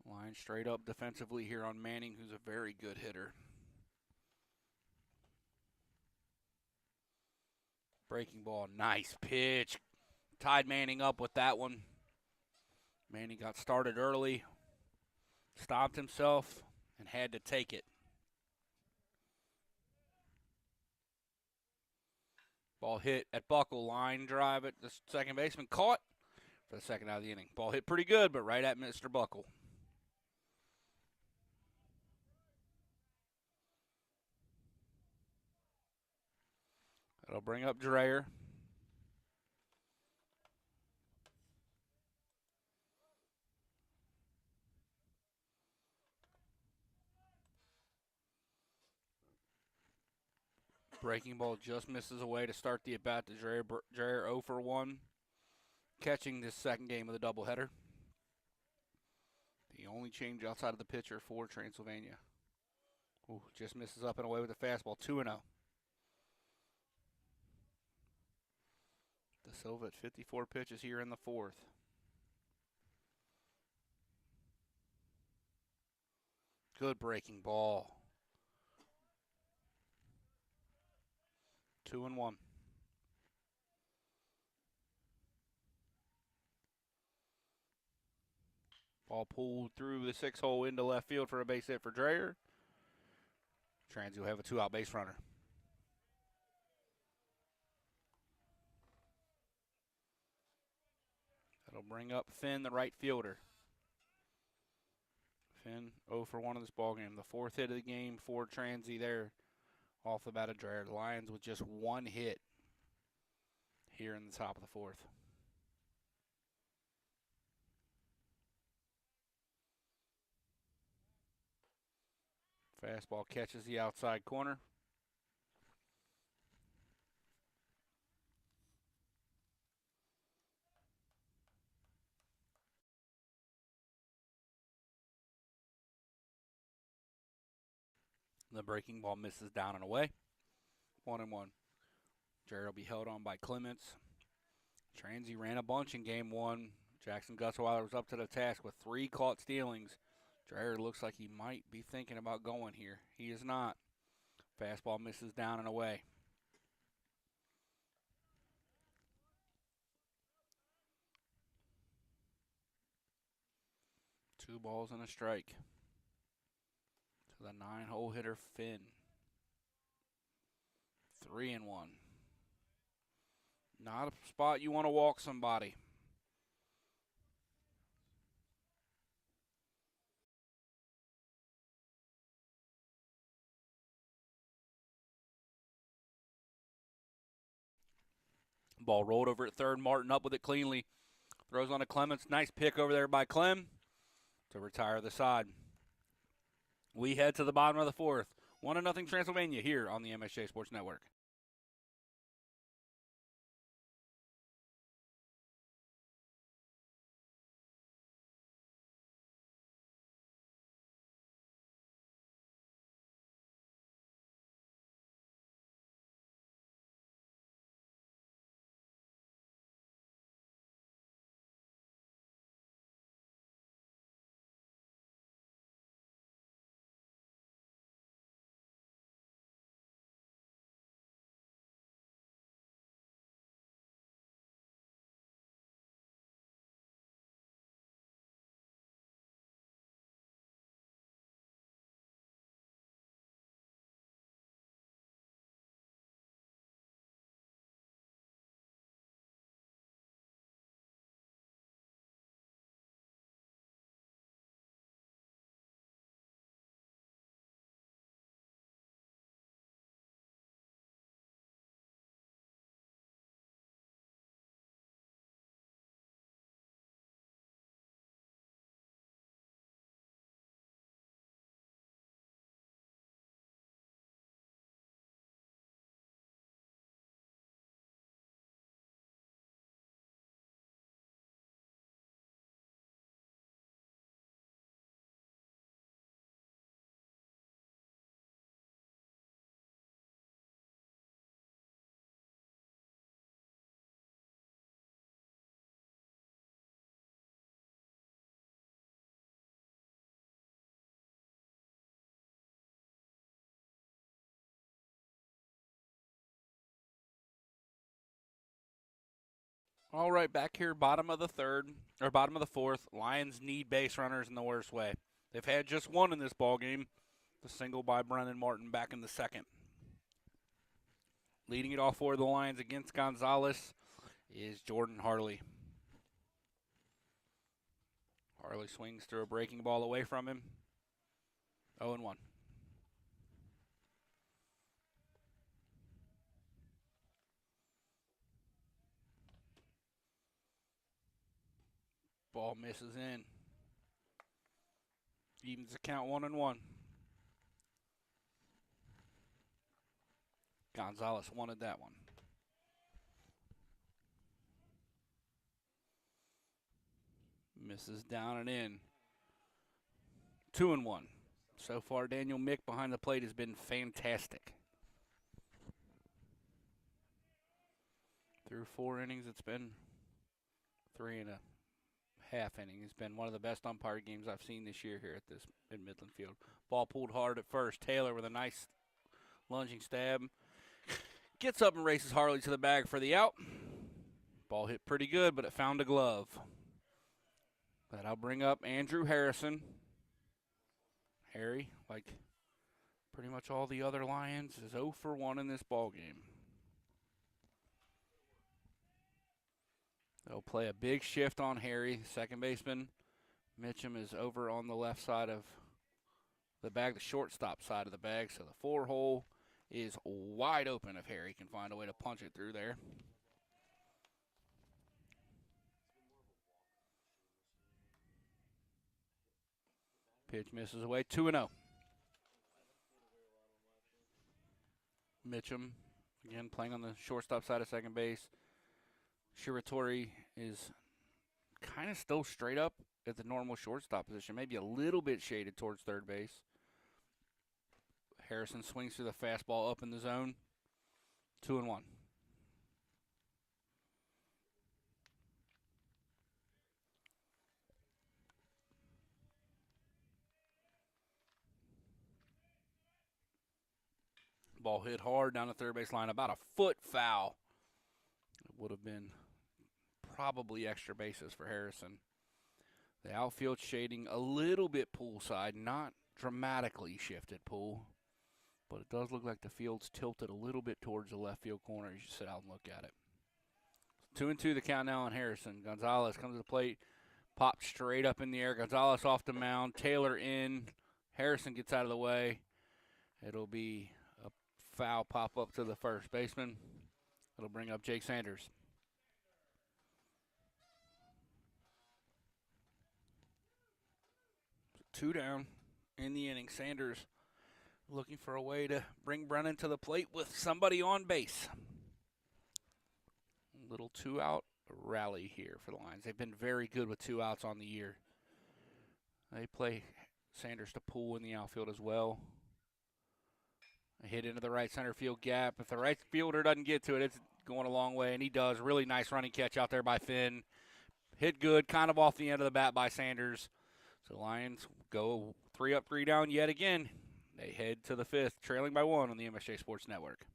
Line straight up defensively here on Manning, who's a very good hitter. Breaking ball, nice pitch. Tied Manning up with that one. Manning got started early, stopped himself, and had to take it. Ball hit at Buckle, line drive at the second baseman, caught for the second out of the inning. Ball hit pretty good, but right at Mr. Buckle. That'll bring up Dreyer. Breaking ball just misses away to start the at-bat to Dreyer. Dreyer 0 for 1, catching this second game of the doubleheader. The only change outside of the pitcher for Transylvania. Ooh, just misses up and away with the fastball, 2-0. De Silva at 54 pitches here in the fourth. Good breaking ball. 2-1. Ball pulled through the 6-hole into left field for a base hit for Dreyer. Transy will have a 2-out base runner. That'll bring up Finn, the right fielder. Finn 0 for 1 in this ballgame. The fourth hit of the game for Transy there off the bat of Dreyer. The Lions with just one hit here in the top of the fourth. Fastball catches the outside corner. The breaking ball misses down and away. 1-1. Dreyer will be held on by Clements. Transy ran a bunch in game one. Jackson Gutzweiler was up to the task with 3 caught stealings. Dreyer looks like he might be thinking about going here. He is not. Fastball misses down and away. Two balls and a strike to the 9-hole hitter Finn. 3-1. Not a spot you want to walk somebody. Ball rolled over at third. Martin up with it cleanly. Throws on to Clements. Nice pick over there by Clem to retire the side. We head to the bottom of the fourth. 1-0 Transylvania here on the MSJ Sports Network. All right, back here, bottom of the fourth. Lions need base runners in the worst way. They've had just one in this ball game. The single by Brennan Martin back in the second. Leading it off for the Lions against Gonzalez is Jordan Harley. Harley swings through a breaking ball away from him. 0-1. Ball misses in. Evens the count 1-1. Gonzalez wanted that one. Misses down and in. 2-1. So far, Daniel Mick behind the plate has been fantastic. Through 4 innings, it's been 3.5 innings. It's been one of the best umpire games I've seen this year here in Midland Field. Ball pulled hard at first. Taylor with a nice lunging stab. Gets up and races Harley to the bag for the out. Ball hit pretty good, but it found a glove. That'll bring up Andrew Harrison. Harry, like pretty much all the other Lions, is 0 for 1 in this ball game. They'll play a big shift on Harry. Second baseman Mitchum is over on the left side of the bag, the shortstop side of the bag. So the 4-hole is wide open if Harry can find a way to punch it through there. Pitch misses away. 2-0. Mitchum, again, playing on the shortstop side of second base. Shiratori is kind of still straight up at the normal shortstop position, maybe a little bit shaded towards third base. Harrison swings through the fastball up in the zone. 2-1. Ball hit hard down the third base line, about a foot foul. It would have been probably extra bases for Harrison. The outfield shading a little bit poolside, not dramatically shifted pool, but it does look like the field's tilted a little bit towards the left field corner as you sit out and look at it. 2-2 the count now on Harrison. Gonzalez comes to the plate, pops straight up in the air. Gonzalez off the mound. Taylor in. Harrison gets out of the way. It'll be a foul pop up to the first baseman. It'll bring up Jake Sanders. Two down in the inning. Sanders looking for a way to bring Brennan to the plate with somebody on base. Little two-out rally here for the Lions. They've been very good with 2 outs on the year. They play Sanders to pull in the outfield as well. A hit into the right center field gap. If the right fielder doesn't get to it, it's going a long way, and he does. Really nice running catch out there by Finn. Hit good, kind of off the end of the bat by Sanders. So Lions go 3 up, 3 down yet again. They head to the 5th, trailing by 1 on the MSJ Sports Network.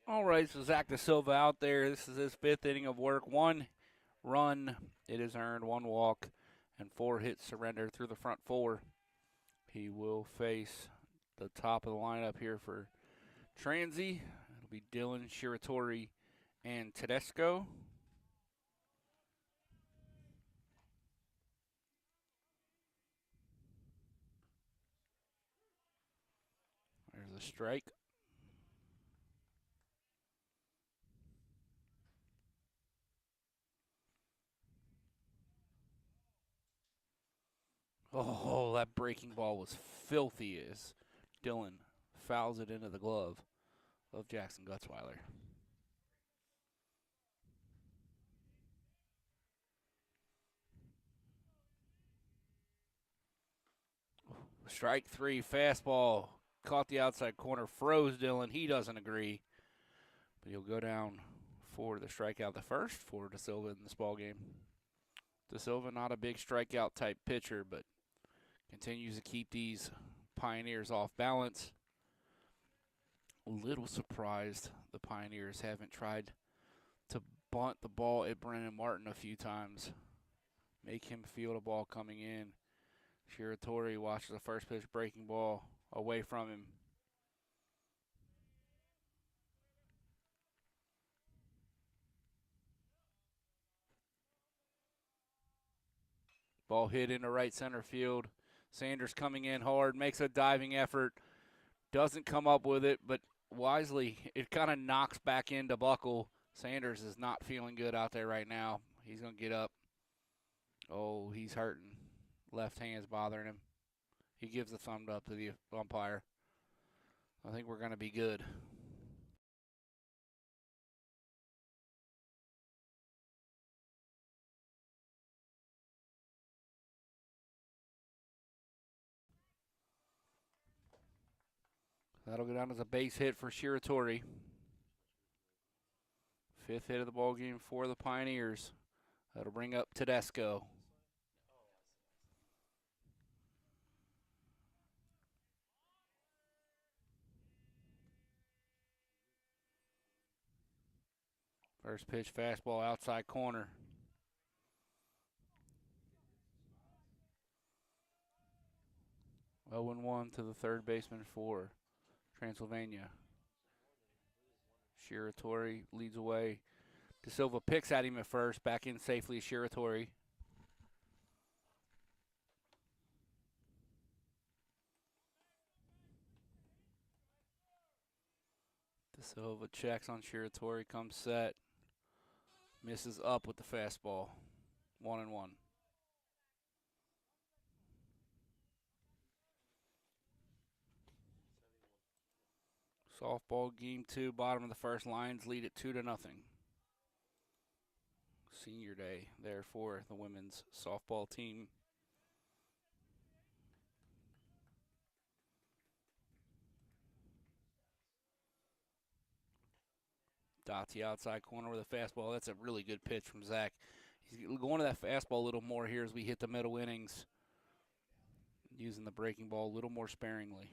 All right, so Zach Da Silva out there. This is his 5th inning of work. 1 run it is earned, 1 walk, and 4 hits surrendered through the front 4. He will face the top of the lineup here for Transy. It'll be Dylan, Shiratori, and Tedesco. There's a strike. Oh, that breaking ball was filthy as Dylan fouls it into the glove of Jackson Gutzweiler. Strike 3, fastball, caught the outside corner, froze Dylan. He doesn't agree, but he'll go down for the strikeout, the first for Da Silva in this ball game. Da Silva, not a big strikeout type pitcher, but continues to keep these Pioneers off balance. A little surprised the Pioneers haven't tried to bunt the ball at Brennan Martin a few times. Make him feel the ball coming in. Shiratori watches the first pitch breaking ball away from him. Ball hit into right center field. Sanders coming in hard, makes a diving effort. Doesn't come up with it, but wisely, it kind of knocks back into Buckle. Sanders is not feeling good out there right now. He's going to get up. Oh, he's hurting. Left hand's bothering him. He gives the thumb up to the umpire. I think we're going to be good. That'll go down as a base hit for Shiratori. 5th hit of the ball game for the Pioneers. That'll bring up Tedesco. First pitch fastball outside corner. Oh and 1 to the third baseman for Transylvania. Shiratori leads away. De Silva picks at him at first. Back in safely, Shiratori. De Silva checks on Shiratori, comes set. Misses up with the fastball. 1 and 1. Softball game 2, bottom of the first. Lions lead it 2-0. Senior day there for the women's softball team. Dottie outside corner with a fastball. That's a really good pitch from Zach. He's going to that fastball a little more here as we hit the middle innings. Using the breaking ball a little more sparingly.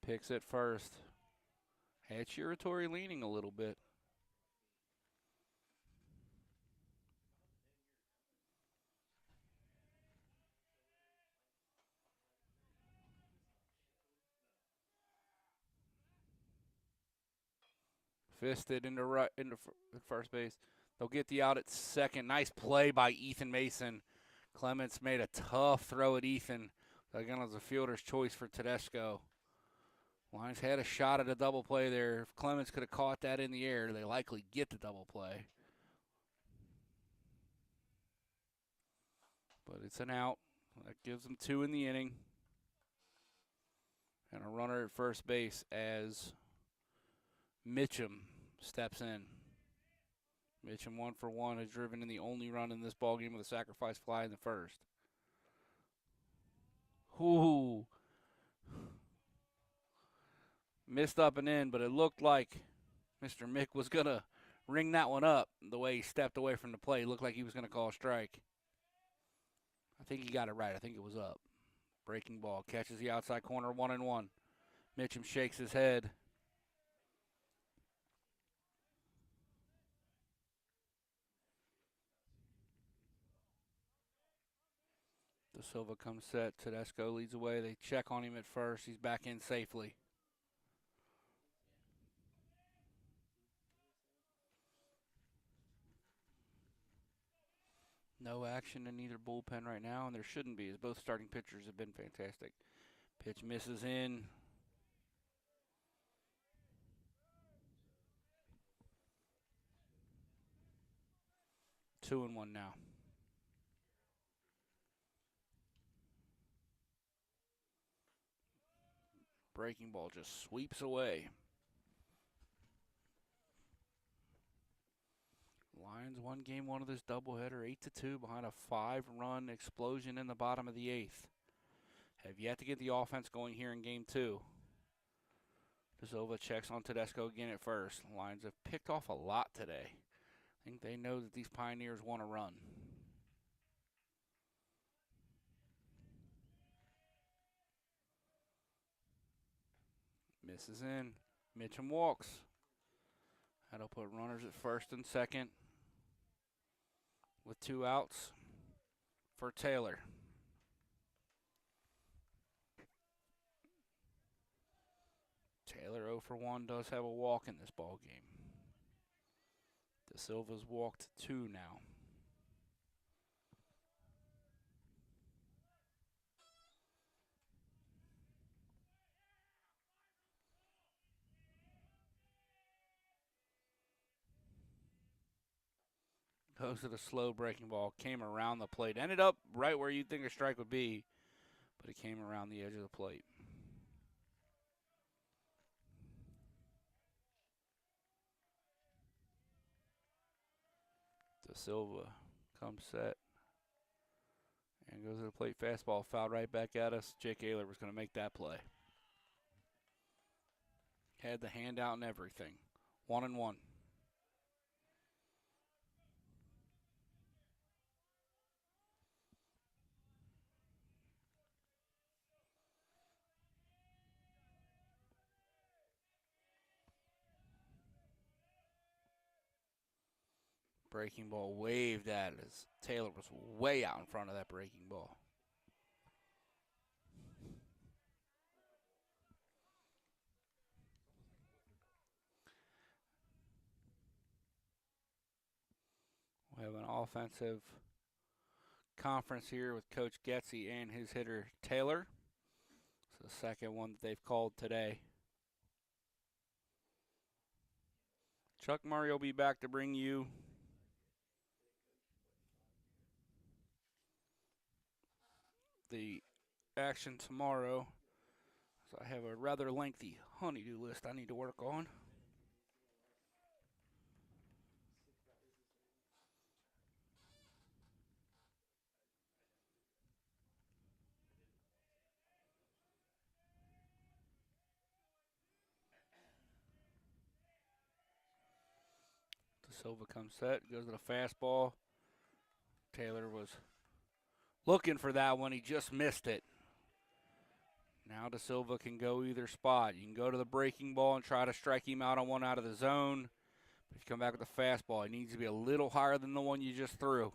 Picks it first. Had Shiratori leaning a little bit. Fisted into first base. They'll get the out at second. Nice play by Ethan Mason. Clements made a tough throw at Ethan. Again, it was a fielder's choice for Tedesco. Lions had a shot at a double play there. If Clements could have caught that in the air, they likely get the double play. But it's an out. That gives them 2 in the inning. And a runner at first base as Mitchum steps in. Mitchum 1 for 1 has driven in the only run in this ballgame with a sacrifice fly in the first. Ooh. Missed up and in, but it looked like Mr. Mick was going to ring that one up the way he stepped away from the plate. It looked like he was going to call a strike. I think he got it right. I think it was up. Breaking ball. Catches the outside corner, 1 and 1. Mitchum shakes his head. De Silva comes set. Tedesco leads away. They check on him at first. He's back in safely. No action in either bullpen right now, and there shouldn't be, as both starting pitchers have been fantastic. Pitch misses in. Two and 1 now. Breaking ball just sweeps away. Lions won game 1 of this doubleheader 8-2 behind a 5-run explosion in the bottom of the 8th. Have yet to get the offense going here in game 2. De Silva checks on Tedesco again at first. Lions have picked off a lot today. I think they know that these Pioneers want to run. Misses in. Mitchum walks. That'll put runners at first and second with 2 outs for Taylor. Taylor 0 for 1 does have a walk in this ball game. De Silva's walked 2 now. Goes to the slow breaking ball. Came around the plate. Ended up right where you'd think a strike would be, but it came around the edge of the plate. De Silva comes set and goes to the plate. Fastball fouled right back at us. Jake Ayler was going to make that play. Had the hand out and everything. 1 and 1. Breaking ball waved at as Taylor was way out in front of that breaking ball. We have an offensive conference here with Coach Getzy and his hitter Taylor. It's the second one that they've called today. Chuck Murray will be back to bring you the action tomorrow. So I have a rather lengthy honeydew list I need to work on. Silva comes set, goes to the fastball. Taylor was looking for that one. He just missed it. Now De Silva can go either spot. You can go to the breaking ball and try to strike him out on one out of the zone. But if you come back with the fastball, it needs to be a little higher than the one you just threw.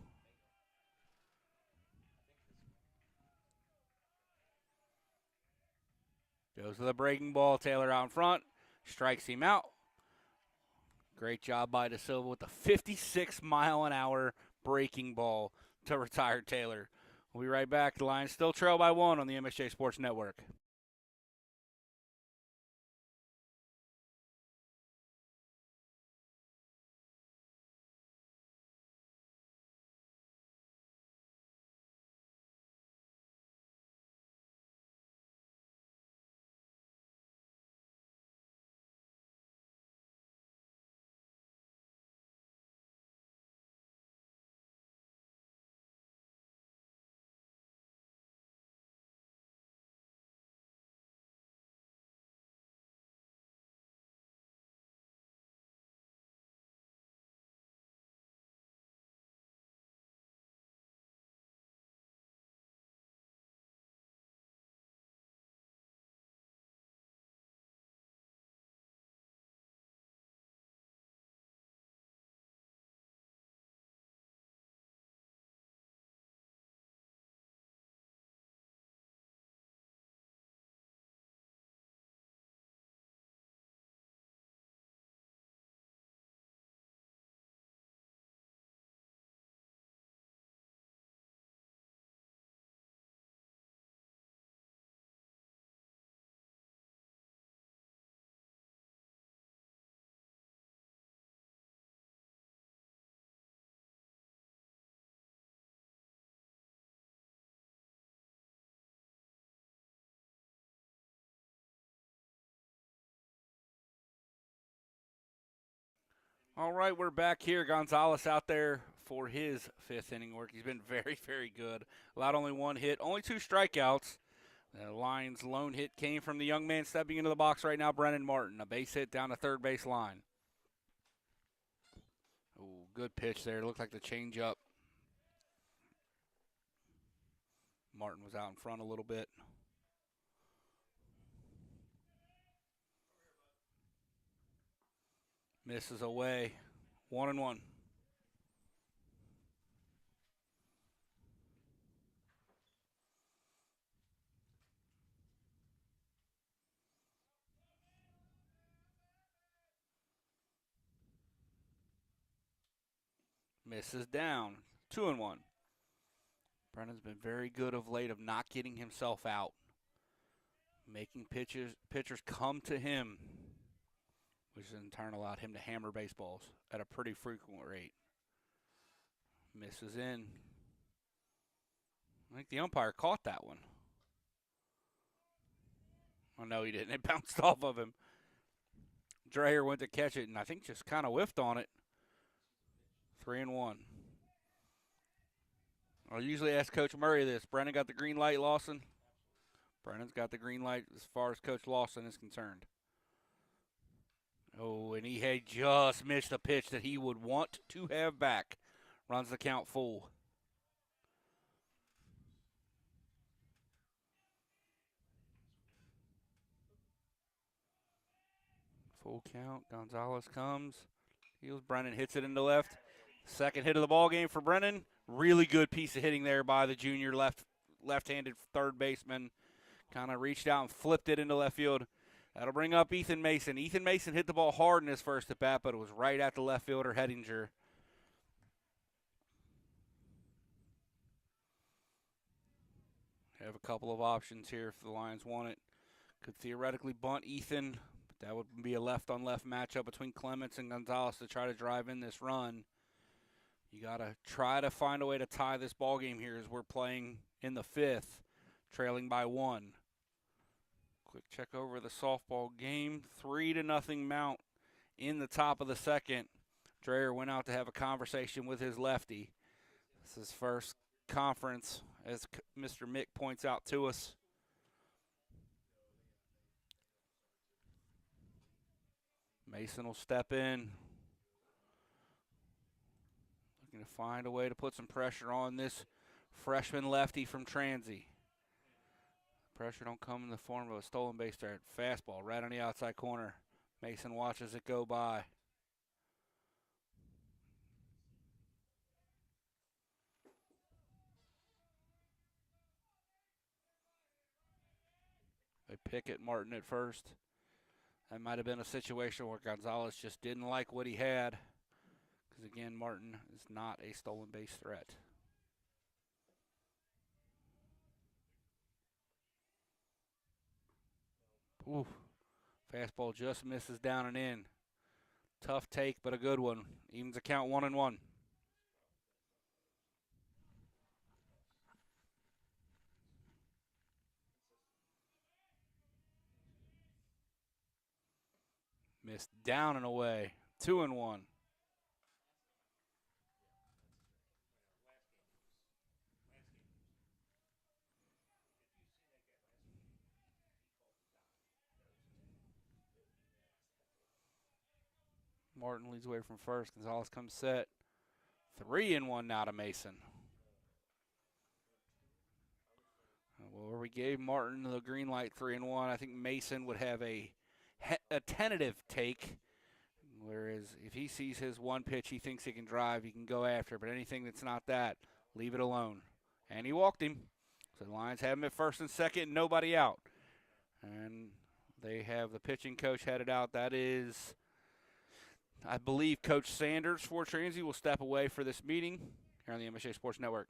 Goes to the breaking ball. Taylor out in front. Strikes him out. Great job by De Silva with the 56-mile-an-hour breaking ball to retire Taylor. We'll be right back. The Lions still trail by 1 on the MSJ Sports Network. All right, we're back here. Gonzalez out there for his 5th inning work. He's been very, very good. Allowed only 1 hit, only 2 strikeouts. The Lions' lone hit came from the young man stepping into the box right now, Brennan Martin. A base hit down the third base line. Ooh, good pitch there. It looked like the changeup. Martin was out in front a little bit. Misses away. 1-1. Misses down. 2-1. Brennan's been very good of late of not getting himself out. Making pitchers come to him, which in turn allowed him to hammer baseballs at a pretty frequent rate. Misses in. I think the umpire caught that one. Oh, no, he didn't. It bounced off of him. Dreher went to catch it and I think just kind of whiffed on it. 3-1. I'll usually ask Coach Murray this. Brennan got the green light, Lawson? Brennan's got the green light as far as Coach Lawson is concerned. Oh, and he had just missed a pitch that he would want to have back. Runs the count full. Full count. Gonzalez comes. Heels. Brennan hits it into left. Second hit of the ball game for Brennan. Really good piece of hitting there by the junior left-handed third baseman. Kind of reached out and flipped it into left field. That'll bring up Ethan Mason. Ethan Mason hit the ball hard in his first at bat, but it was right at the left fielder, Hettinger. Have a couple of options here if the Lions want it. Could theoretically bunt Ethan, but that would be a left-on-left matchup between Clements and Gonzalez to try to drive in this run. You got to try to find a way to tie this ball game here as we're playing in the fifth, trailing by 1. Quick check over the softball game. 3-0 Mount in the top of the second. Dreyer went out to have a conversation with his lefty. This is his first conference, as Mr. Mick points out to us. Mason will step in. Looking to find a way to put some pressure on this freshman lefty from Transy. Pressure don't come in the form of a stolen base there. Fastball right on the outside corner. Mason watches it go by. They pick at Martin at first. That might have been a situation where Gonzalez just didn't like what he had. Because again, Martin is not a stolen base threat. Ooh, fastball just misses down and in. Tough take, but a good one. Evens the count 1-1. Missed down and away. 2-1. Martin leads away from first. Gonzalez comes set. 3-1 now to Mason. Well, we gave Martin the green light 3-1. I think Mason would have a tentative take, whereas if he sees his one pitch he thinks he can drive, he can go after. But anything that's not that, leave it alone. And he walked him. So the Lions have him at first and second, nobody out. And they have the pitching coach headed out. That is, I believe, Coach Sanders for Transy will step away for this meeting here on the MSJ Sports Network.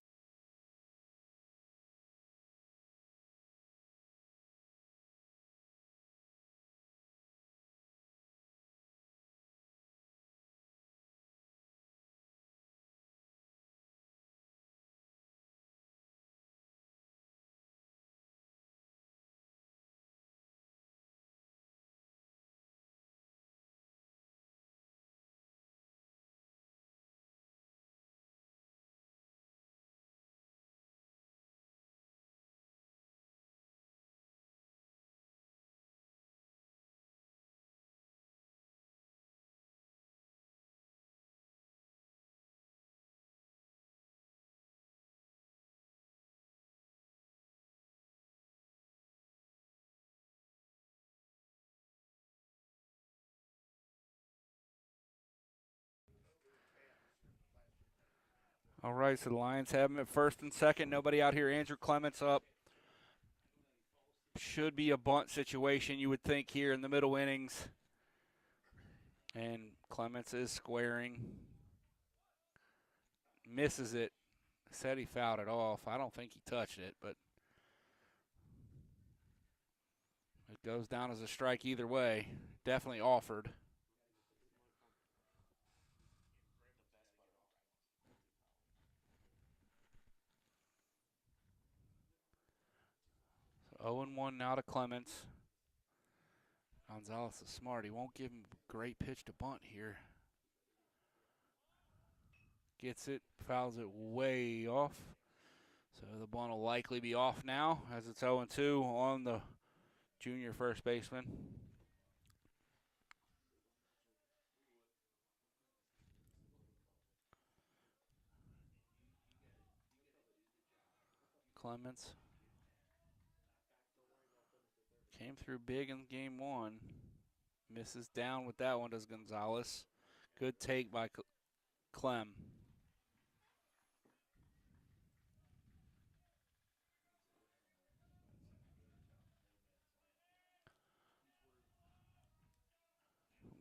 All right, so the Lions have him at first and second. Nobody out here. Andrew Clements up. Should be a bunt situation, you would think, here in the middle innings. And Clements is squaring. Misses it. Said he fouled it off. I don't think he touched it, but it goes down as a strike either way. Definitely offered. So 0-1 now to Clements. Gonzalez is smart. He won't give him a great pitch to bunt here. Gets it, fouls it way off. So the bunt will likely be off now as it's 0-2 on the junior first baseman. Clements came through big in game one. Misses down with that one, does Gonzalez. Good take by Clem.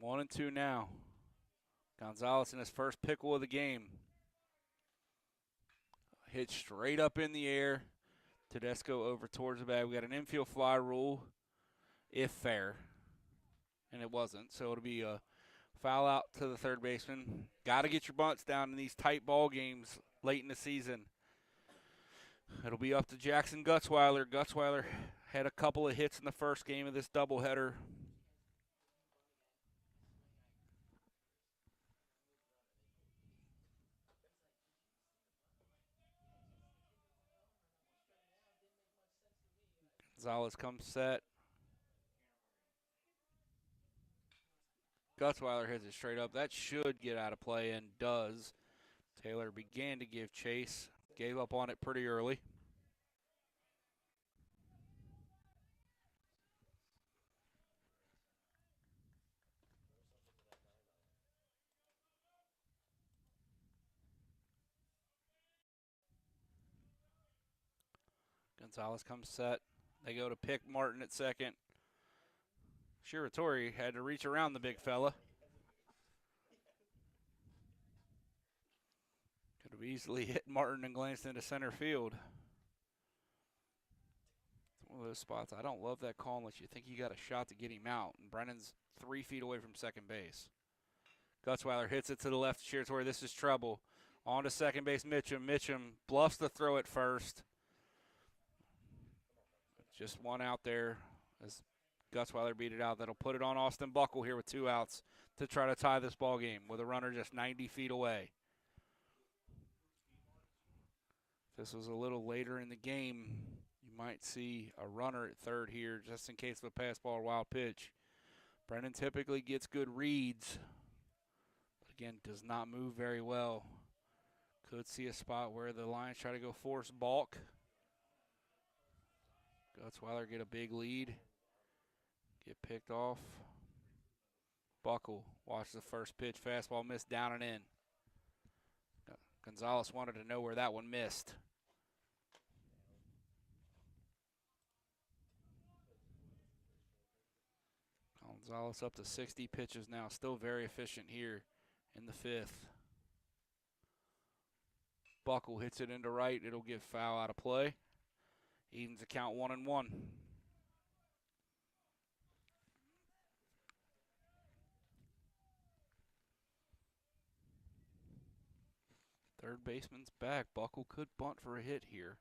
1-2 now. Gonzalez in his first pickle of the game. Hit straight up in the air. Tedesco over towards the bag. We got an infield fly rule, if fair. And it wasn't, so it'll be a foul out to the third baseman. Got to get your bunts down in these tight ball games late in the season. It'll be up to Jackson Gutzweiler. Gutzweiler had a couple of hits in the first game of this doubleheader. Gonzalez comes set. Gutzweiler hits it straight up. That should get out of play and does. Taylor began to give chase. Gave up on it pretty early. Gonzalez comes set. They go to pick Martin at second. Shiratori had to reach around the big fella. Could have easily hit Martin and glanced into center field. It's one of those spots. I don't love that call unless you think you got a shot to get him out. And Brennan's 3 feet away from second base. Gutzweiler hits it to the left. Shiratori, this is trouble. On to second base, Mitchum. Mitchum bluffs the throw at first. Just one out there as Gutzweiler beat it out. That'll put it on Austin Buckle here with 2 outs to try to tie this ball game with a runner just 90 feet away. If this was a little later in the game, you might see a runner at third here just in case of a pass ball or wild pitch. Brennan typically gets good reads, but again, does not move very well. Could see a spot where the Lions try to go force balk. Gutzweiler get a big lead. Get picked off. Buckle, watch the first pitch. Fastball missed down and in. Gonzalez wanted to know where that one missed. Gonzalez up to 60 pitches now. Still very efficient here in the 5th. Buckle hits it into right. It'll get foul out of play. Evens the count 1-1. Third baseman's back. Buckle could bunt for a hit here.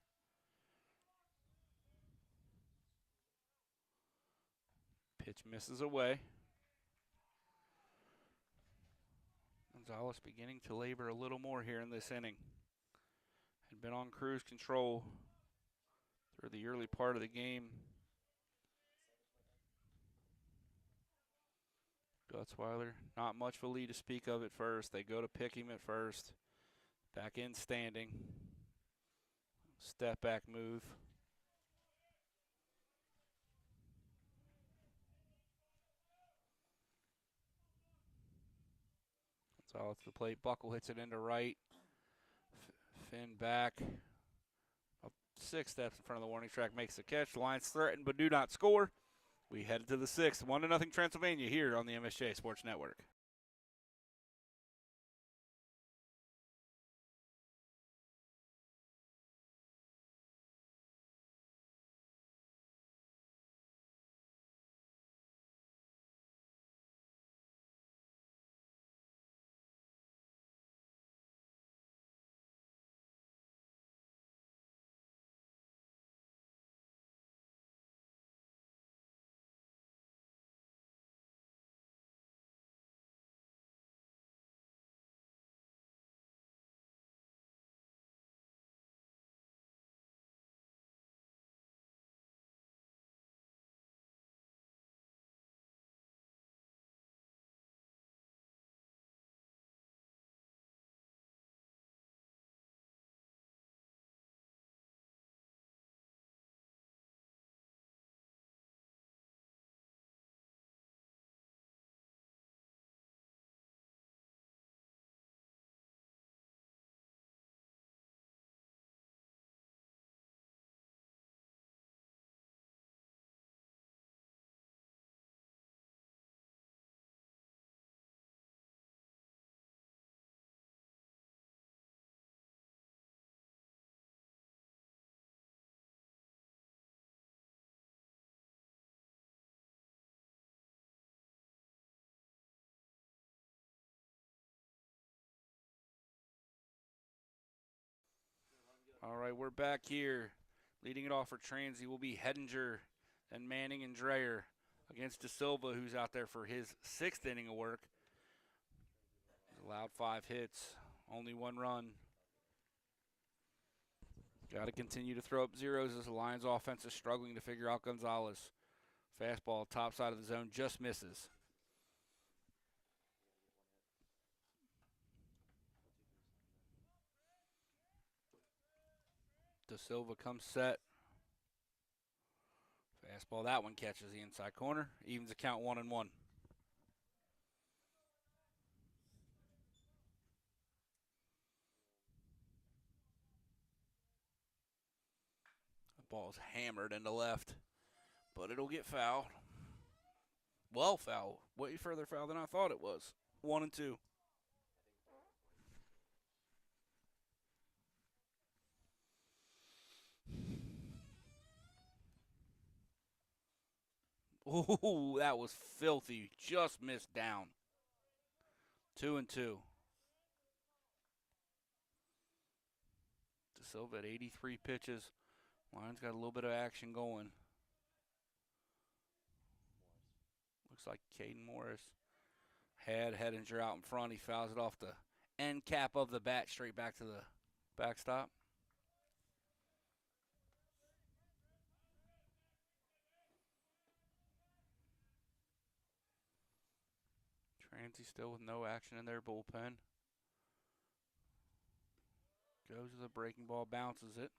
Pitch misses away. Gonzalez beginning to labor a little more here in this inning. Had been on cruise control through the early part of the game. Gutzweiler, not much of a lead to speak of at first. They go to pick him at first. Back in standing. Step back move. Gonzalez to the plate. Buckle hits it into right. Finn back. 6 steps in front of the warning track, makes the catch. The Lions threaten but do not score. We headed to the 6th. 1-0 Transylvania here on the MSJ Sports Network. All right, we're back here. Leading it off for Transy will be Hedinger, then Manning and Dreyer against De Silva, who's out there for his 6th inning of work. He's allowed 5 hits, only 1 run. Got to continue to throw up zeros as the Lions offense is struggling to figure out Gonzalez. Fastball, top side of the zone, just misses. De Silva comes set. Fastball, that one catches the inside corner. Evens the count 1-1. The ball's hammered into left, but it'll get fouled. Well foul. Way further foul than I thought it was. 1-2. Ooh, that was filthy. Just missed down. 2-2. De Silva at 83 pitches. Lions got a little bit of action going. Looks like Caden Morris had Hedinger out in front. He fouls it off the end cap of the bat straight back to the backstop. Transy still with no action in their bullpen. Goes to the breaking ball, bounces it.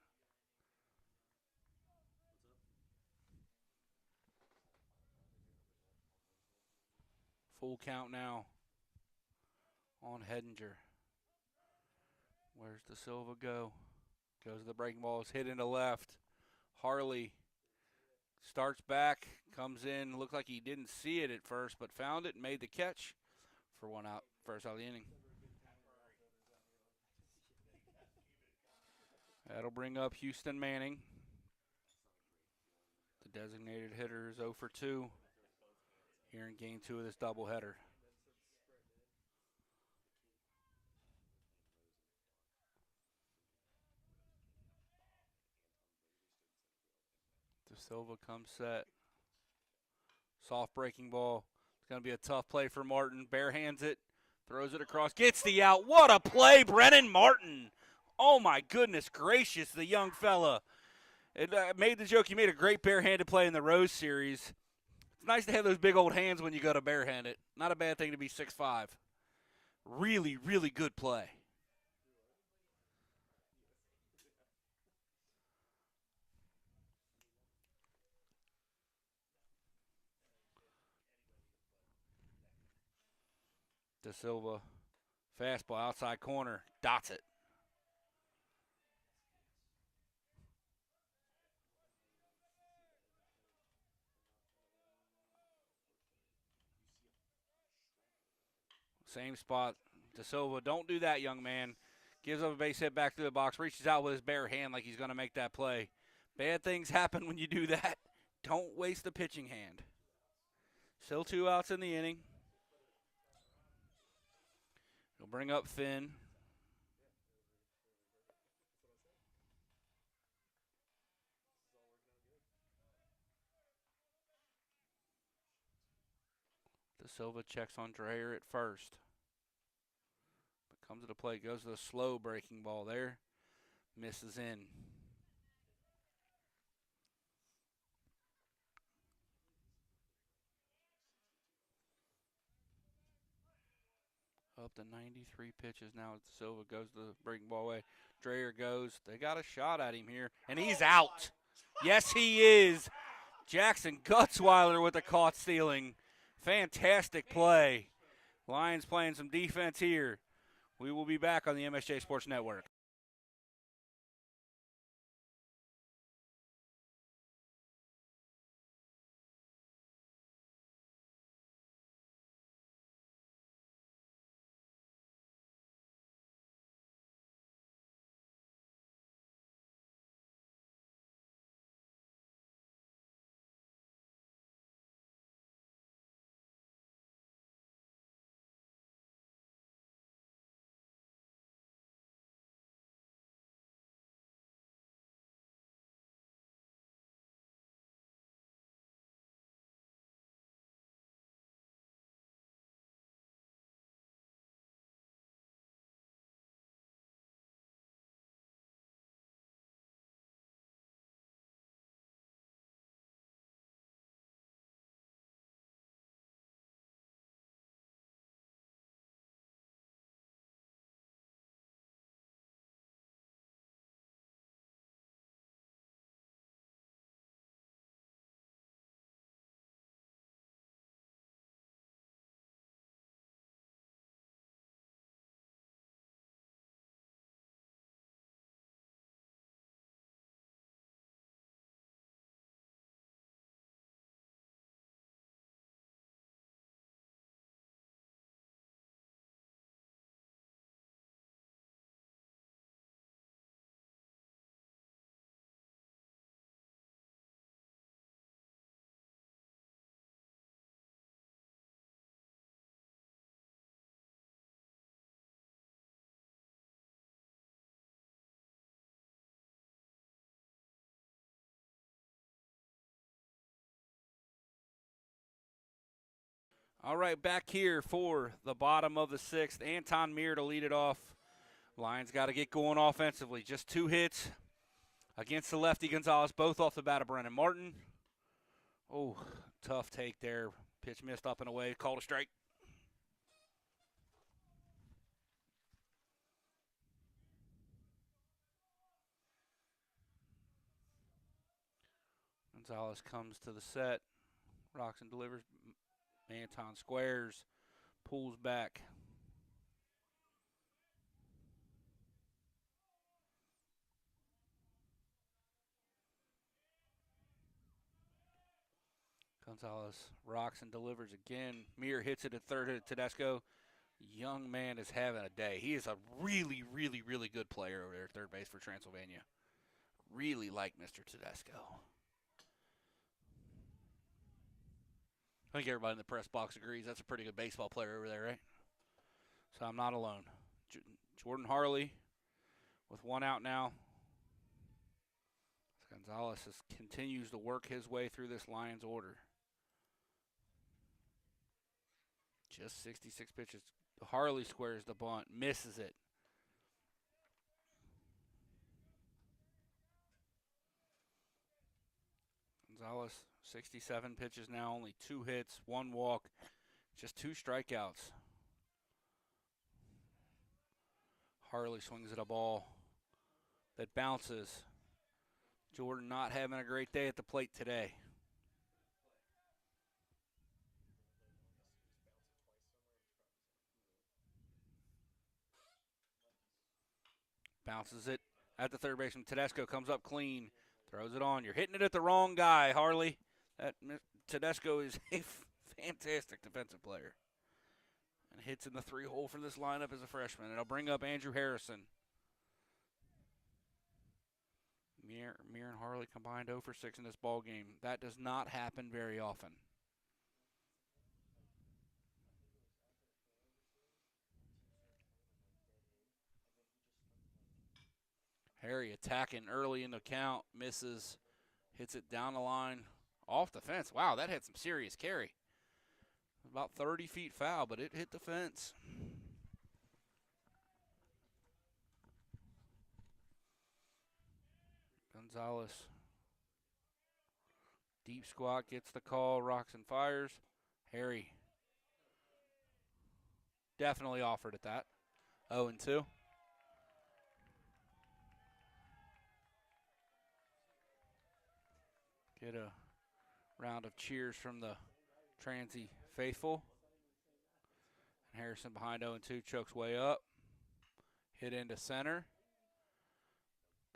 Full count now on Hedinger. Where's De Silva go? Goes to the breaking ball, is hit into left. Harley starts back, comes in. Looked like he didn't see it at first, but found it and made the catch for 1 out, first out of the inning. That'll bring up Houston Manning. The designated hitter is 0 for 2 here in game 2 of this doubleheader. De Silva comes set. Soft breaking ball. It's going to be a tough play for Martin. Bare hands it. Throws it across. Gets the out. What a play, Brennan Martin. Oh, my goodness gracious, the young fella. It made the joke. He made a great barehanded play in the Rose Series. It's nice to have those big old hands when you go to barehand it. Not a bad thing to be 6'5". Really, really good play. De Silva, fastball outside corner, dots it. Same spot. De Silva, don't do that, young man. Gives up a base hit back to the box, reaches out with his bare hand like he's going to make that play. Bad things happen when you do that. Don't waste the pitching hand. Still 2 outs in the inning. He'll bring up Finn. De Silva checks on Dreyer at first. But comes to the plate, goes to the slow breaking ball there. Misses in. Up to 93 pitches now as De Silva goes to the breaking ball away. Dreyer goes. They got a shot at him here, and he's out. Yes, he is. Jackson Gutzweiler with the caught stealing. Fantastic play. Lions playing some defense here. We will be back on the MSJ Sports Network. All right, back here for the bottom of the sixth. Anton Meir to lead it off. Lions got to get going offensively. Just 2 hits against the lefty Gonzalez, both off the bat of Brennan Martin. Oh, tough take there. Pitch missed up and away. Called a strike. Gonzalez comes to the set. Rocks and delivers. Anton squares. Pulls back. Gonzalez rocks and delivers again. Meir hits it at third at Tedesco. Young man is having a day. He is a really, really, really good player over there at third base for Transylvania. Really like Mr. Tedesco. I think everybody in the press box agrees that's a pretty good baseball player over there, right? So I'm not alone. Jordan Harley with 1 out now. Gonzalez continues to work his way through this Lions order. Just 66 pitches. Harley squares the bunt, misses it. Gonzalez, 67 pitches now, only 2 hits, 1 walk, just 2 strikeouts. Harley swings at a ball that bounces. Jordan not having a great day at the plate today. Bounces it at the third baseman. Tedesco comes up clean, throws it on. You're hitting it at the wrong guy, Harley. Tedesco is a fantastic defensive player. And hits in the 3-hole for this lineup as a freshman. And I'll bring up Andrew Harrison. Meir and Harley combined 0 for 6 in this ball game. That does not happen very often. Harry attacking early in the count, misses, hits it down the line, off the fence. Wow, that had some serious carry. About 30 feet foul, but it hit the fence. Gonzalez, deep squat, gets the call, rocks and fires. Harry definitely offered at that. 0-2. Get a round of cheers from the Transy faithful. Harrison behind 0-2, chokes way up. Hit into center.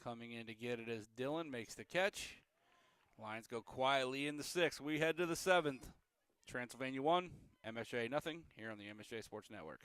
Coming in to get it as Dillon makes the catch. Lions go quietly in the 6th. We head to the 7th. Transylvania 1, MSJ nothing here on the MSJ Sports Network.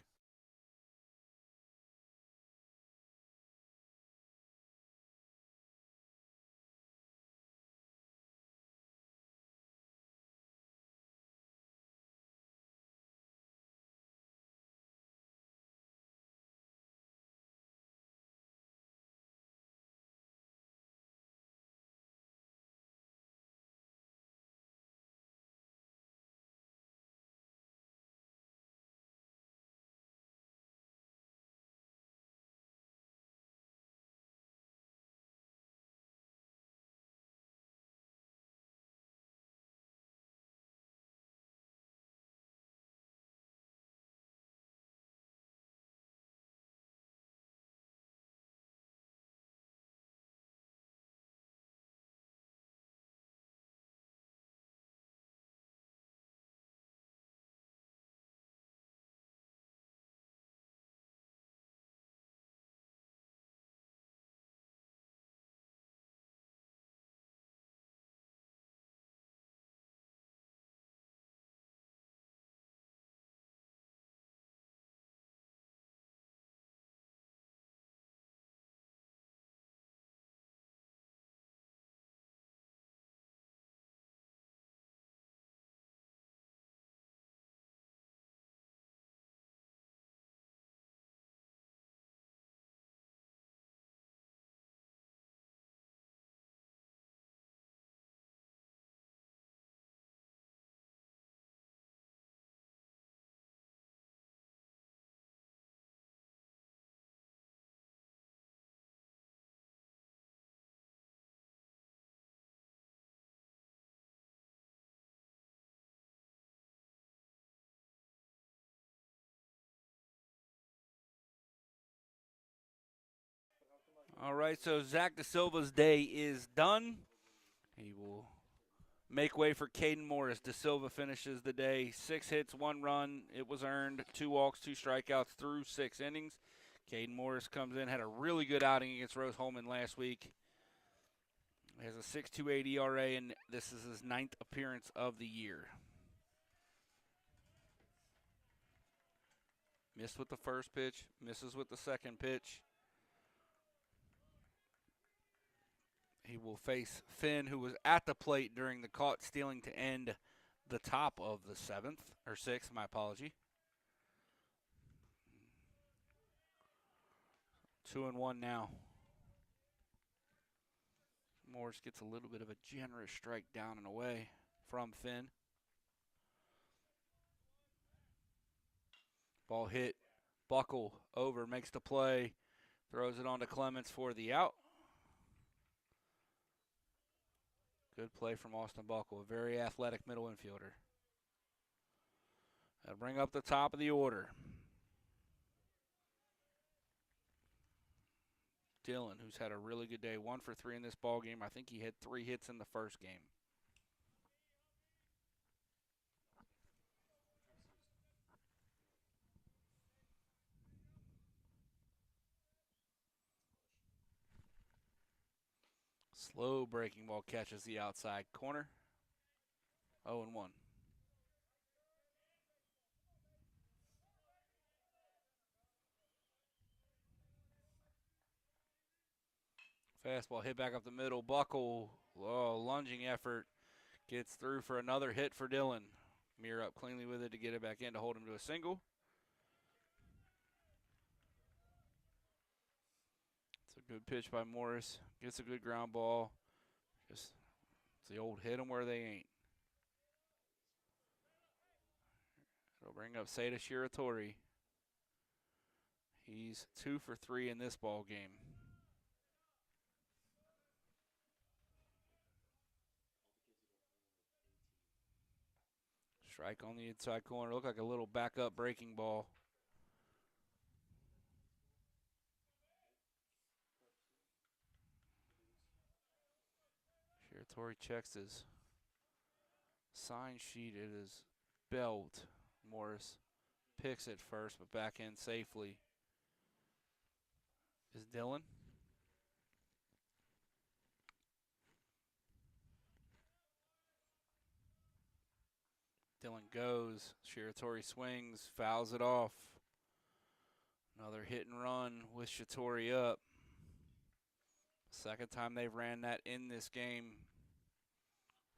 All right, so Zach De Silva's day is done. He will make way for Caden Morris. De Silva finishes the day 6 hits, 1 run. It was earned, 2 walks, 2 strikeouts through 6 innings. Caden Morris comes in, had a really good outing against Rose Holman last week. He has a 6.28 ERA, and this is his 9th appearance of the year. Missed with the first pitch, misses with the second pitch. He will face Finn, who was at the plate during the caught stealing to end the top of the 6th, my apology. 2-1 now. Morris gets a little bit of a generous strike down and away from Finn. Ball hit. Buckle over, makes the play, throws it on to Clements for the out. Good play from Austin Buckle, a very athletic middle infielder. That'll bring up the top of the order. Dylan, who's had a really good day, 1 for 3 in this ball game. I think he had 3 hits in the first game. Slow breaking ball catches the outside corner. 0-1. Fastball hit back up the middle. Buckle, lunging effort, gets through for another hit for Dylan. Mirror up cleanly with it to get it back in to hold him to a single. It's a good pitch by Morris. Gets a good ground ball. Just it's the old hit them where they ain't. It'll bring up Seda Shiratori. He's 2 for 3 in this ball game. Strike on the inside corner. Looked like a little backup breaking ball. Shiratori checks his sign sheet. It is belt. Morris picks it first, but back in safely is Dylan. Dylan goes. Shiratori swings, fouls it off. Another hit and run with Shiratori up. Second time they've ran that in this game.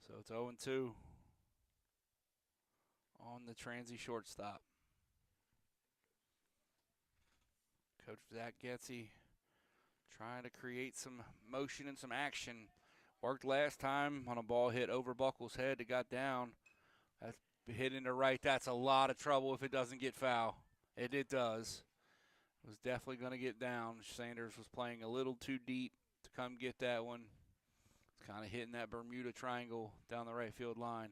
So it's 0-2 on the Transy shortstop. Coach Zach Getze trying to create some motion and some action. Worked last time on a ball hit over Buckle's head that got down. That's hit into right. That's a lot of trouble if it doesn't get foul. It does. It was definitely going to get down. Sanders was playing a little too deep to come get that one. It's kind of hitting that Bermuda Triangle down the right field line.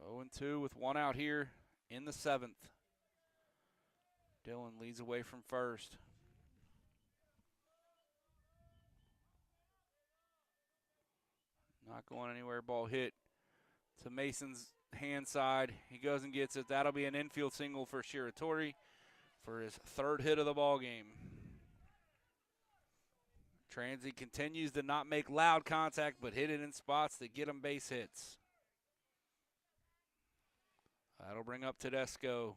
Oh and 2 with 1 out here in the 7th. Dylan leads away from first. Not going anywhere. Ball hit to Mason's hand side. He goes and gets it. That'll be an infield single for Shiratori for his 3rd hit of the ball game. Transy continues to not make loud contact, but hit it in spots that get him base hits. That'll bring up Tedesco.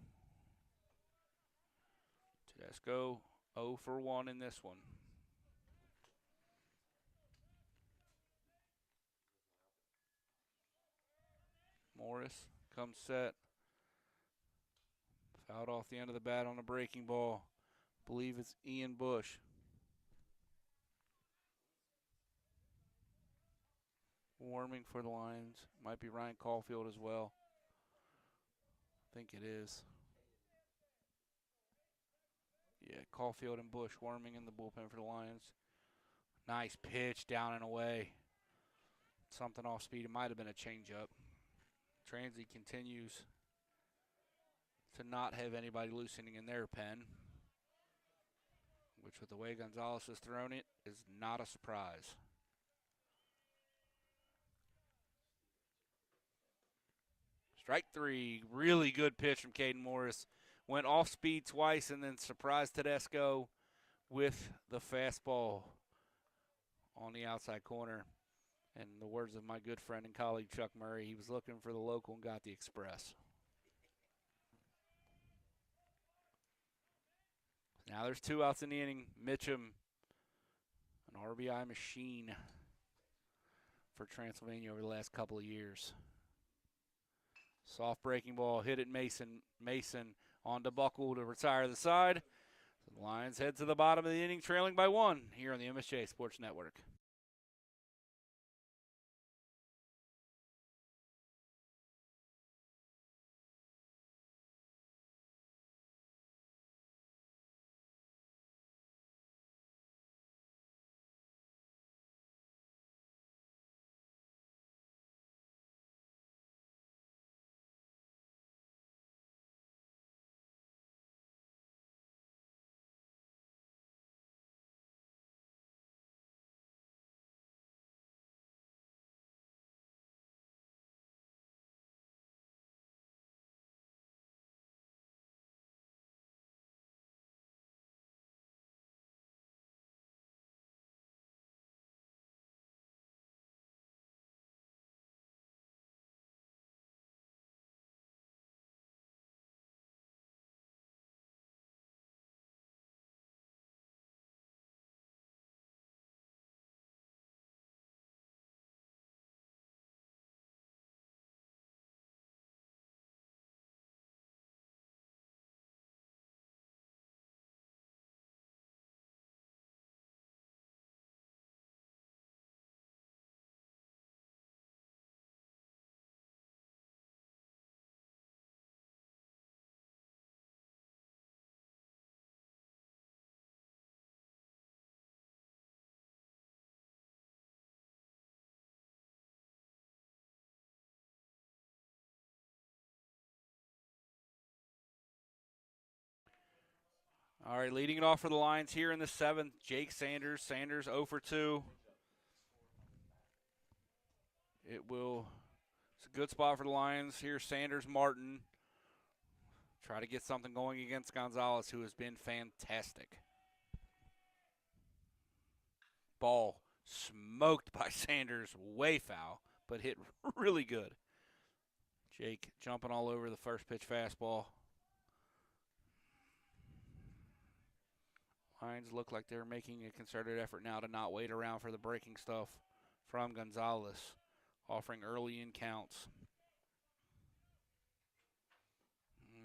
Tedesco 0 for 1 in this one. Morris comes set. Fouled off the end of the bat on a breaking ball. Believe it's Ian Bush. Warming for the Lions. Might be Ryan Caulfield as well. I think it is. Yeah, Caulfield and Bush warming in the bullpen for the Lions. Nice pitch down and away. something off speed. It might have been a changeup. Transy continues to not have anybody loosening in their pen, which with the way Gonzalez has thrown it is not a surprise. Strike three. Really good pitch from Caden Morris. Went off speed twice and then surprised Tedesco with the fastball on the outside corner. And in the words of my good friend and colleague Chuck Murray, he was looking for the local and got the express. Now there's 2 outs in the inning. Mitchum, an RBI machine for Transylvania over the last couple of years. Soft breaking ball hit at Mason. Mason on to Buckle to retire the side. The Lions head to the bottom of the inning, trailing by 1 here on the MSJ Sports Network. All right, leading it off for the Lions here in the 7th, Jake Sanders. Sanders 0 for 2. It's a good spot for the Lions. Here's Sanders Martin. Try to get something going against Gonzalez, who has been fantastic. Ball smoked by Sanders, way foul, but hit really good. Jake jumping all over the first pitch fastball. Lions look like they're making a concerted effort now to not wait around for the breaking stuff from Gonzalez, offering early in counts.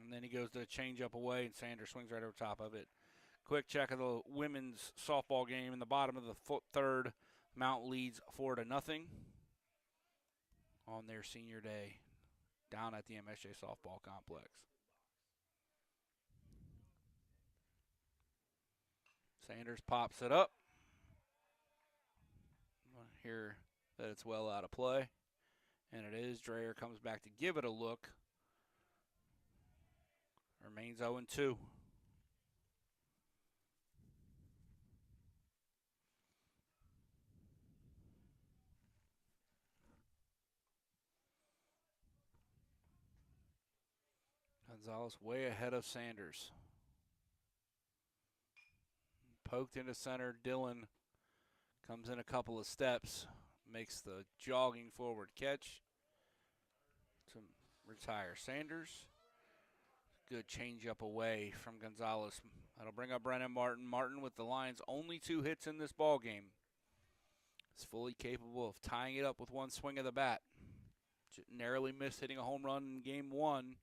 And then he goes to change up away, and Sanders swings right over top of it. Quick check of the women's softball game. In the bottom of the 3rd, Mount leads 4-0 on their senior day down at the MSJ softball complex. Sanders pops it up. Hear that it's well out of play, and it is. Dreyer comes back to give it a look. Remains 0-2. Gonzalez way ahead of Sanders. Poked into center. Dillon comes in a couple of steps, makes the jogging forward catch to retire Sanders. Good changeup away from Gonzalez. That'll bring up Brennan Martin. Martin with the Lions' only 2 hits in this ball game. Is fully capable of tying it up with one swing of the bat. Narrowly missed hitting a home run in game 1.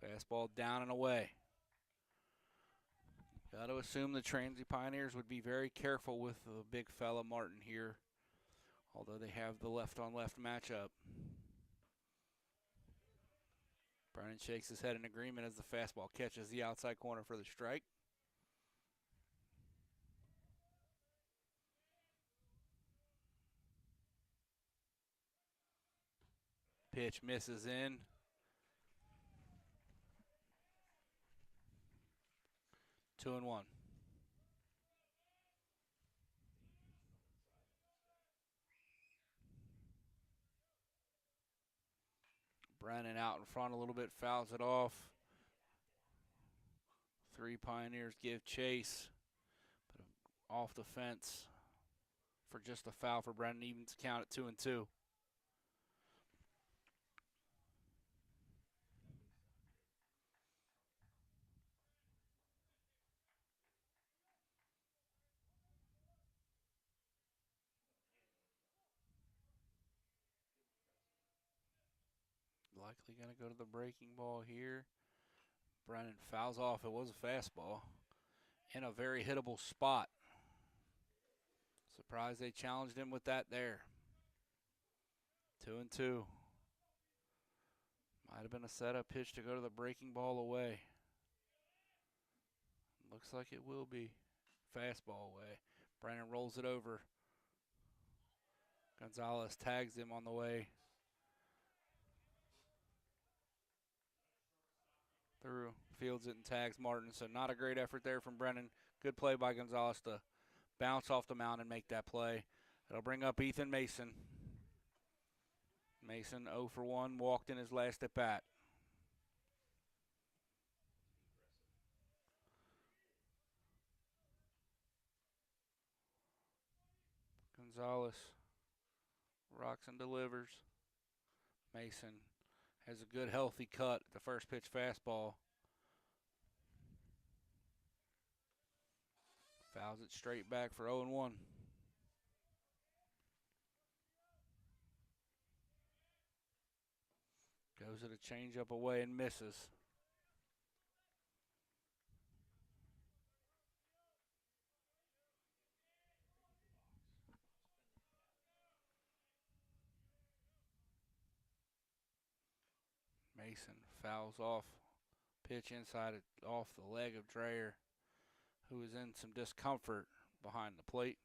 Fastball down and away. Got to assume the Transy Pioneers would be very careful with the big fella Martin here, although they have the left-on-left matchup. Brennan shakes his head in agreement as the fastball catches the outside corner for the strike. Pitch misses in. Two and one. Brennan out in front a little bit, fouls it off. Three Pioneers give chase, but off the fence for just a foul for Brennan, evens count at 2 and 2. Likely going to go to the breaking ball here. Brennan fouls off. It was a fastball in a very hittable spot. Surprised they challenged him with that there. 2 and 2. Might have been a setup pitch to go to the breaking ball away. Looks like it will be. Fastball away. Brennan rolls it over. Gonzalez tags him on the way through. Fields it and tags Martin. So not a great effort there from Brennan. Good play by Gonzalez to bounce off the mound and make that play. It'll bring up Ethan Mason. Mason 0 for 1, walked in his last at bat. Gonzalez rocks and delivers. Mason has a good healthy cut at the first pitch fastball. Fouls it straight back for 0 and 1. Goes to the changeup away and misses. Mason fouls off. Pitch inside off the leg of Dreyer, who is in some discomfort behind the plate.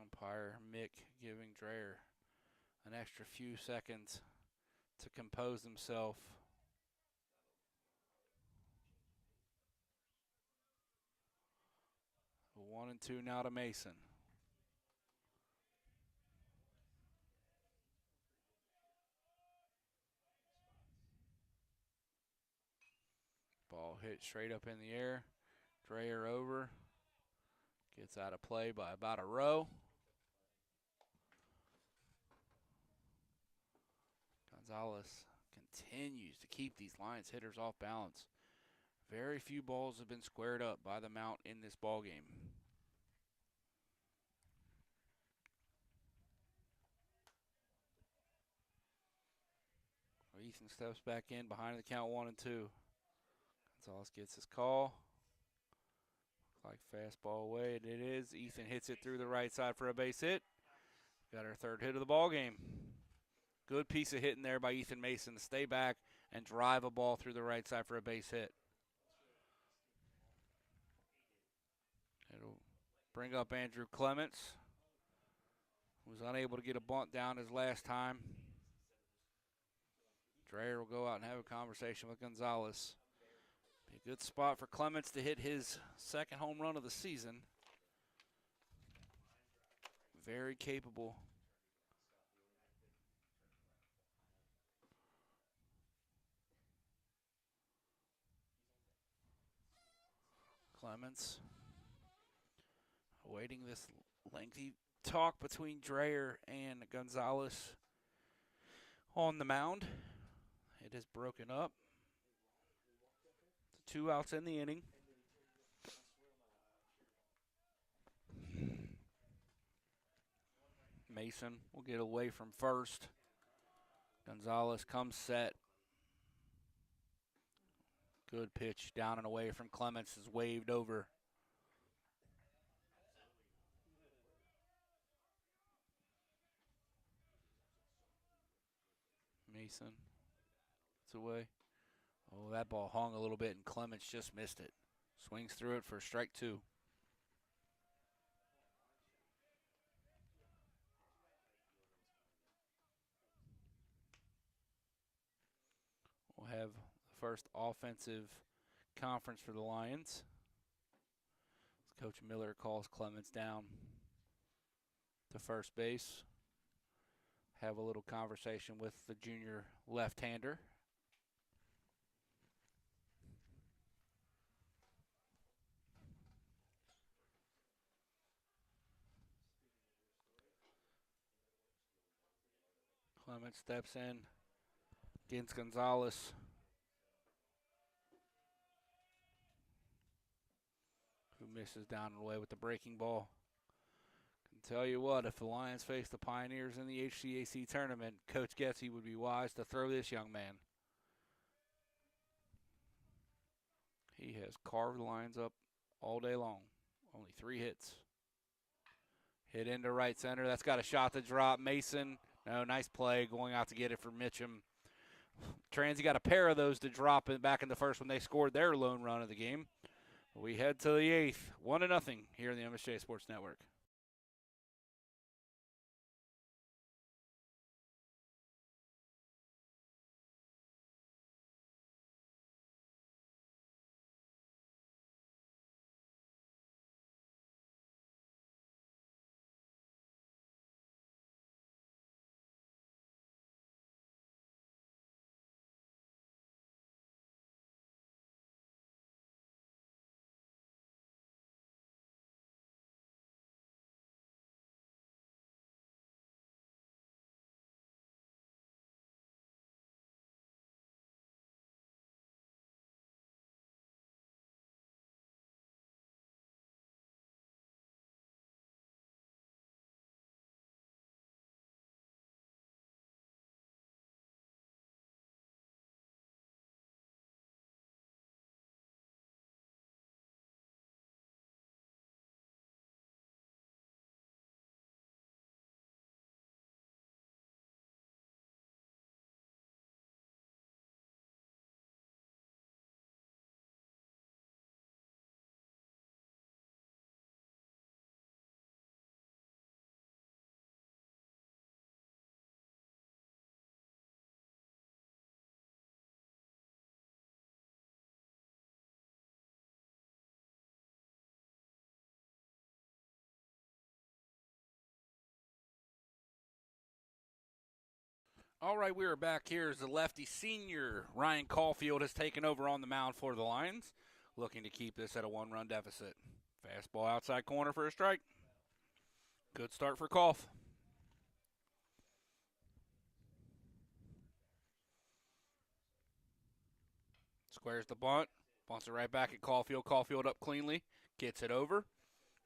Umpire Mick giving Dreyer an extra few seconds to compose himself. 1 and 2 now to Mason. Ball hit straight up in the air. Dreyer over. Gets out of play by about a row. Gonzalez continues to keep these Lions hitters off balance. Very few balls have been squared up by the Mount in this ball game. Ethan steps back in behind the count 1 and 2. Gonzalez gets his call. Looks like fastball away, and it is. Ethan hits it through the right side for a base hit. Got our third hit of the ball game. Good piece of hitting there by Ethan Mason to stay back and drive a ball through the right side for a base hit. It'll bring up Andrew Clements, who was unable to get a bunt down his last time. Dreyer will go out and have a conversation with Gonzalez. Be a good spot for Clements to hit his second home run of the season. Very capable. Clements awaiting this lengthy talk between Dreyer and Gonzalez on the mound. It is broken up. 2 outs in the inning. Mason will get away from first. Gonzalez comes set. Good pitch down and away from Clements is waved over. Mason gets away. Oh, that ball hung a little bit, and Clements just missed it. Swings through it for strike 2. We'll have the first offensive conference for the Lions. Coach Miller calls Clements down to first base. Have a little conversation with the junior left-hander. Clements steps in against Gonzalez. Who misses down and away with the breaking ball. Can tell you what, if the Lions face the Pioneers in the HCAC tournament, Coach Getzy would be wise to throw this young man. He has carved the Lions up all day long. Only 3 hits. Hit into right center. That's got a shot to drop. Mason, no, nice play going out to get it for Mitchum. Transy got a pair of those to drop it back in the first when they scored their lone run of the game. We head to the 8th, 1-0 here in the MSJ Sports Network. All right, we are back here as the lefty senior Ryan Caulfield has taken over on the mound for the Lions, looking to keep this at a 1-run deficit. Fastball outside corner for a strike. Good start for Caulf. Squares the bunt, bunts it right back at Caulfield. Caulfield up cleanly, gets it over.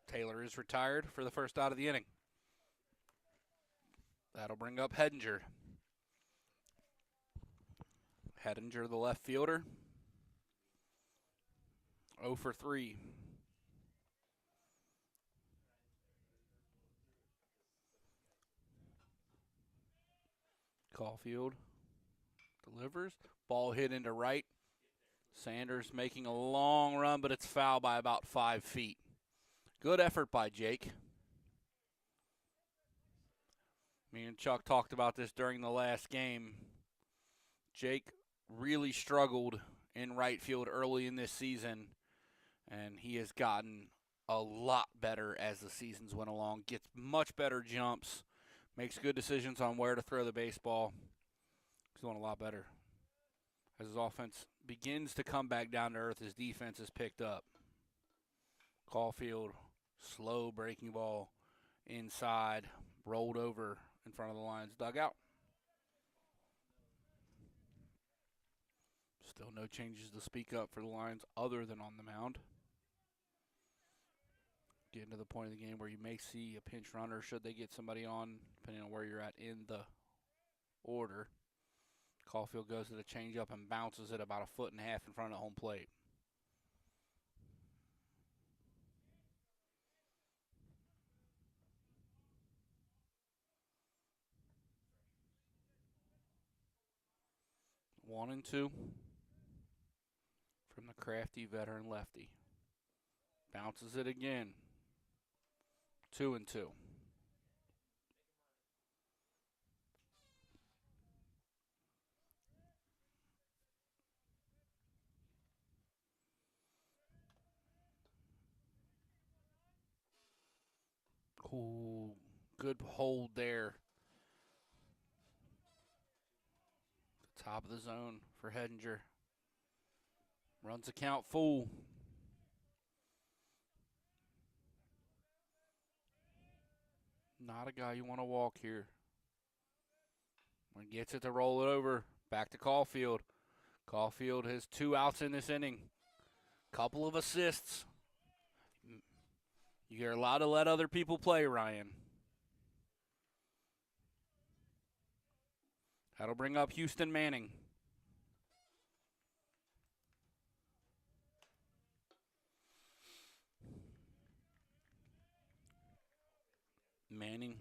Taylor is retired for the first out of the inning. That'll bring up Hedinger. Hedinger, the left fielder, 0 for 3. Caulfield delivers. Ball hit into right. Sanders making a long run, but it's foul by about 5 feet. Good effort by Jake. Me and Chuck talked about this during the last game. Jake really struggled in right field early in this season, and he has gotten a lot better as the seasons went along. Gets much better jumps, makes good decisions on where to throw the baseball. He's doing a lot better. As his offense begins to come back down to earth, his defense is picked up. Caulfield, slow breaking ball inside, rolled over in front of the Lions dugout. Still no changes to speak up for the Lions other than on the mound. Getting to the point of the game where you may see a pinch runner should they get somebody on, depending on where you're at in the order. Caulfield goes to the changeup and bounces it about 1.5 feet in front of home plate. One and two. crafty veteran lefty. Bounces it again. 2-2. Ooh, good hold there. Top of the zone for Hedinger. Runs the count full. Not a guy you want to walk here. When he gets it to roll it over, back to Caulfield. Caulfield has 2 outs in this inning. Couple of assists. You're allowed to let other people play, Ryan. That'll bring up Houston Manning. Manning,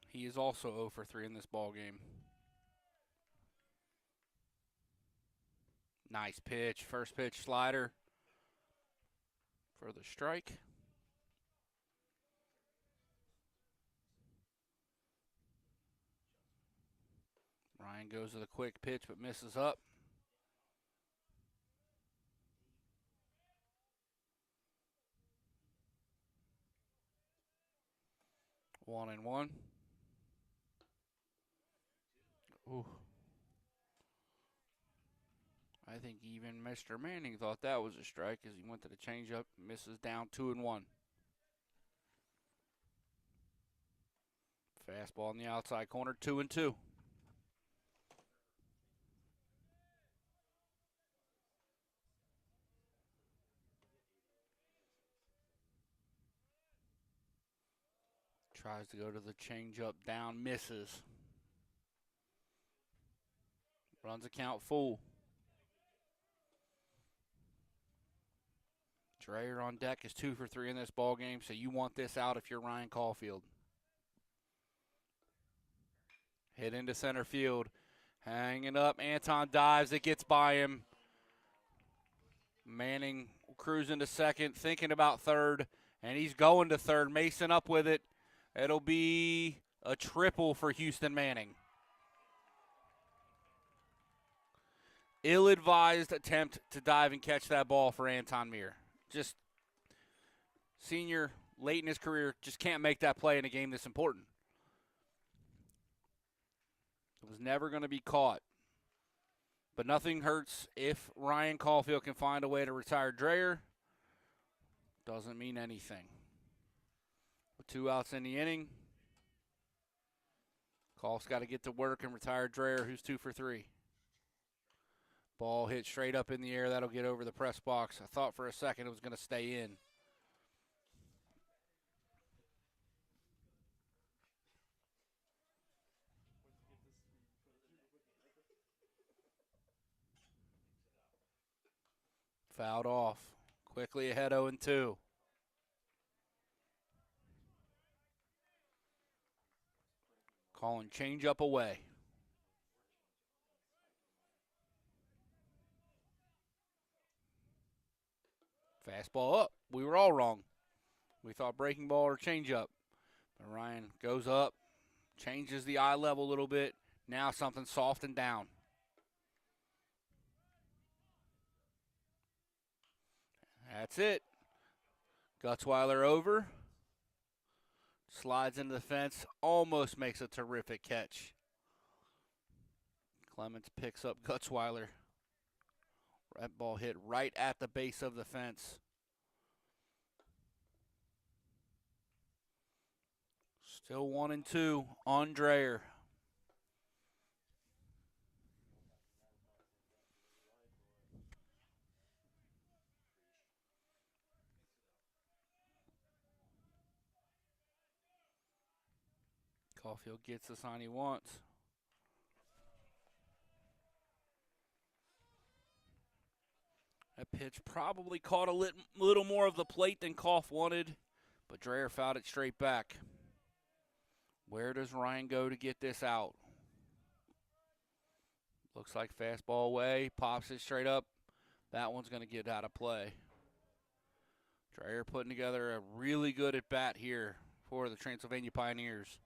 he is also 0 for 3 in this ball game. Nice pitch. First pitch slider for the strike. Ryan goes to the quick pitch but misses up. 1-1. Ooh. I think even Mr. Manning thought that was a strike as he went to the changeup, misses down 2-1. Fastball in the outside corner, 2-2. Tries to go to the changeup, down, misses. Runs the count full. Dreyer on deck is 2 for 3 in this ball game, so you want this out if you're Ryan Caulfield. Hit into center field. Hanging up. Anton dives. It gets by him. Manning cruising to second, thinking about third, and he's going to third. Mason up with it. It'll be a triple for Houston Manning. Ill-advised attempt to dive and catch that ball for Anton Muir. Just senior, late in his career, just can't make that play in a game this important. It was never going to be caught. But nothing hurts if Ryan Caulfield can find a way to retire Dreyer. Doesn't mean anything. With 2 outs in the inning, Caul's got to get to work and retire Dreyer, who's 2 for 3. Ball hit straight up in the air. That'll get over the press box. I thought for a second it was going to stay in. Fouled off. Quickly ahead 0-2. Calling changeup away. Fastball up. We were all wrong. We thought breaking ball or changeup. But Ryan goes up, changes the eye level a little bit. Now something soft and down. That's it. Gutzweiler over. Slides into the fence. Almost makes a terrific catch. Clemens picks up Gutzweiler. That ball hit right at the base of the fence. Still 1-2 on Dreyer. Caulfield gets the sign he wants. That pitch probably caught a little more of the plate than Caulf wanted, but Dreyer fouled it straight back. Where does Ryan go to get this out? Looks like fastball away, pops it straight up. That one's going to get out of play. Dreyer putting together a really good at bat here for the Transylvania Pioneers.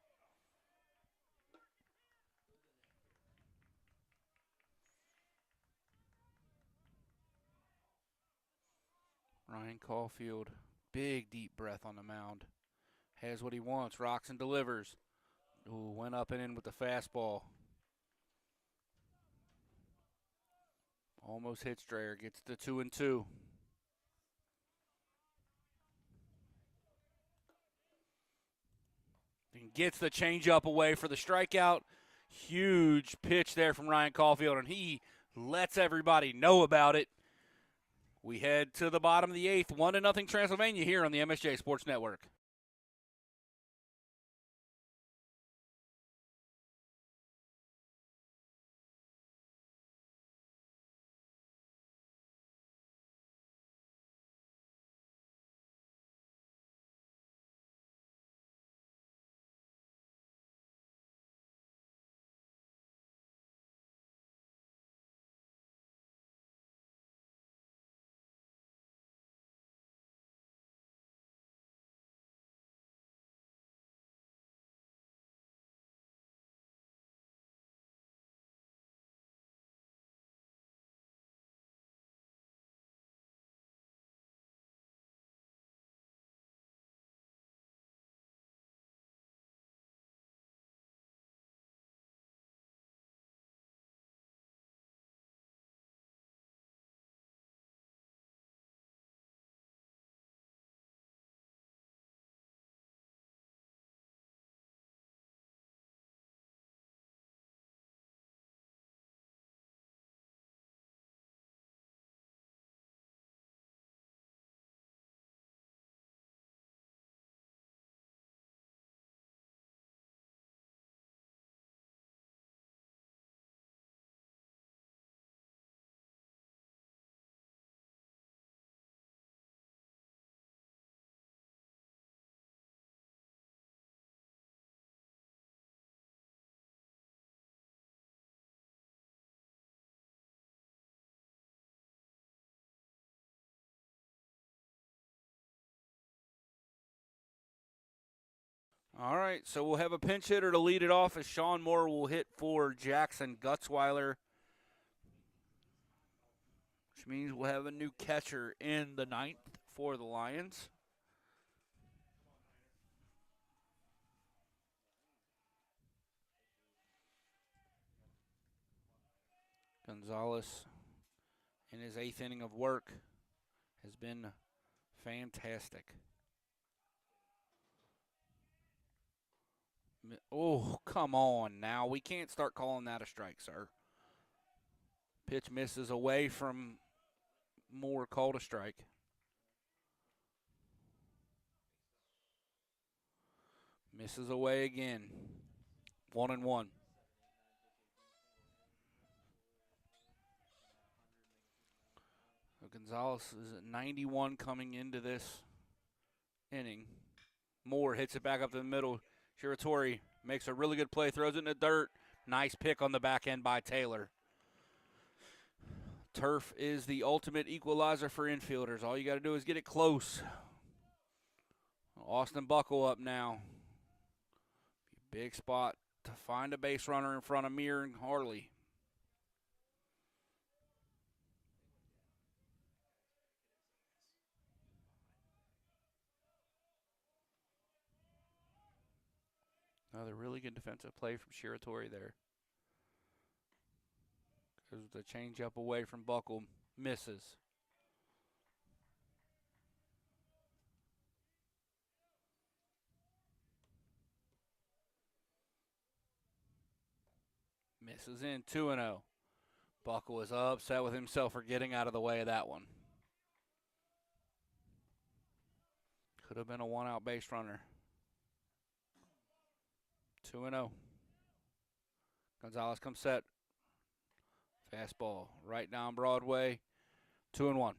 Ryan Caulfield, big deep breath on the mound. Has what he wants, rocks and delivers. Ooh, went up and in with the fastball. Almost hits Dreyer, gets the 2-2. And gets the changeup away for the strikeout. Huge pitch there from Ryan Caulfield, and he lets everybody know about it. We head to the bottom of the 8th, 1-0 Transylvania here on the MSJ Sports Network. All right, so we'll have a pinch hitter to lead it off as Sean Moore will hit for Jackson Gutzweiler, which means we'll have a new catcher in the 9th for the Lions. Gonzalez, in his 8th inning of work, has been fantastic. Oh, come on now. We can't start calling that a strike, sir. Pitch misses away from Moore, called a strike. Misses away again. 1-1. So Gonzalez is at 91 coming into this inning. Moore hits it back up to the middle. Shiratori makes a really good play, throws it in the dirt. Nice pick on the back end by Taylor. Turf is the ultimate equalizer for infielders. All you got to do is get it close. Austin Buckle up now. Big spot to find a base runner in front of Meir and Harley. Another really good defensive play from Shiratori there. Goes the changeup away from Buckle. Misses. Misses in 2-0. Buckle is upset with himself for getting out of the way of that one. Could have been a one-out base runner. 2-0. Gonzalez comes set. Fastball right down Broadway. 2-1.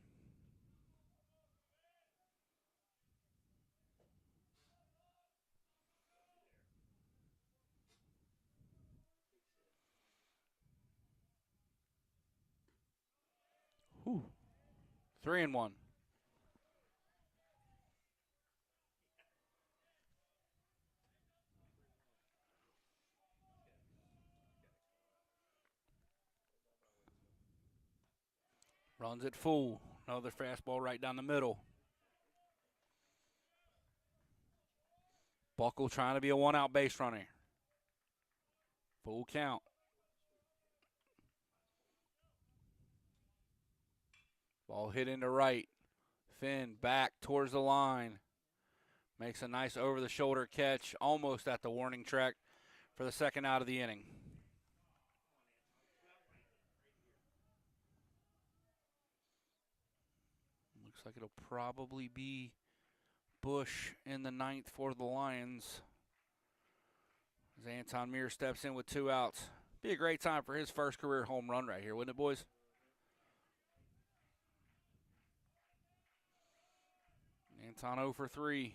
Whew. 3-1. Runs it full. Another fastball right down the middle. Buckle trying to be a one-out base runner. Full count. Ball hit into right. Finn back towards the line. Makes a nice over-the-shoulder catch, almost at the warning track for the second out of the inning. Looks like it'll probably be Bush in the ninth for the Lions. As Anton Muir steps in with 2 outs. Be a great time for his first career home run right here, wouldn't it, boys? Anton 0 for 3.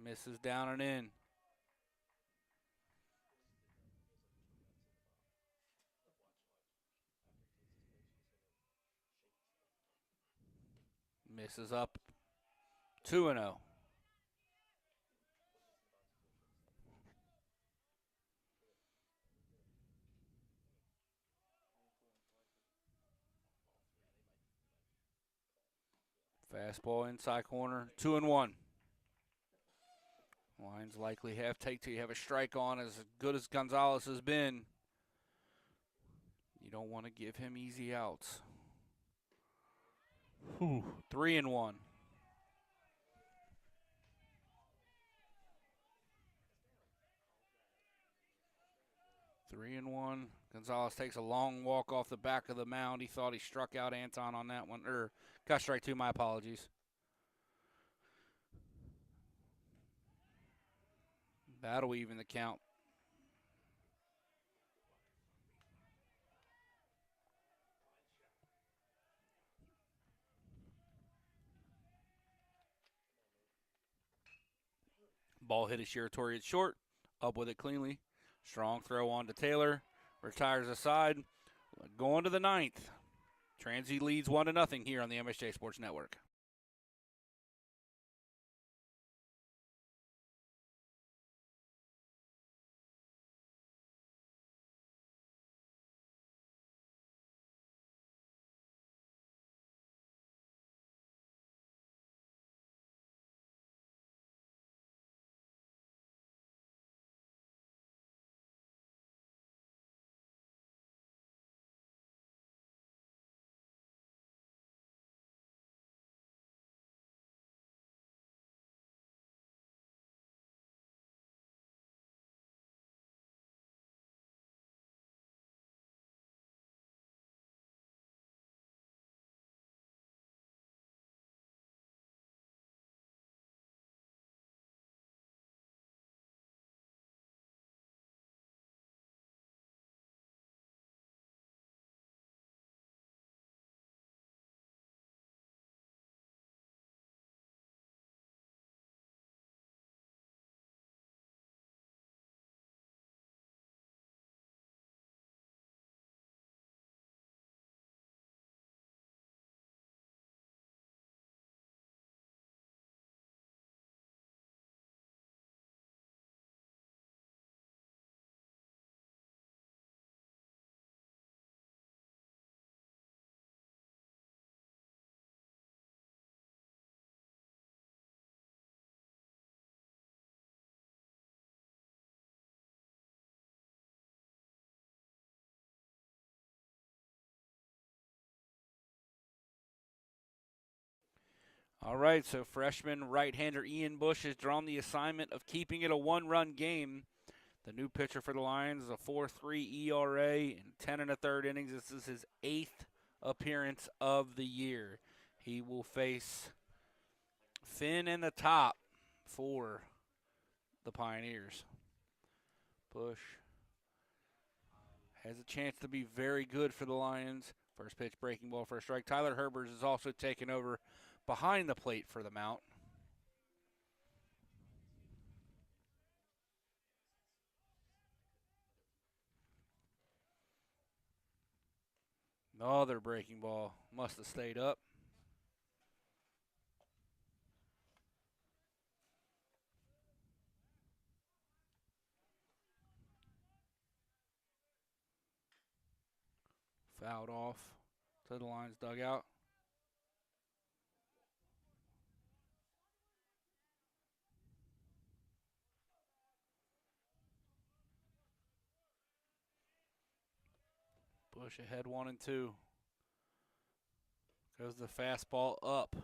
Misses down and in. Misses up 2-0. Fastball inside corner, 2-1. Lions likely have take till you have a strike on. As good as Gonzalez has been, you don't want to give him easy outs. 3-1. 3-1. Gonzalez takes a long walk off the back of the mound. He thought he struck out Anton on that one. Got strike 2, my apologies. That'll even the count. Ball hit a Shiratori at short. Up with it cleanly. Strong throw on to Taylor. Retires aside. Going to the ninth. Transy leads 1-0 here on the MSJ Sports Network. All right, so freshman right-hander Ian Bush has drawn the assignment of keeping it a one-run game. The new pitcher for the Lions is a 4.3 ERA in 10 1/3 innings. This is his 8th appearance of the year. He will face Finn in the top for the Pioneers. Bush has a chance to be very good for the Lions. First pitch, breaking ball for a strike. Tyler Herbers is also taken over behind the plate for the Mount. Another breaking ball. Must have stayed up. Fouled off to the Lions dugout. Bush ahead 1-2. Goes the fastball up.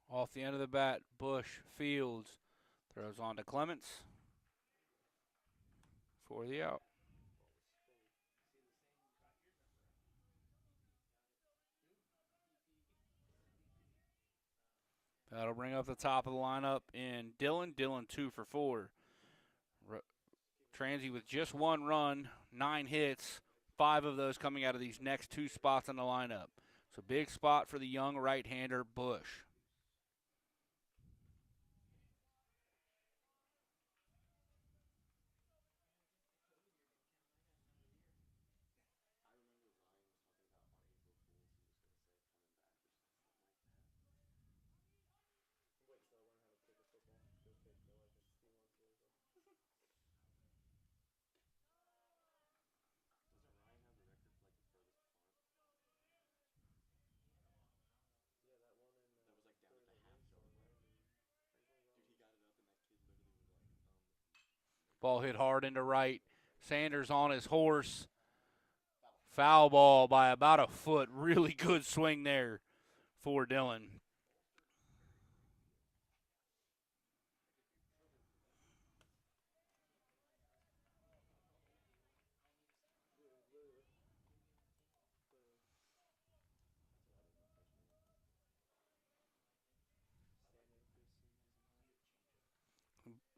Off the end of the bat, Bush fields. Throws on to Clements for the out. That'll bring up the top of the lineup in Dillon. Dillon 2 for 4. Transy with just 1 run, 9 hits, 5 of those coming out of these next 2 spots in the lineup. So big spot for the young right-hander Bush. Ball hit hard into right. Sanders on his horse. Foul ball by about a foot. Really good swing there for Dillon.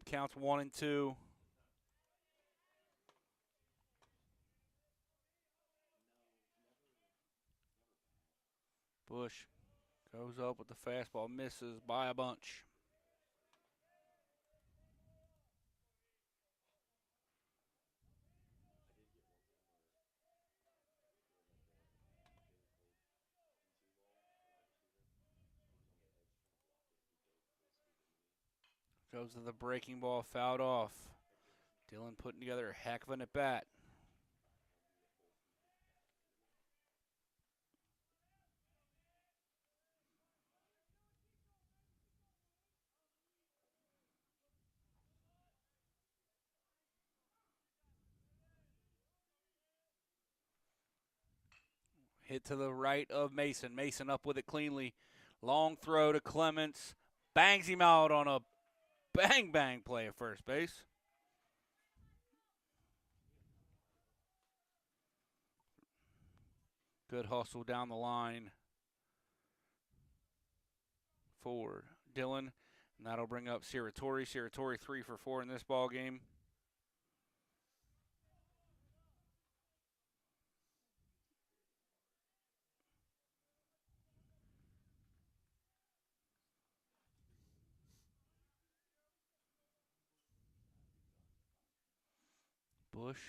Counts 1-2. Bush goes up with the fastball, misses by a bunch. Goes to the breaking ball, fouled off. Dillon putting together a heck of an at-bat. Hit to the right of Mason. Mason up with it cleanly. Long throw to Clements. Bangs him out on a bang play at first base. Good hustle down the line for Dillon. And that'll bring up Siratori. Siratori 3 for 4 in this ball game. Bush.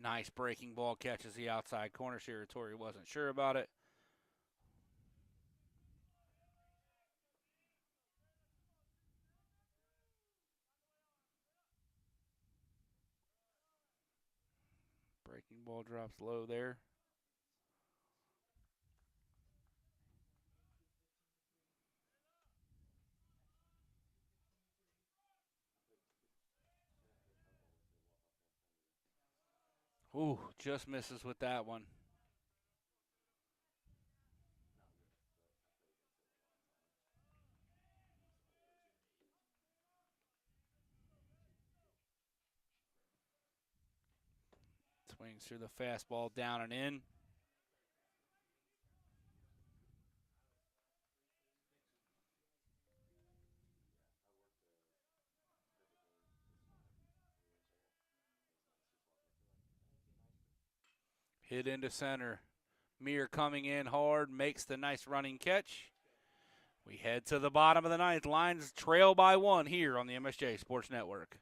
Nice breaking ball, catches the outside corner. Siratori wasn't sure about it. Breaking ball drops low there. Ooh, just misses with that one. Swings through the fastball, down and in. Hit into center. Meir coming in hard, makes the nice running catch. We head to the bottom of the ninth. Lions trail by 1 here on the MSJ Sports Network.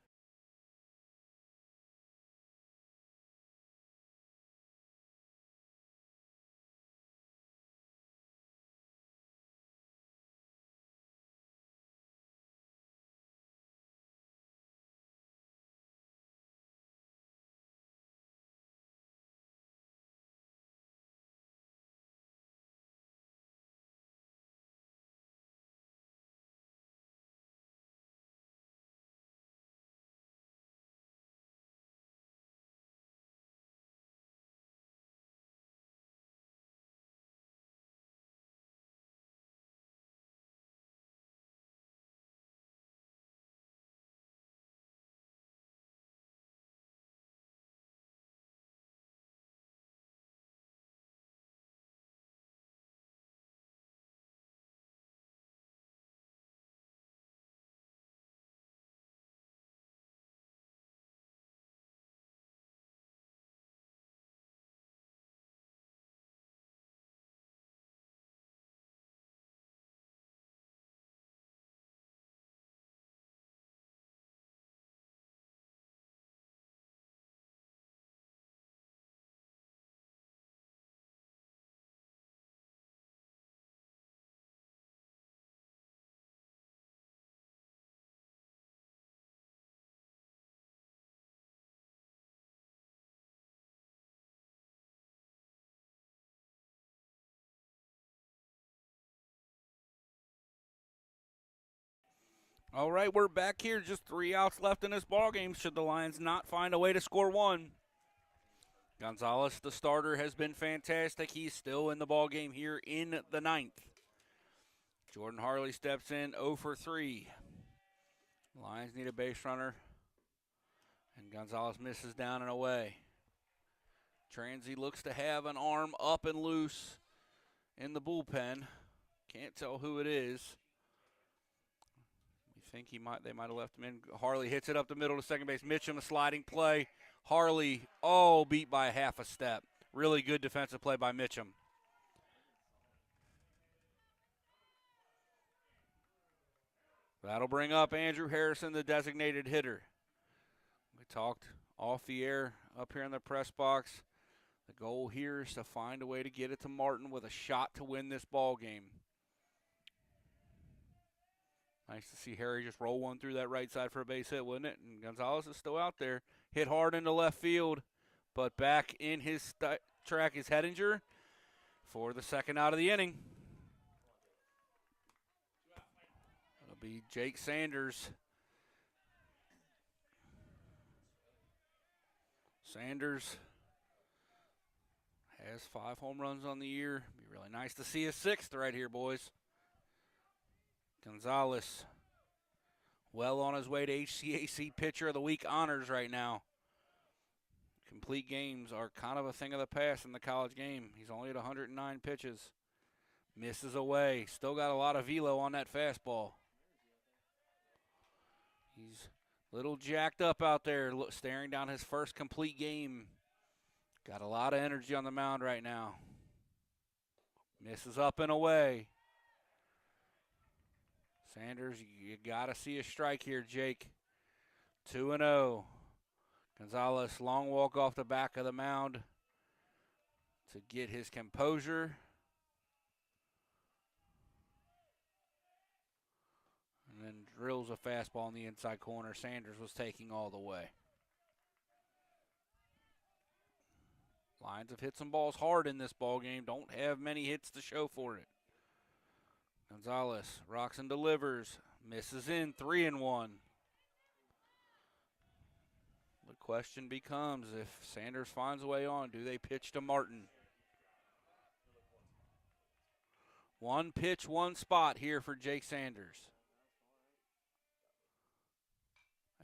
All right, we're back here. Just 3 outs left in this ballgame should the Lions not find a way to score 1. Gonzalez, the starter, has been fantastic. He's still in the ballgame here in the 9th. Jordan Harley steps in 0 for 3. Lions need a base runner, and Gonzalez misses down and away. Transy looks to have an arm up and loose in the bullpen. Can't tell who it is. We think they might have left him in. Harley hits it up the middle to second base. Mitchum, a sliding play. Harley, beat by half a step. Really good defensive play by Mitchum. That'll bring up Andrew Harrison, the designated hitter. We talked off the air up here in the press box. The goal here is to find a way to get it to Martin with a shot to win this ball game. Nice to see Harry just roll one through that right side for a base hit, wouldn't it? And Gonzalez is still out there. Hit hard into left field, but back in his track is Hettinger for the second out of the inning. It'll be Jake Sanders. Sanders has 5 home runs on the year. Be really nice to see a 6th right here, boys. Gonzalez, well on his way to HCAC Pitcher of the Week honors right now. Complete games are kind of a thing of the past in the college game. He's only at 109 pitches. Misses away. Still got a lot of velo on that fastball. He's a little jacked up out there, staring down his first complete game. Got a lot of energy on the mound right now. Misses up and away. Sanders, you got to see a strike here, Jake. 2-0. Gonzalez, long walk off the back of the mound to get his composure. And then drills a fastball in the inside corner. Sanders was taking all the way. Lions have hit some balls hard in this ball game. Don't have many hits to show for it. Gonzalez rocks and delivers. Misses in, 3-1. The question becomes, if Sanders finds a way on, do they pitch to Martin? 1 pitch, 1 spot here for Jake Sanders.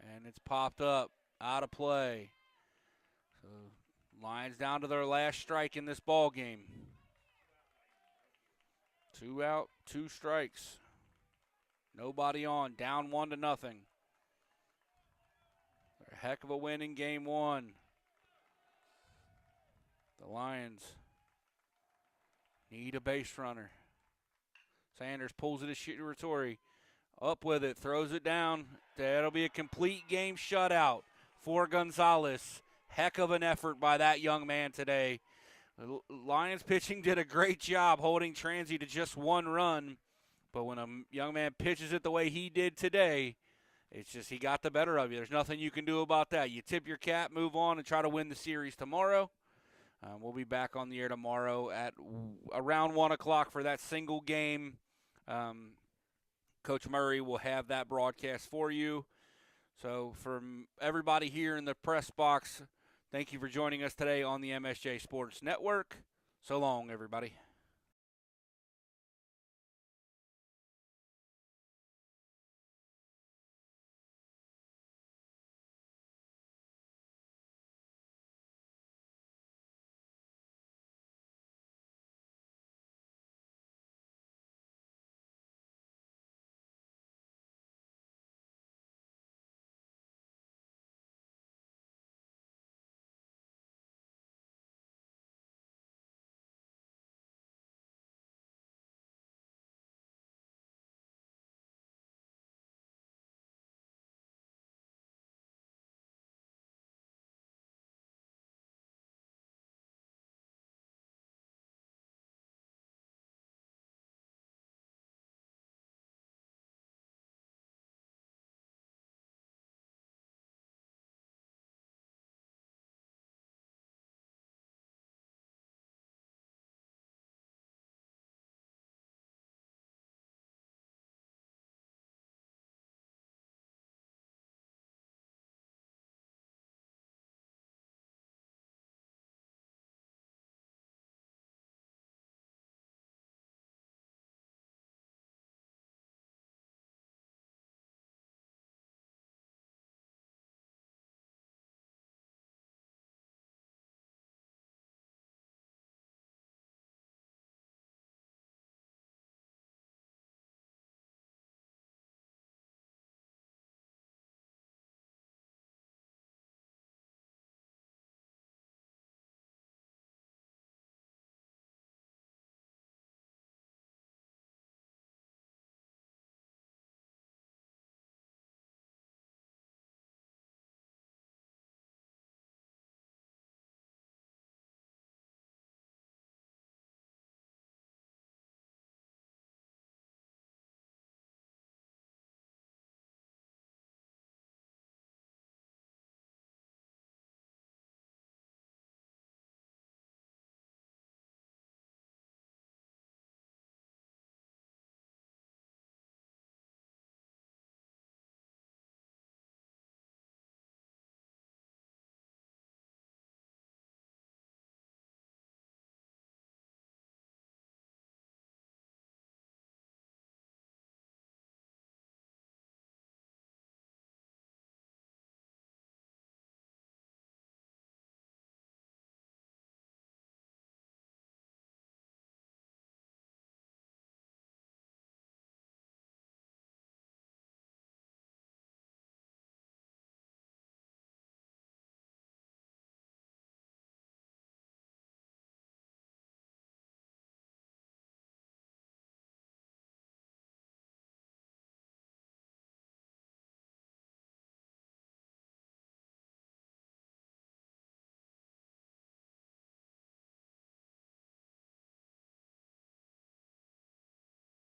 And it's popped up, out of play. So Lions down to their last strike in this ball game. 2 out, 2 strikes. Nobody on. Down 1-0. A heck of a win in game 1. The Lions need a base runner. Sanders pulls it to Shiratori. Up with it, throws it down. That'll be a complete game shutout for Gonzalez. Heck of an effort by that young man today. The Lions pitching did a great job holding Transy to just 1 run. But when a young man pitches it the way he did today, it's just he got the better of you. There's nothing you can do about that. You tip your cap, move on, and try to win the series tomorrow. We'll be back on the air tomorrow at around 1 o'clock for that single game. Coach Murray will have that broadcast for you. So from everybody here in the press box, thank you for joining us today on the MSJ Sports Network. So long, everybody.